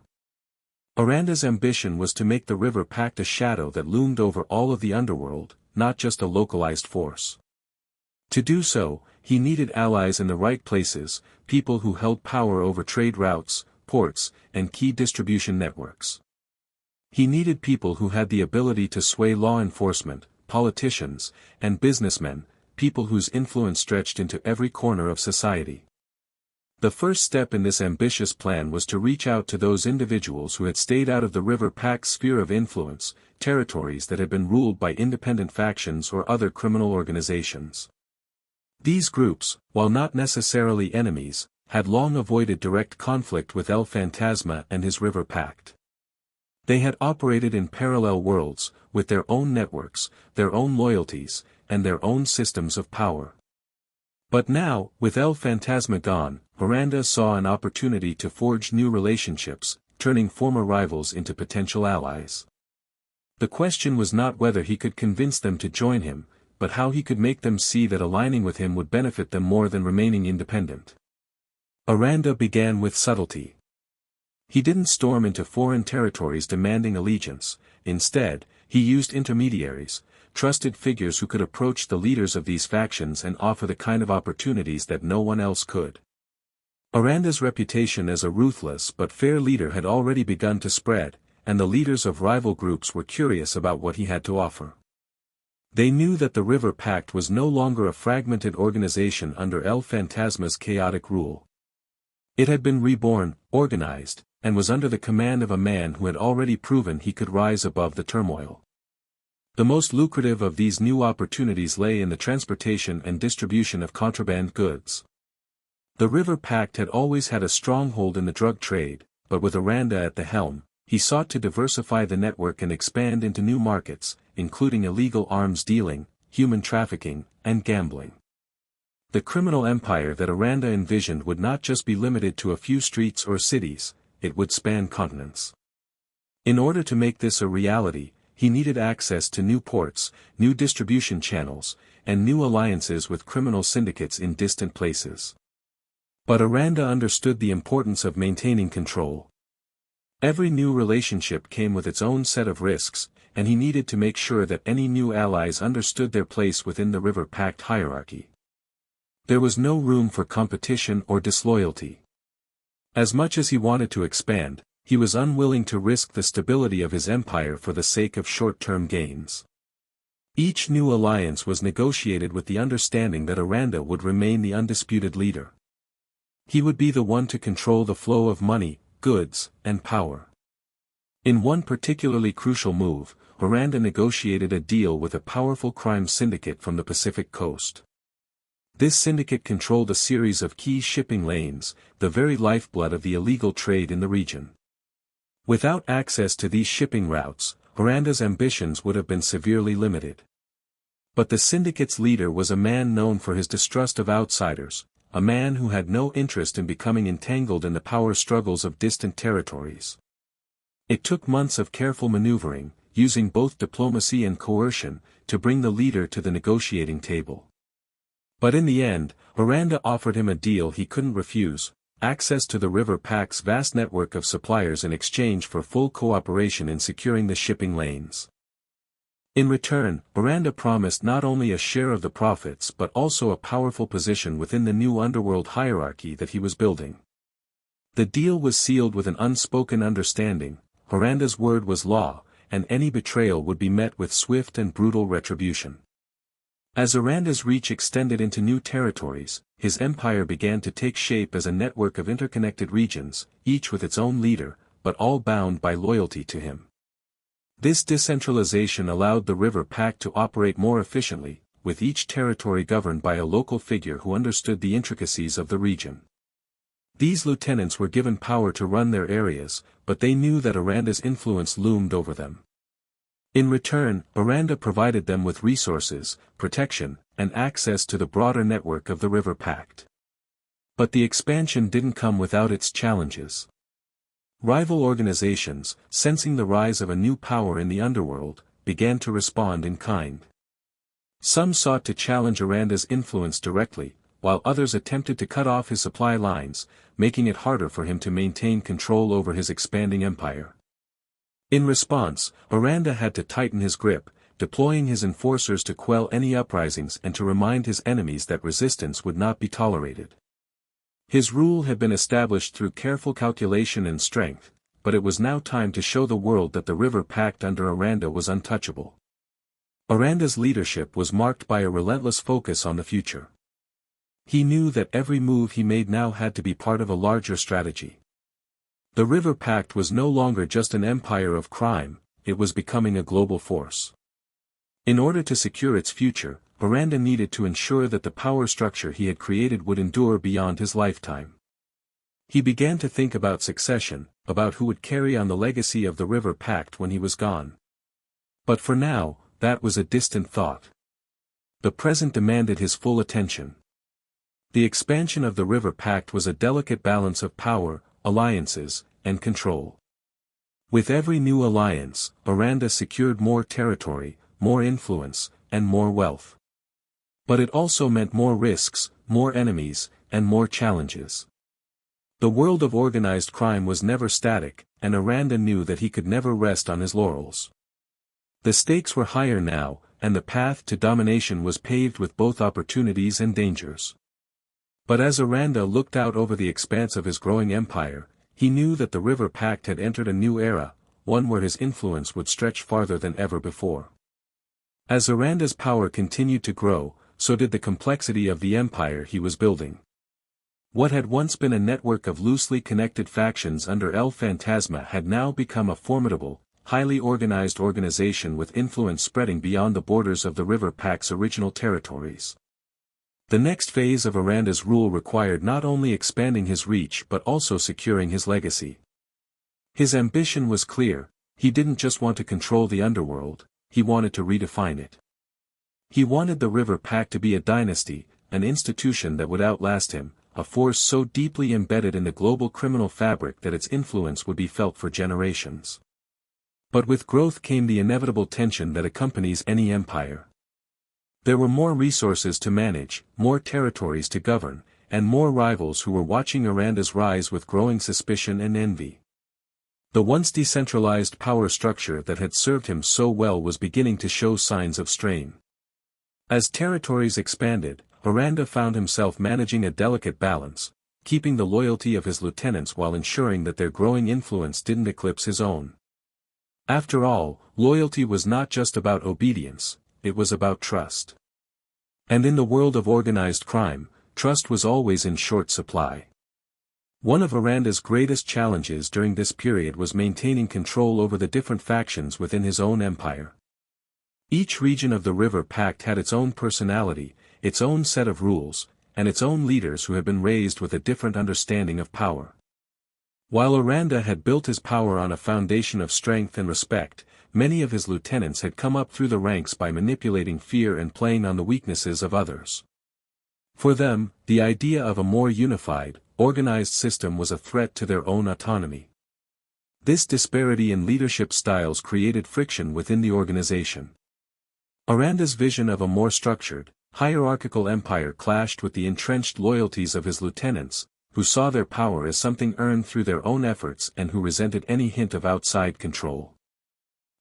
Aranda's ambition was to make the River Pact a shadow that loomed over all of the underworld, not just a localized force. To do so, he needed allies in the right places, people who held power over trade routes, ports, and key distribution networks. He needed people who had the ability to sway law enforcement, politicians, and businessmen, people whose influence stretched into every corner of society. The first step in this ambitious plan was to reach out to those individuals who had stayed out of the River Pact's sphere of influence, territories that had been ruled by independent factions or other criminal organizations. These groups, while not necessarily enemies, had long avoided direct conflict with El Fantasma and his River Pact. They had operated in parallel worlds, with their own networks, their own loyalties, and their own systems of power. But now, with El Fantasma gone, Aranda saw an opportunity to forge new relationships, turning former rivals into potential allies. The question was not whether he could convince them to join him, but how he could make them see that aligning with him would benefit them more than remaining independent. Aranda began with subtlety. He didn't storm into foreign territories demanding allegiance, instead, he used intermediaries, trusted figures who could approach the leaders of these factions and offer the kind of opportunities that no one else could. Aranda's reputation as a ruthless but fair leader had already begun to spread, and the leaders of rival groups were curious about what he had to offer. They knew that the River Pact was no longer a fragmented organization under El Fantasma's chaotic rule. It had been reborn, organized, and was under the command of a man who had already proven he could rise above the turmoil. The most lucrative of these new opportunities lay in the transportation and distribution of contraband goods. The River Pact had always had a stronghold in the drug trade, but with Aranda at the helm, he sought to diversify the network and expand into new markets, including illegal arms dealing, human trafficking, and gambling. The criminal empire that Aranda envisioned would not just be limited to a few streets or cities, it would span continents. In order to make this a reality, he needed access to new ports, new distribution channels, and new alliances with criminal syndicates in distant places. But Aranda understood the importance of maintaining control. Every new relationship came with its own set of risks, and he needed to make sure that any new allies understood their place within the River Pact hierarchy. There was no room for competition or disloyalty. As much as he wanted to expand, he was unwilling to risk the stability of his empire for the sake of short-term gains. Each new alliance was negotiated with the understanding that Aranda would remain the undisputed leader. He would be the one to control the flow of money, goods, and power. In one particularly crucial move, Aranda negotiated a deal with a powerful crime syndicate from the Pacific coast. This syndicate controlled a series of key shipping lanes, the very lifeblood of the illegal trade in the region. Without access to these shipping routes, Aranda's ambitions would have been severely limited. But the syndicate's leader was a man known for his distrust of outsiders, a man who had no interest in becoming entangled in the power struggles of distant territories. It took months of careful maneuvering, using both diplomacy and coercion, to bring the leader to the negotiating table. But in the end, Aranda offered him a deal he couldn't refuse: access to the River Pact's vast network of suppliers in exchange for full cooperation in securing the shipping lanes. In return, Aranda promised not only a share of the profits but also a powerful position within the new underworld hierarchy that he was building. The deal was sealed with an unspoken understanding: Aranda's word was law, and any betrayal would be met with swift and brutal retribution. As Aranda's reach extended into new territories, his empire began to take shape as a network of interconnected regions, each with its own leader, but all bound by loyalty to him. This decentralization allowed the River Pact to operate more efficiently, with each territory governed by a local figure who understood the intricacies of the region. These lieutenants were given power to run their areas, but they knew that Aranda's influence loomed over them. In return, Aranda provided them with resources, protection, and access to the broader network of the River Pact. But the expansion didn't come without its challenges. Rival organizations, sensing the rise of a new power in the underworld, began to respond in kind. Some sought to challenge Aranda's influence directly, while others attempted to cut off his supply lines, making it harder for him to maintain control over his expanding empire. In response, Aranda had to tighten his grip, deploying his enforcers to quell any uprisings and to remind his enemies that resistance would not be tolerated. His rule had been established through careful calculation and strength, but it was now time to show the world that the River Pact under Aranda was untouchable. Aranda's leadership was marked by a relentless focus on the future. He knew that every move he made now had to be part of a larger strategy. The River Pact was no longer just an empire of crime, it was becoming a global force. In order to secure its future, Aranda needed to ensure that the power structure he had created would endure beyond his lifetime. He began to think about succession, about who would carry on the legacy of the River Pact when he was gone. But for now, that was a distant thought. The present demanded his full attention. The expansion of the River Pact was a delicate balance of power, alliances, and control. With every new alliance, Aranda secured more territory, more influence, and more wealth. But it also meant more risks, more enemies, and more challenges. The world of organized crime was never static, and Aranda knew that he could never rest on his laurels. The stakes were higher now, and the path to domination was paved with both opportunities and dangers. But as Aranda looked out over the expanse of his growing empire, he knew that the River Pact had entered a new era, one where his influence would stretch farther than ever before. As Aranda's power continued to grow, so did the complexity of the empire he was building. What had once been a network of loosely connected factions under El Fantasma had now become a formidable, highly organized organization with influence spreading beyond the borders of the River Pact's original territories. The next phase of Aranda's rule required not only expanding his reach but also securing his legacy. His ambition was clear: he didn't just want to control the underworld, he wanted to redefine it. He wanted the River Pact to be a dynasty, an institution that would outlast him, a force so deeply embedded in the global criminal fabric that its influence would be felt for generations. But with growth came the inevitable tension that accompanies any empire. There were more resources to manage, more territories to govern, and more rivals who were watching Aranda's rise with growing suspicion and envy. The once decentralized power structure that had served him so well was beginning to show signs of strain. As territories expanded, Aranda found himself managing a delicate balance, keeping the loyalty of his lieutenants while ensuring that their growing influence didn't eclipse his own. After all, loyalty was not just about obedience, it was about trust. And in the world of organized crime, trust was always in short supply. One of Aranda's greatest challenges during this period was maintaining control over the different factions within his own empire. Each region of the River Pact had its own personality, its own set of rules, and its own leaders who had been raised with a different understanding of power. While Aranda had built his power on a foundation of strength and respect, many of his lieutenants had come up through the ranks by manipulating fear and playing on the weaknesses of others. For them, the idea of a more unified, organized system was a threat to their own autonomy. This disparity in leadership styles created friction within the organization. Aranda's vision of a more structured, hierarchical empire clashed with the entrenched loyalties of his lieutenants, who saw their power as something earned through their own efforts and who resented any hint of outside control.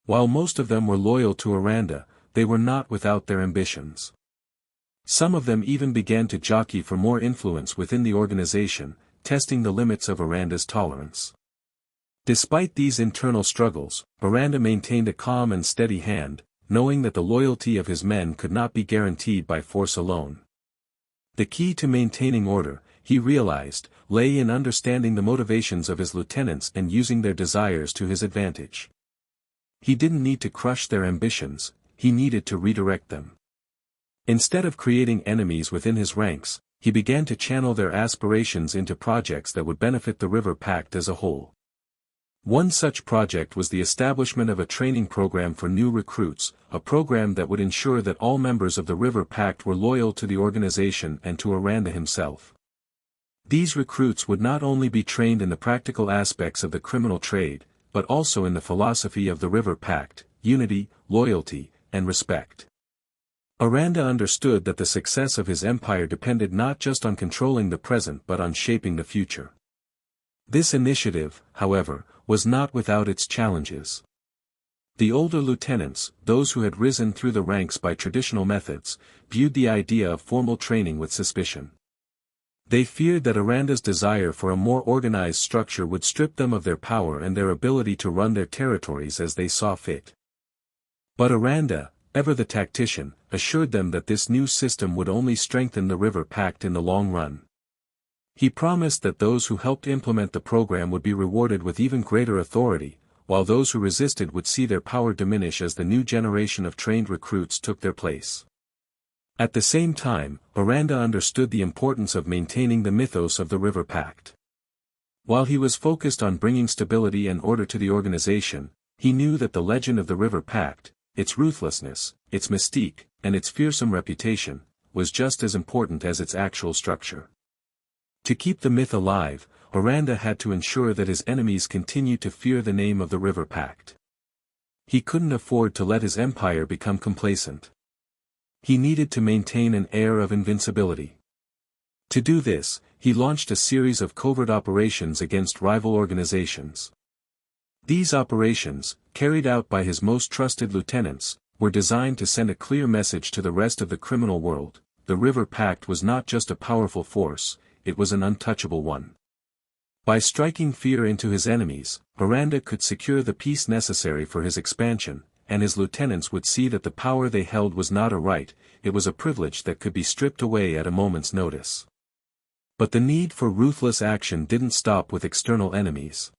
While most of them were loyal to Aranda, they were not without their ambitions. Some of them even began to jockey for more influence within the organization, testing the limits of Aranda's tolerance. Despite these internal struggles, Aranda maintained a calm and steady hand, knowing that the loyalty of his men could not be guaranteed by force alone. The key to maintaining order, he realized, lay in understanding the motivations of his lieutenants and using their desires to his advantage. He didn't need to crush their ambitions, he needed to redirect them. Instead of creating enemies within his ranks, he began to channel their aspirations into projects that would benefit the River Pact as a whole. One such project was the establishment of a training program for new recruits, a program that would ensure that all members of the River Pact were loyal to the organization and to Aranda himself. These recruits would not only be trained in the practical aspects of the criminal trade, but also in the philosophy of the River Pact, unity, loyalty, and respect. Aranda understood that the success of his empire depended not just on controlling the present but on shaping the future. This initiative, however, was not without its challenges. The older lieutenants, those who had risen through the ranks by traditional methods, viewed the idea of formal training with suspicion. They feared that Aranda's desire for a more organized structure would strip them of their power and their ability to run their territories as they saw fit. But Aranda, ever the tactician, assured them that this new system would only strengthen the River Pact in the long run. He promised that those who helped implement the program would be rewarded with even greater authority, while those who resisted would see their power diminish as the new generation of trained recruits took their place. At the same time, Aranda understood the importance of maintaining the mythos of the River Pact. While he was focused on bringing stability and order to the organization, he knew that the legend of the River Pact, its ruthlessness, its mystique, and its fearsome reputation, was just as important as its actual structure. To keep the myth alive, Aranda had to ensure that his enemies continued to fear the name of the River Pact. He couldn't afford to let his empire become complacent. He needed to maintain an air of invincibility. To do this, he launched a series of covert operations against rival organizations. These operations, carried out by his most trusted lieutenants, were designed to send a clear message to the rest of the criminal world: the River Pact was not just a powerful force, it was an untouchable one. By striking fear into his enemies, Aranda could secure the peace necessary for his expansion, and his lieutenants would see that the power they held was not a right, it was a privilege that could be stripped away at a moment's notice. But the need for ruthless action didn't stop with external enemies.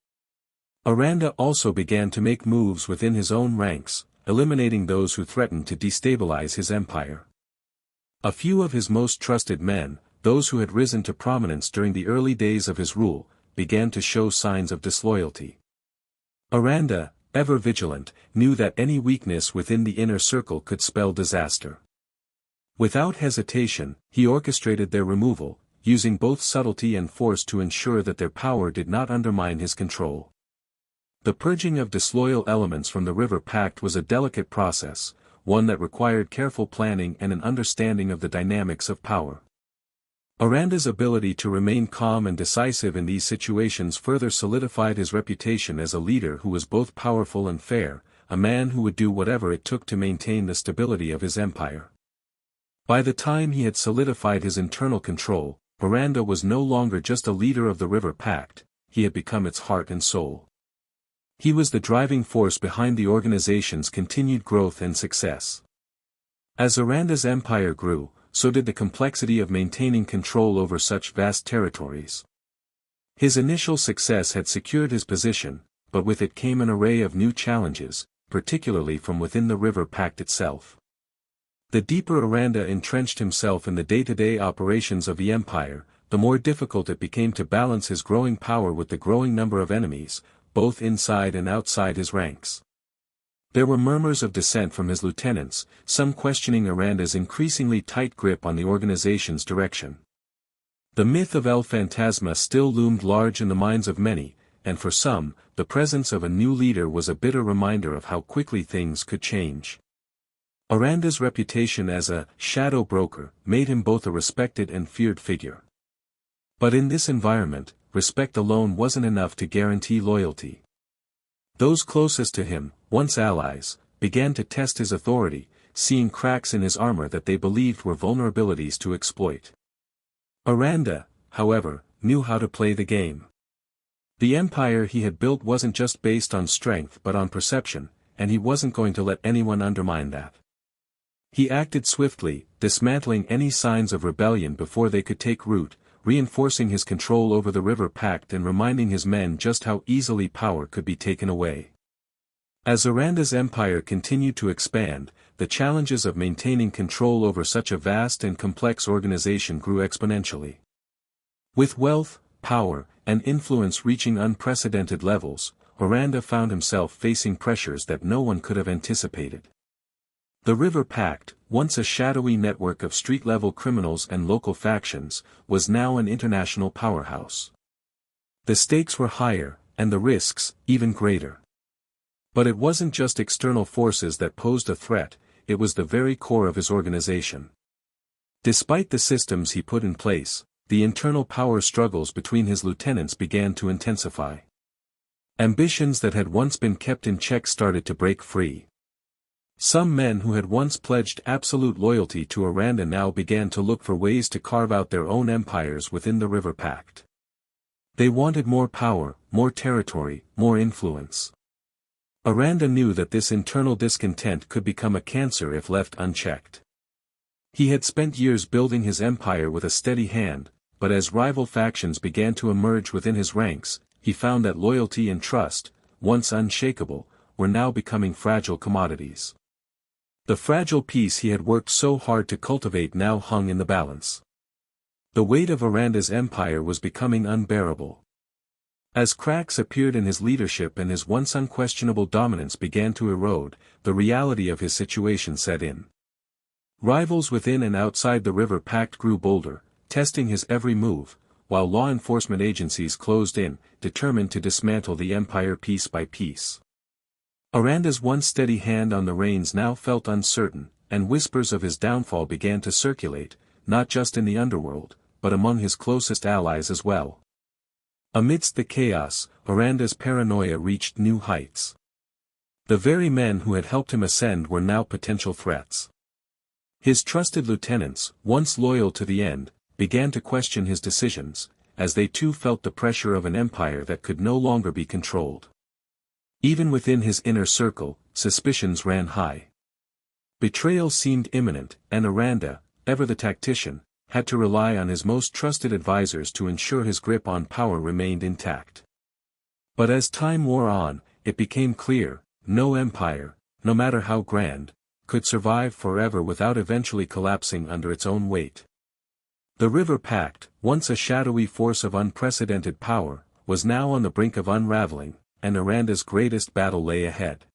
Aranda also began to make moves within his own ranks, eliminating those who threatened to destabilize his empire. A few of his most trusted men, those who had risen to prominence during the early days of his rule, began to show signs of disloyalty. Aranda, ever vigilant, knew that any weakness within the inner circle could spell disaster. Without hesitation, he orchestrated their removal, using both subtlety and force to ensure that their power did not undermine his control. The purging of disloyal elements from the River Pact was a delicate process, one that required careful planning and an understanding of the dynamics of power. Aranda's ability to remain calm and decisive in these situations further solidified his reputation as a leader who was both powerful and fair, a man who would do whatever it took to maintain the stability of his empire. By the time he had solidified his internal control, Aranda was no longer just a leader of the River Pact, he had become its heart and soul. He was the driving force behind the organization's continued growth and success. As Aranda's empire grew, so did the complexity of maintaining control over such vast territories. His initial success had secured his position, but with it came an array of new challenges, particularly from within the River Pact itself. The deeper Aranda entrenched himself in the day-to-day operations of the empire, the more difficult it became to balance his growing power with the growing number of enemies, both inside and outside his ranks. There were murmurs of dissent from his lieutenants, some questioning Aranda's increasingly tight grip on the organization's direction. The myth of El Fantasma still loomed large in the minds of many, and for some, the presence of a new leader was a bitter reminder of how quickly things could change. Aranda's reputation as a shadow broker made him both a respected and feared figure. But in this environment, respect alone wasn't enough to guarantee loyalty. Those closest to him, once allies, began to test his authority, seeing cracks in his armor that they believed were vulnerabilities to exploit. Aranda, however, knew how to play the game. The empire he had built wasn't just based on strength but on perception, and he wasn't going to let anyone undermine that. He acted swiftly, dismantling any signs of rebellion before they could take root, reinforcing his control over the River Pact and reminding his men just how easily power could be taken away. As Aranda's empire continued to expand, the challenges of maintaining control over such a vast and complex organization grew exponentially. With wealth, power, and influence reaching unprecedented levels, Aranda found himself facing pressures that no one could have anticipated. The River Pact, once a shadowy network of street-level criminals and local factions, was now an international powerhouse. The stakes were higher, and the risks, even greater. But it wasn't just external forces that posed a threat, it was the very core of his organization. Despite the systems he put in place, the internal power struggles between his lieutenants began to intensify. Ambitions that had once been kept in check started to break free. Some men who had once pledged absolute loyalty to Aranda now began to look for ways to carve out their own empires within the River Pact. They wanted more power, more territory, more influence. Aranda knew that this internal discontent could become a cancer if left unchecked. He had spent years building his empire with a steady hand, but as rival factions began to emerge within his ranks, he found that loyalty and trust, once unshakable, were now becoming fragile commodities. The fragile peace he had worked so hard to cultivate now hung in the balance. The weight of Aranda's empire was becoming unbearable. As cracks appeared in his leadership and his once unquestionable dominance began to erode, the reality of his situation set in. Rivals within and outside the River Pact grew bolder, testing his every move, while law enforcement agencies closed in, determined to dismantle the empire piece by piece. Aranda's once steady hand on the reins now felt uncertain, and whispers of his downfall began to circulate, not just in the underworld, but among his closest allies as well. Amidst the chaos, Aranda's paranoia reached new heights. The very men who had helped him ascend were now potential threats. His trusted lieutenants, once loyal to the end, began to question his decisions, as they too felt the pressure of an empire that could no longer be controlled. Even within his inner circle, suspicions ran high. Betrayal seemed imminent, and Aranda, ever the tactician, had to rely on his most trusted advisors to ensure his grip on power remained intact. But as time wore on, it became clear, no empire, no matter how grand, could survive forever without eventually collapsing under its own weight. The River Pact, once a shadowy force of unprecedented power, was now on the brink of unraveling, and Aranda's greatest battle lay ahead.